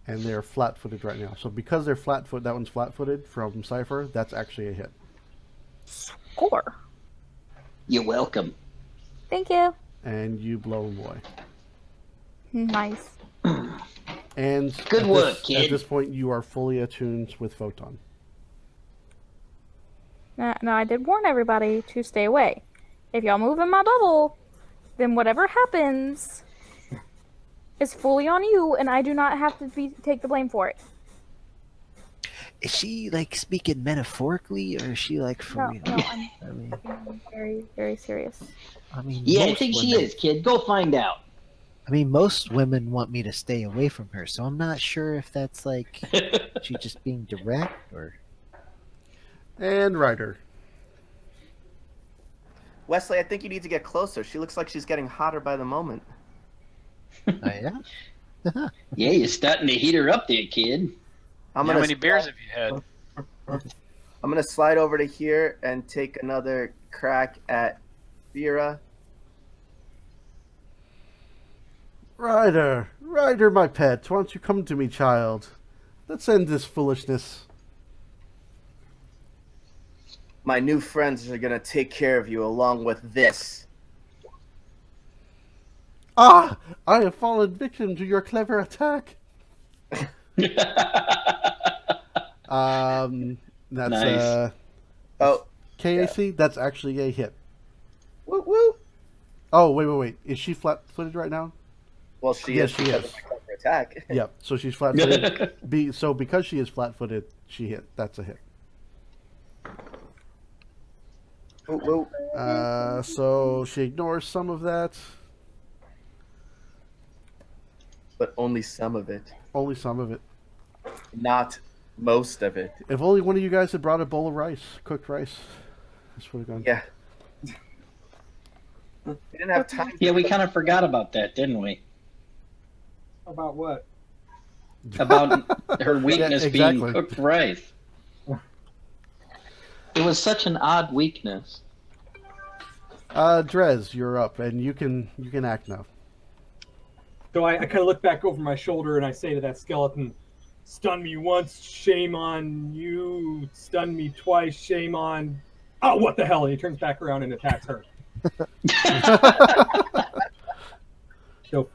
And they're flat-footed right now. So because they're flat-footed, that one's flat-footed from Cypher. That's actually a hit. Score. You're welcome. Thank you. And you blow them away. Nice. And Good work, At kid. this point, you are fully attuned with Photon. Now, I did warn everybody to stay away. If y'all move in my bubble, then whatever happens is fully on you, and I do not have to take the blame for it. Is she like speaking metaphorically, or is she like for No, real? no, I mean, I'm very, very serious. I mean, Yeah, I most think she women- is, kid. Go find out. I mean, most women want me to stay away from her, so I'm not sure if that's like she just being direct or. And Ryder. Wesley, I think you need to get closer. She looks like she's getting hotter by the moment. Yeah. Yeah, you're starting to heat her up there, kid. I'm How gonna many beers have you had? I'm gonna slide over to here and take another crack at Vera. Ryder, my pet, why don't you come to me, child? Let's end this foolishness. My new friends are gonna take care of you along with this. Ah! I have fallen victim to your clever attack. That's Nice. Oh, KAC. That's actually a hit. woo woo. Oh, wait. Is she flat-footed right now? Well, she Yes, is she because is. of my clever attack. Yep. So she's flat-footed. So because she is flat-footed, she hit. That's a hit. Woo woo. So she ignores some of that. But only some of it, Only some of it. not most of it. If only one of you guys had brought a bowl of rice, cooked rice. This would have gone. Yeah. We didn't have time. Yeah, we kind of forgot about that, didn't we? About what? About her weakness exactly. being cooked rice. It was such an odd weakness. Drez, you're up, and you can act now. So I kind of look back over my shoulder and I say to that skeleton, "Stun me once, shame on you. Stun me twice, shame on." Oh, what the hell? And he turns back around and attacks her. So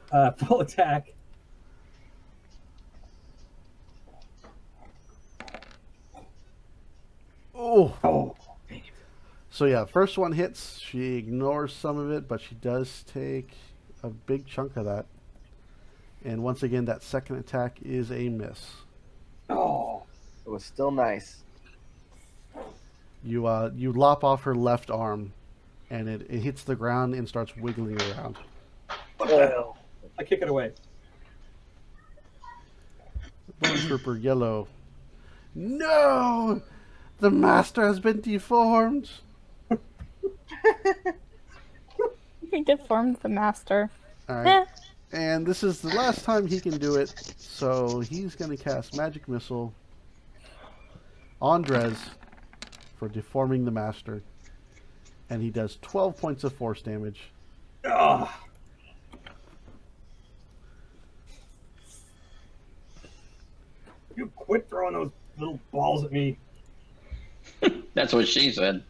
full attack. Oh. Oh, So yeah, first one hits. She ignores some of it, but she does take a big chunk of that. And once again, that second attack is a miss. oh. It was still nice. You lop off her left arm, and it hits the ground and starts wiggling around. What the hell? I kick it away. Bone Trooper Yellow. No! The master has been deformed! He deformed the master. Alright. And this is the last time he can do it, so he's going to cast Magic Missile on Drez for deforming the master. And he does 12 points of force damage. Ugh. You quit throwing those little balls at me. That's what she said.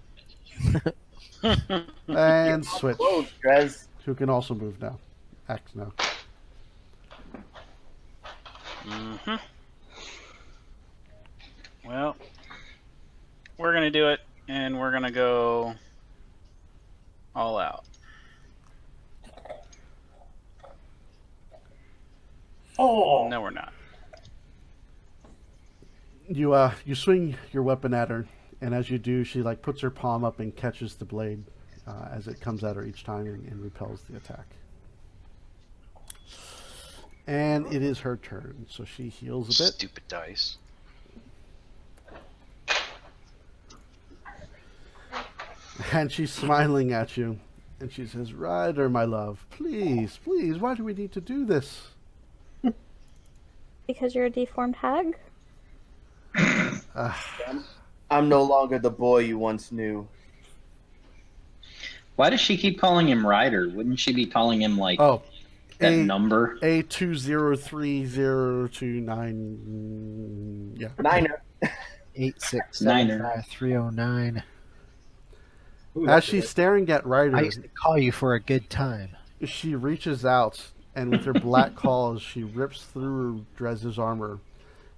And switch. Close, Drez. Who can also move now. Act now. Mm-hmm. Well, we're gonna do it, and we're gonna go all out. Oh, No, we're not. You swing your weapon at her, and as you do, she like puts her palm up and catches the blade as it comes at her each time and repels the attack. And it is her turn, so she heals a bit. Stupid dice. And she's smiling at you, and she says, "Ryder, my love, please, please, why do we need to do this?" Because you're a deformed hag? I'm no longer the boy you once knew. Why does she keep calling him Ryder? Wouldn't she be calling him like Oh, that number? A203029. Yeah. Niner. 8675309. Ooh, As that's she's good. staring at Ryder, I used to call you for a good time. she reaches out, and with her black claws, she rips through Drez's armor,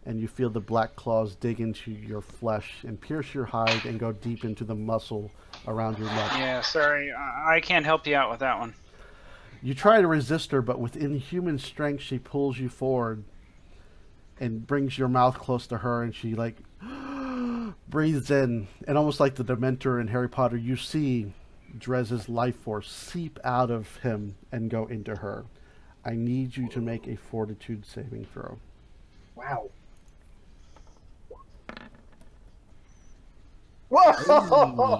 and you feel the black claws dig into your flesh and pierce your hide and go deep into the muscle around your neck. Yeah, sorry, I can't help you out with that one. You try to resist her, but with inhuman strength, she pulls you forward and brings your mouth close to her, and she like breathes in, and almost like the Dementor in Harry Potter, you see Drez's life force seep out of him and go into her. I need you to make a fortitude saving throw. Wow.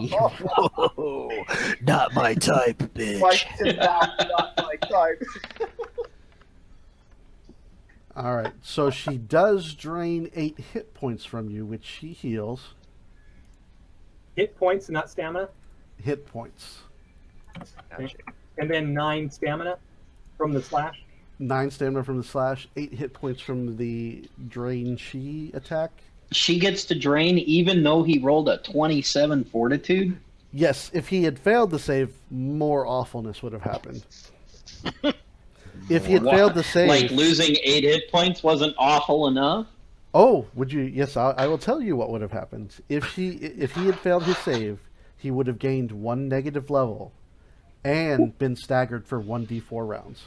Whoa! Not my type, bitch. Mike is not my type. All right, so she does drain 8 hit points from you, which she heals. Hit points, not stamina. Hit points. And then 9 stamina from the slash. 9 stamina from the slash, 8 hit points from the drain chi attack. She gets to drain even though he rolled a 27 fortitude? Yes, if he had failed to save, more awfulness would have happened. If he had What? failed to save... Like losing 8 hit points wasn't awful enough? Oh, would you? Yes, I will tell you what would have happened. If he had failed his save, he would have gained 1 negative level and been staggered for 1d4 rounds.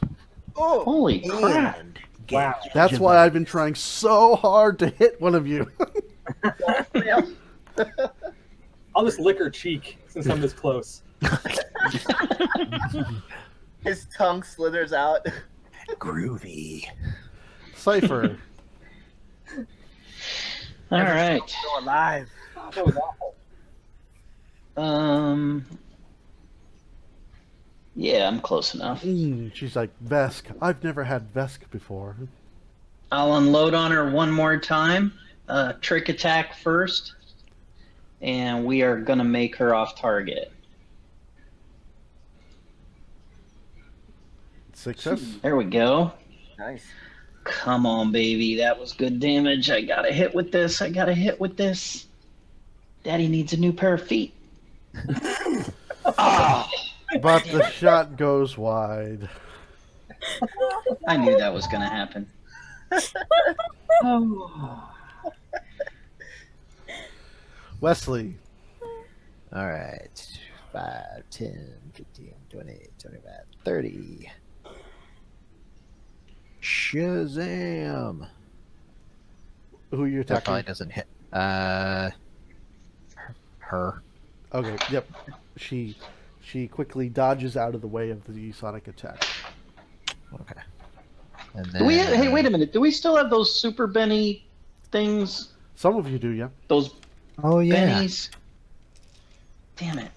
Oh, Holy crap. And Wow. That's why I've been trying so hard to hit one of you. I'll just lick her cheek since I'm this close. his tongue slithers out. groovy. Cypher. All right. Still alive. That was awful. Yeah, I'm close enough. She's like, Vesk. I've never had Vesk before. I'll unload on her one more time. Trick attack first. And we are going to make her off target. Success. There we go. Nice. Come on, baby. That was good damage. I got to hit with this. Daddy needs a new pair of feet. Ah, But the shot goes wide. I knew that was going to happen. Wesley. All right. 5, 10, 15, 20, 25, 30. Shazam! Who are you That probably attacking? doesn't hit. Her. Okay, yep. She quickly dodges out of the way of the sonic attack. Okay. And Do we? then, Hey, wait a minute. Do we still have those Super Benny things? Some of you do, yeah. Those Oh yeah. bennies? Damn it!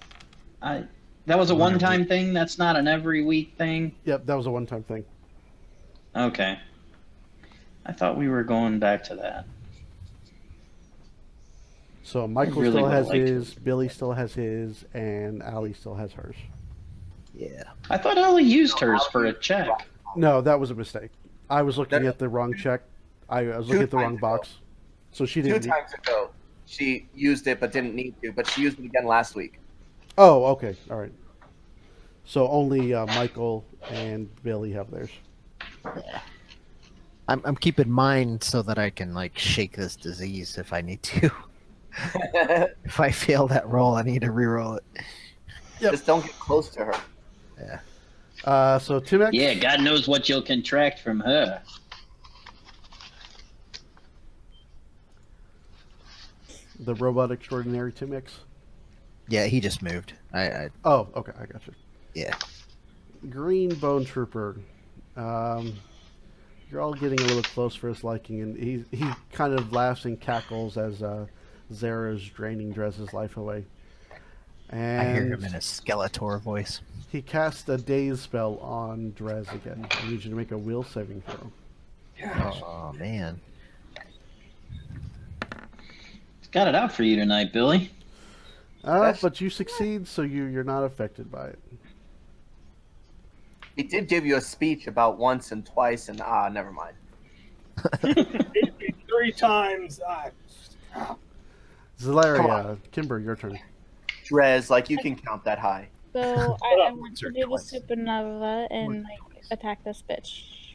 That was a one-time thing. That's not an every week thing. Yep, that was a one-time thing. Okay. I thought we were going back to that. So Michael really still would has like to. his, Billy still has his, and Allie still has hers. Yeah. I thought Ellie used hers for a check. No, that was a mistake. I was looking That- at the wrong check. I was looking at the wrong box. So she 2 didn't. times ago, she used it but didn't need to. But she used it again last week. Oh, okay. All right. So only Michael and Billy have theirs. I'm keeping mine so that I can like shake this disease if I need to. If I fail that roll, I need to re-roll it. Yep. Just don't get close to her. So Timex. Yeah, God knows what you'll contract from her. The robot extraordinary Timex. Yeah, he just moved. I Oh, okay. I got you. yeah. Green Bone Trooper. You're all getting a little close for his liking, and he kind of laughs and cackles as Zeera's draining Drez's life away. And I hear him in a Skeletor voice. he casts a daze spell on Drez again. I need you to make a will saving throw. Oh man. Got it out for you tonight, Billy. But you succeed, so you're not affected by it. He did give you a speech about once and twice, and never mind. Hit me 3 times. Zaleria, Kimber, your turn. Drez, like you can count that high. So I want to Sir, do the twice. supernova and like attack this bitch.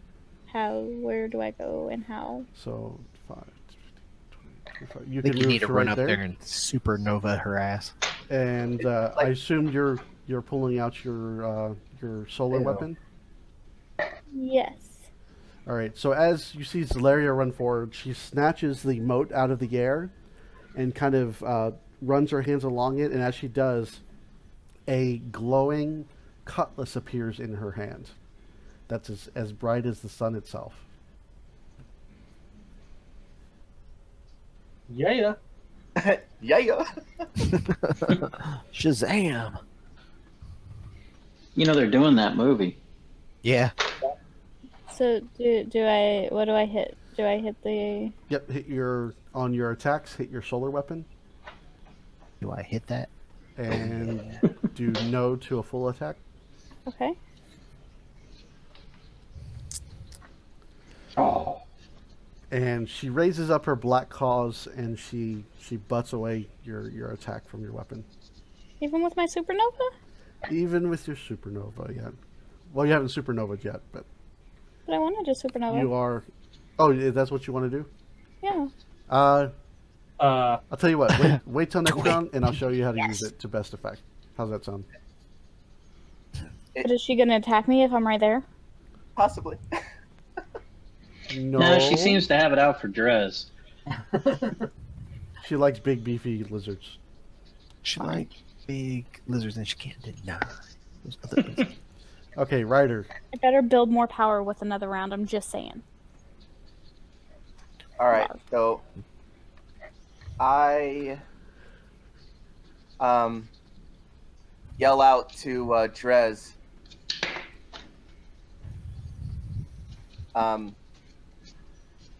Where do I go and how? So 5, 20, 25. You I think can you move need to to run right up there. there and supernova her ass. And I assume you're pulling out your solar Ew. weapon. Yes. All right. So as you see Zaleria run forward, she snatches the mote out of the air, and kind of runs her hands along it. And as she does, a glowing cutlass appears in her hand. That's as bright as the sun itself. Yeah. Yeah. Shazam! You know they're doing that movie. Yeah. So do I? What do I hit? Do I hit the? Yep. On your attacks. Hit your solar weapon, Do I hit that? and do no to a full attack. Okay. Oh. And she raises up her black claws, and she butts away your attack from your weapon. Even with my supernova? Even with your supernova yet. Well, you haven't supernovaed yet, but But I wanted a supernova. you are. Oh, that's what you want to do? Yeah. I'll tell you what. Wait till next round, and I'll show you how to use Yes. it to best effect. How's that sound? But is she gonna attack me if I'm right there? Possibly. No. No, she seems to have it out for Drez. She likes big, beefy lizards. She like big lizards and she can't deny. Those other lizards. Okay, Ryder. I better build more power with another round. I'm just saying. All right. So I yell out to Drez.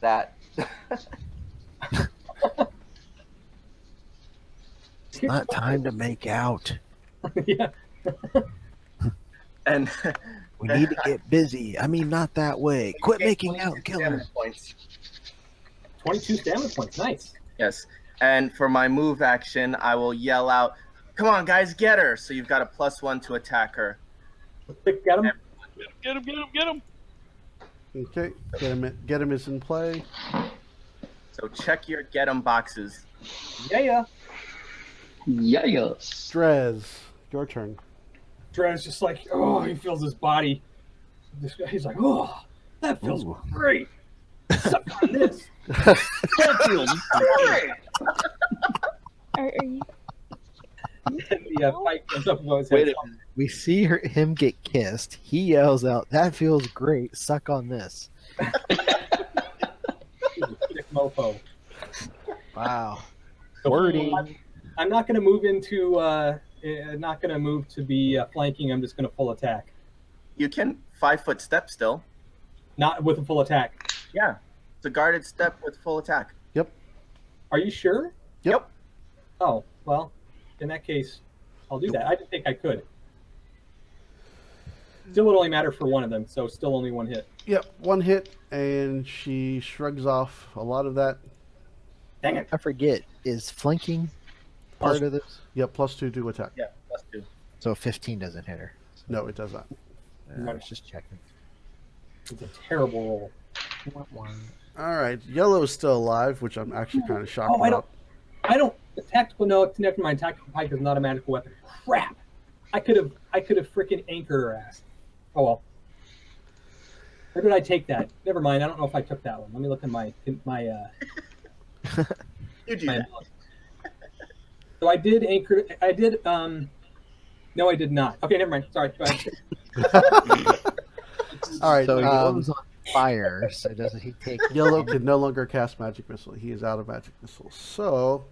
That It's not time to make out. Yeah. and We need to get busy. I mean, not that way. Quit making out, killer. Damage points. 22 stamina points. Nice. Yes. And for my move action, I will yell out, "Come on, guys, get her!" So you've got a +1 to attack her. Get him. Get him. Okay, get him is in play. So check your get 'em boxes. Yeah. Yes. Drez, your turn. Dred's just like, oh, he feels his body. He's like, oh, that feels Ooh. great. Suck on this. That feels great. Are you? And the pipe comes up above his Wait head. a minute. We see him get kissed. He yells out, "That feels great. Suck on this." Sick mofo. Wow. So Wording. I'm not going to move into. Not going to move to be flanking. I'm just going to full attack. You can 5-foot step still. Not with a full attack. Yeah. It's a guarded step with full attack. Are you sure? Yep. Oh, well, in that case, I'll do that. I didn't think I could. Still would only matter for one of them, so still only one hit. Yep, one hit, and she shrugs off a lot of that. Dang it. I forget. Is flanking part of this? Yep, +2 to attack. Yeah, +2. So 15 doesn't hit her. No, it does not. I was just checking. It's a terrible roll. All right, Yellow's still alive, which I'm actually kind of shocked Oh, about. I don't. The tactical, no, never mind. Tactical pike is not a magical weapon. Crap. I could have freaking anchored her ass. Oh well. Where did I take that? Never mind. I don't know if I took that one. Let me look at my You do my that. So I did anchor. I did. No, I did not. Okay, never mind. Sorry. Go ahead. All right, So Yellow's on fire. So doesn't he take? Yellow can no longer cast magic missile. He is out of magic missile. So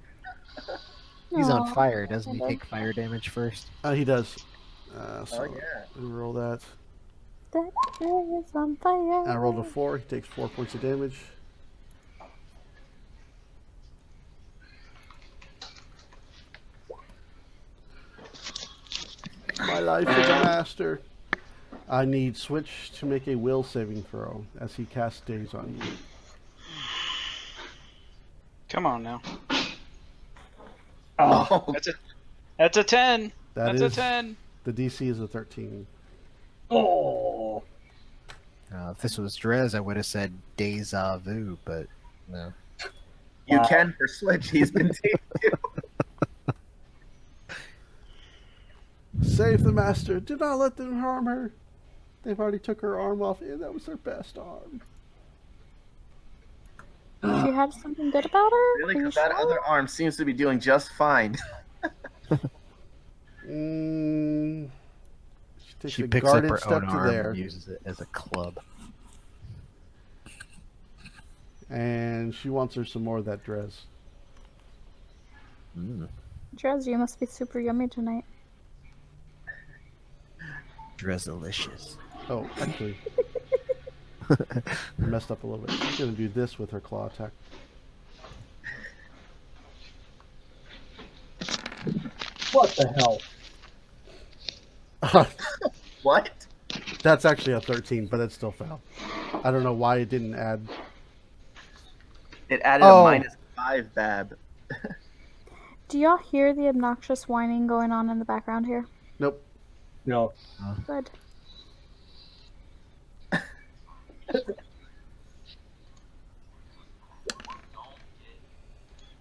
He's on Aw, fire. Doesn't he take fire damage first? he does. Oh, So yeah. we roll that. That is on fire. I rolled a 4. He takes 4 points of damage. My life is a master. I need Switch to make a will saving throw as he casts Daze on you. Come on now. Oh, That's a 10. That That's is a 10. the DC is a 13. oh. If this was Drez, I would have said deja vu, but no. You can for Switch. He's been taken too. Save the master. Do not let them harm her. They've already took her arm off, and that was her best arm. Do you have something good about her? Really? Are you Because that sure? other arm seems to be doing just fine. She takes She a picks up guarded her step own to arm there, and uses it as a club. and she wants her some more of that dress. Drez, you must be super yummy tonight. Drezalicious. Oh, actually, I messed up a little bit. She's gonna do this with her claw attack. What the hell? What? That's actually a 13, but it still failed. I don't know why it didn't add. It added Oh. a -5 Bab. Do y'all hear the obnoxious whining going on in the background here? Nope. No. Good.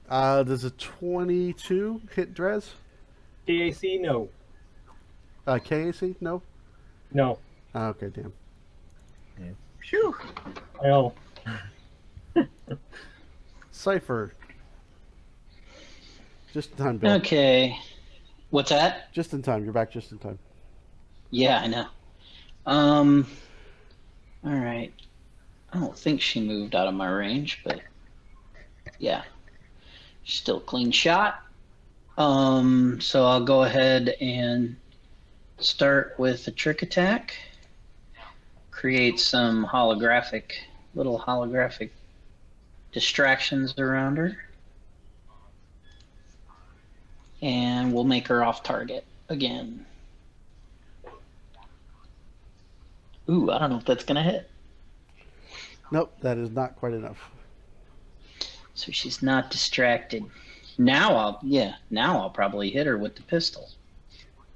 Does a 22 hit Drez? KAC, no. KAC? No? No. Okay, damn. Phew. Well, Cypher. Just in time, Bill. Okay. What's that? Just in time. You're back just in time. Yeah, I know. All right. I don't think she moved out of my range, but yeah, still clean shot. So I'll go ahead and start with a trick attack. Create some little holographic distractions around her. And we'll make her off target again. Ooh, I don't know if that's gonna hit. Nope, that is not quite enough. So she's not distracted. Now I'll probably hit her with the pistol.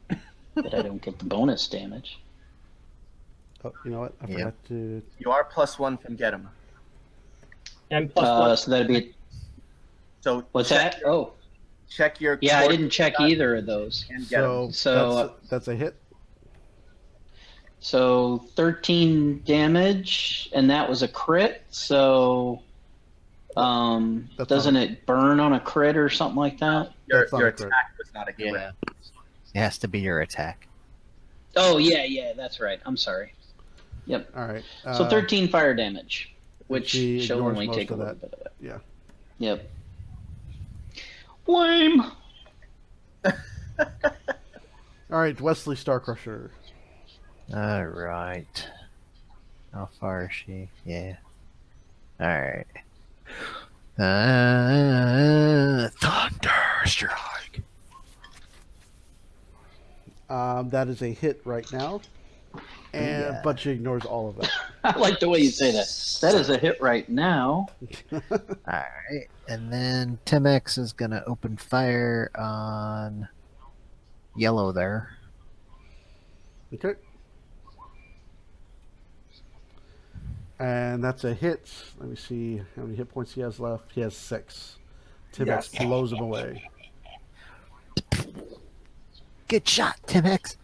But I don't get the bonus damage. Oh, you know what? I Yep. forgot to. You are +1 from get him. and plus one. So that'd be So what's check that? Oh, check your. Yeah, I core didn't check shot either of those. And get 'em. So that's a hit. So 13 damage, and that was a crit. So, doesn't it burn on a crit or something like that? Your not a crit. attack was not a crit. Yeah. It has to be your attack. Oh yeah, that's right. I'm sorry. Yep. All right. So 13 fire damage, which she she'll ignores only most take a of little that. bit of it. Yeah. Yep. Lame. All right, Wesley Starcrusher. All right. How far is she? Yeah. All right. Thunderstrike. That is a hit right now, and but she ignores all of that. I like the way you say that. That is a hit right now. All right, and then Timex is gonna open fire on yellow there. Okay. And that's a hit. Let me see how many hit points he has left. He has 6. Timex Yes. blows him away. Good shot, Timex.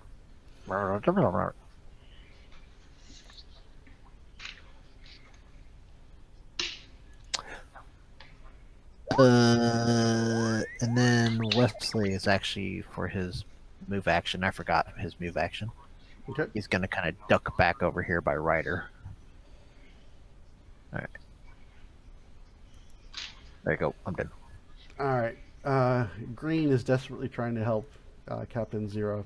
And then Wesley is actually for his move action. I forgot his move action. Okay. He's gonna kind of duck back over here by Ryder. All right. There you go. I'm done. All right. Green is desperately trying to help Captain Zeera.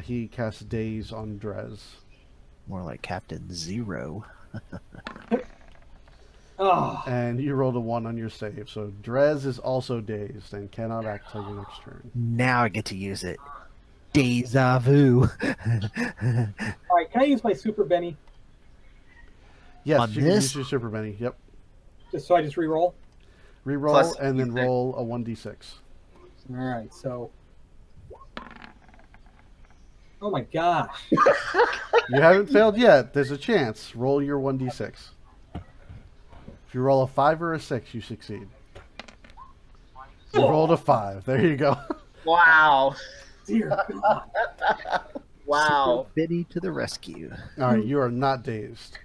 He casts Daze on Drez. More like Captain Zero. Oh, And you rolled a 1 on your save. So Drez is also dazed and cannot act till your next turn. Now I get to use it. Deja vu. all right. Can I use my super Benny Yes, On you can this? use your Super Benny. Yep. just so I just re-roll? Reroll Plus and then D6. roll a 1d6. All right. So. Oh my gosh. You haven't failed yet. There's a chance. Roll your 1d6. If you roll a 5 or a 6, you succeed. You rolled a 5. There you go. Wow. Dear God. Wow. Super Biddy to the rescue. All right, you are not dazed.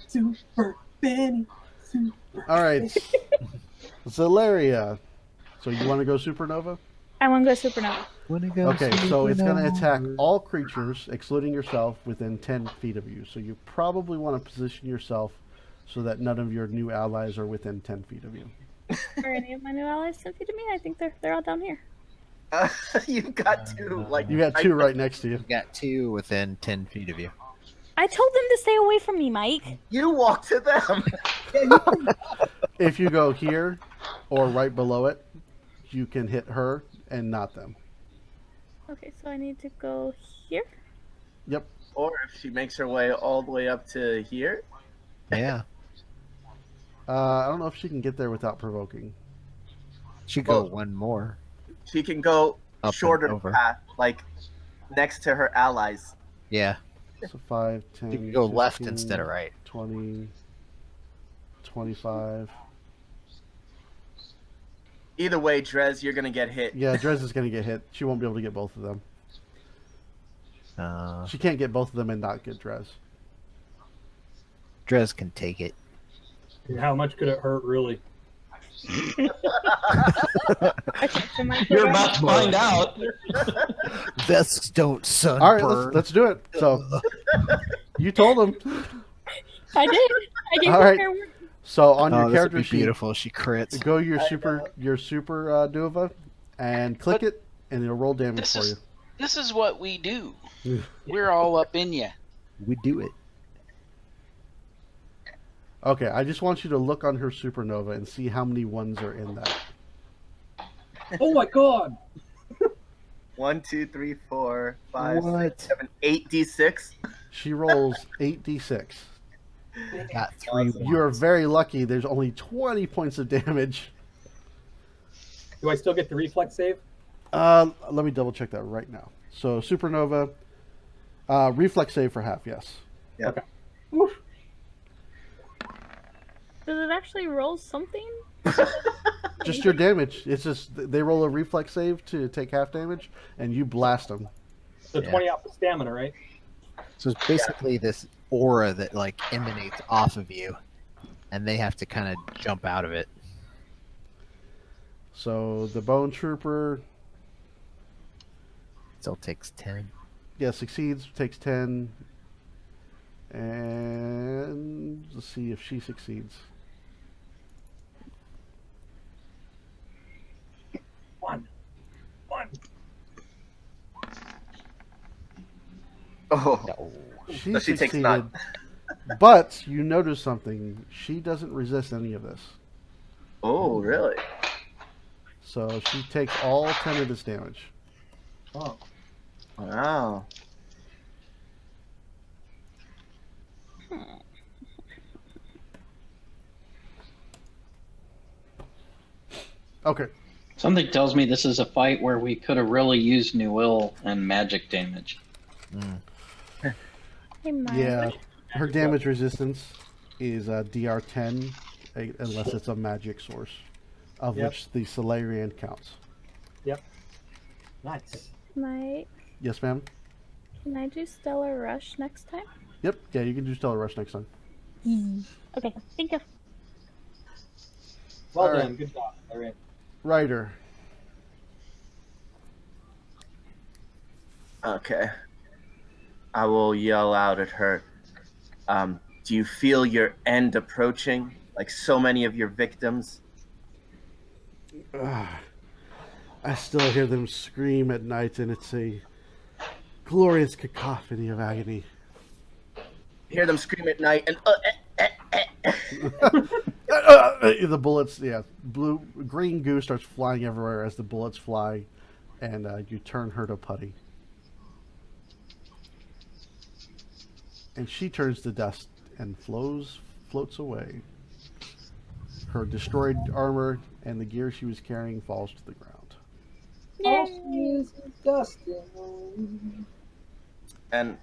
Super Benny. Super. All right, Zaleria. So you want to go Supernova? I want to go supernova. Wanna go Okay, so it's going to supernova? attack all creatures, excluding yourself, within 10 feet of you. So you probably want to position yourself so that none of your new allies are within 10 feet of you. Are any of my new allies 10 feet of me? I think they're all down here. You've got two. Like You got 2 right next to you. You got 2 within 10 feet of you. I told them to stay away from me, Mike. You walk to them. If you go here or right below it, you can hit her and not them. Okay, so I need to go here. Yep. Or if she makes her way all the way up to here. Yeah. I don't know if she can get there without provoking. She go Well- one more. She can go Up and shorter over. path, like next to her allies. Yeah. So 5, 10, You can go left 15, instead of right. 20, 25. Either way, Drez, you're gonna get hit. Yeah, Drez is going to get hit. She won't be able to get both of them. She can't get both of them and not get Drez. Drez can take it. And how much could it hurt, really? Okay, so my You're about to find out. Vests don't sunburn. All right, let's do it. So you told him. I did. I gave All her right. fair warning. So on Oh, your this would character be sheet, beautiful. She crits. go your super Duva and click it, and it'll roll damage for you. This is what we do. We're all up in you. We do it. Okay, I just want you to look on her supernova and see how many ones are in that. Oh my God. 1, 2, 3, 4, 5, What? 6, 7, 8 d6. She rolls 8d6. Got 3 You are ones. very lucky. There's only 20 points of damage. Do I still get the reflex save? Let me double check that right now. So supernova, reflex save for half. Yes. Yeah. Okay. Oof. Does it actually roll something? Just your damage. It's just they roll a reflex save to take half damage, and you blast them. So 20 off the stamina, right? So it's basically this aura that like emanates off of you, and they have to kind of jump out of it. So the Bone Trooper, Still takes 10. yeah, succeeds, takes 10, and let's see if she succeeds. One. Oh, No. She So she takes succeeded, none. but you notice something. She doesn't resist any of this. oh, really? So she takes all 10 of this damage. Oh. Wow. Okay. Something tells me this is a fight where we could have really used New Will and magic damage. Hey, Maya. Yeah, her damage resistance is DR10 unless it's a magic source, of Yep. which the Solarian counts. Nice. Mike, Yes, ma'am? can I do Stellar Rush next time? Yep. Yeah, you can do Stellar Rush next time. Okay, thank you. Well All right. done. Good job. All right. Ryder. Okay. I will yell out at her. Do you feel your end approaching? Like so many of your victims? I still hear them scream at night, and it's a glorious cacophony of agony. Hear them scream at night and The bullets, yeah, green goo starts flying everywhere as the bullets fly, and you turn her to putty. And she turns to dust and floats away. Her destroyed armor and the gear she was carrying falls to the ground. Yay! and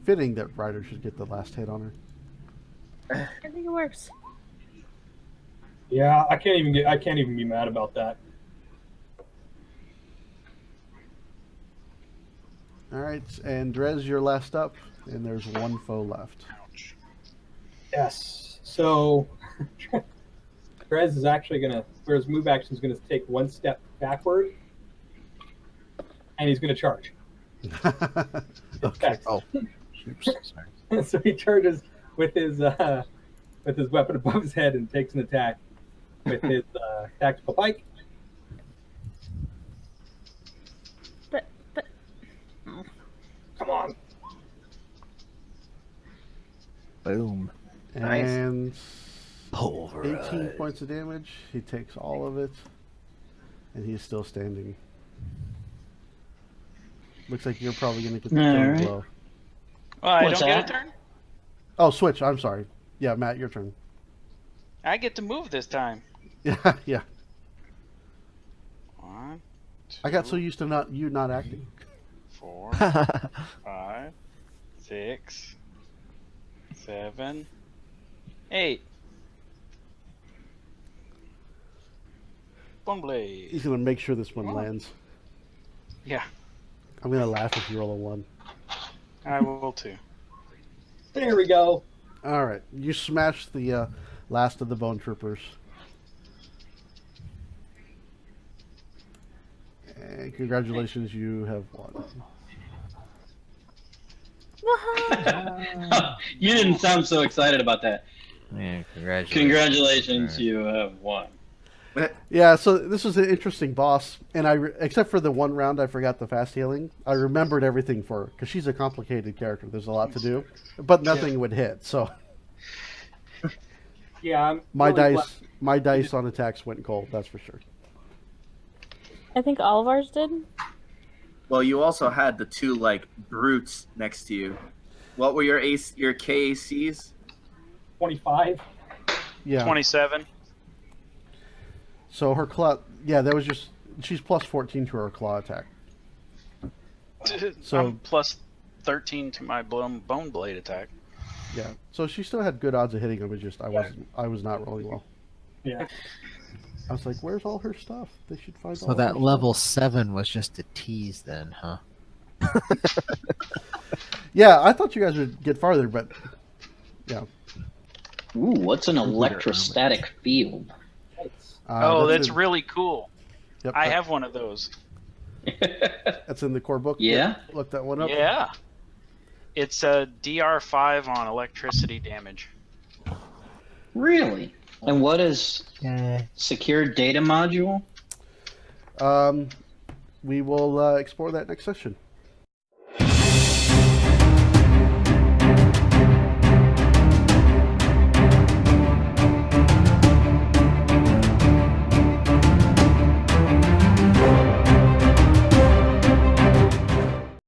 Fitting that Ryder should get the last hit on her. I think it works. Yeah, I can't even be mad about that. All right, and Drez, you're last up, and there's one foe left. Yes. So Perez is actually gonna, for his move action, is gonna take one step backward, and he's gonna charge. Okay. Oh, oops, sorry. So he charges with his weapon above his head and takes an attack with his tactical pike. But Come on. Boom. Nice. And 18 Pulverized. points of damage. He takes all of it, and he's still standing. Looks like you're probably going to get the All third right. blow. Well, I What's don't that? get a turn. Oh, switch. I'm sorry. Yeah, Matt, your turn. I get to move this time. Yeah, yeah. 1, 2, I got so used to you not acting. 4, 5, 6, 7, 8. Bone blade. He's going to make sure this one lands. Yeah, I'm going to laugh if you roll a 1. I will too. There we go. All right. You smash the last of the bone troopers. And congratulations, you have won. You didn't sound so excited about that. Yeah, congratulations. Congratulations, you have won. Yeah, so this was an interesting boss, and except for the one round I forgot the fast healing, I remembered everything for her, because she's a complicated character. There's a lot to do, but nothing would hit, so Yeah, I'm my really dice on attacks went cold, that's for sure. I think all of ours did. Well, you also had the two like brutes next to you. What were your KACs? 25. Yeah. 27. So her claw, yeah, that was just, she's plus 14 to her claw attack. So- I'm plus 13 to my bone blade attack. Yeah. So she still had good odds of hitting him. It just I was not rolling well. Yeah. I was like, "Where's all her stuff? They should find all So that her level stuff." 7 was just a tease then, huh? Yeah, I thought you guys would get farther, but yeah. Ooh, what's an electrostatic field? Oh, that's in, really cool. Yep, I have one of those. that's in the core book. Yeah? Look that one up. Yeah. It's a DR5 on electricity damage. Really? And what is secure data module? We will explore that next session.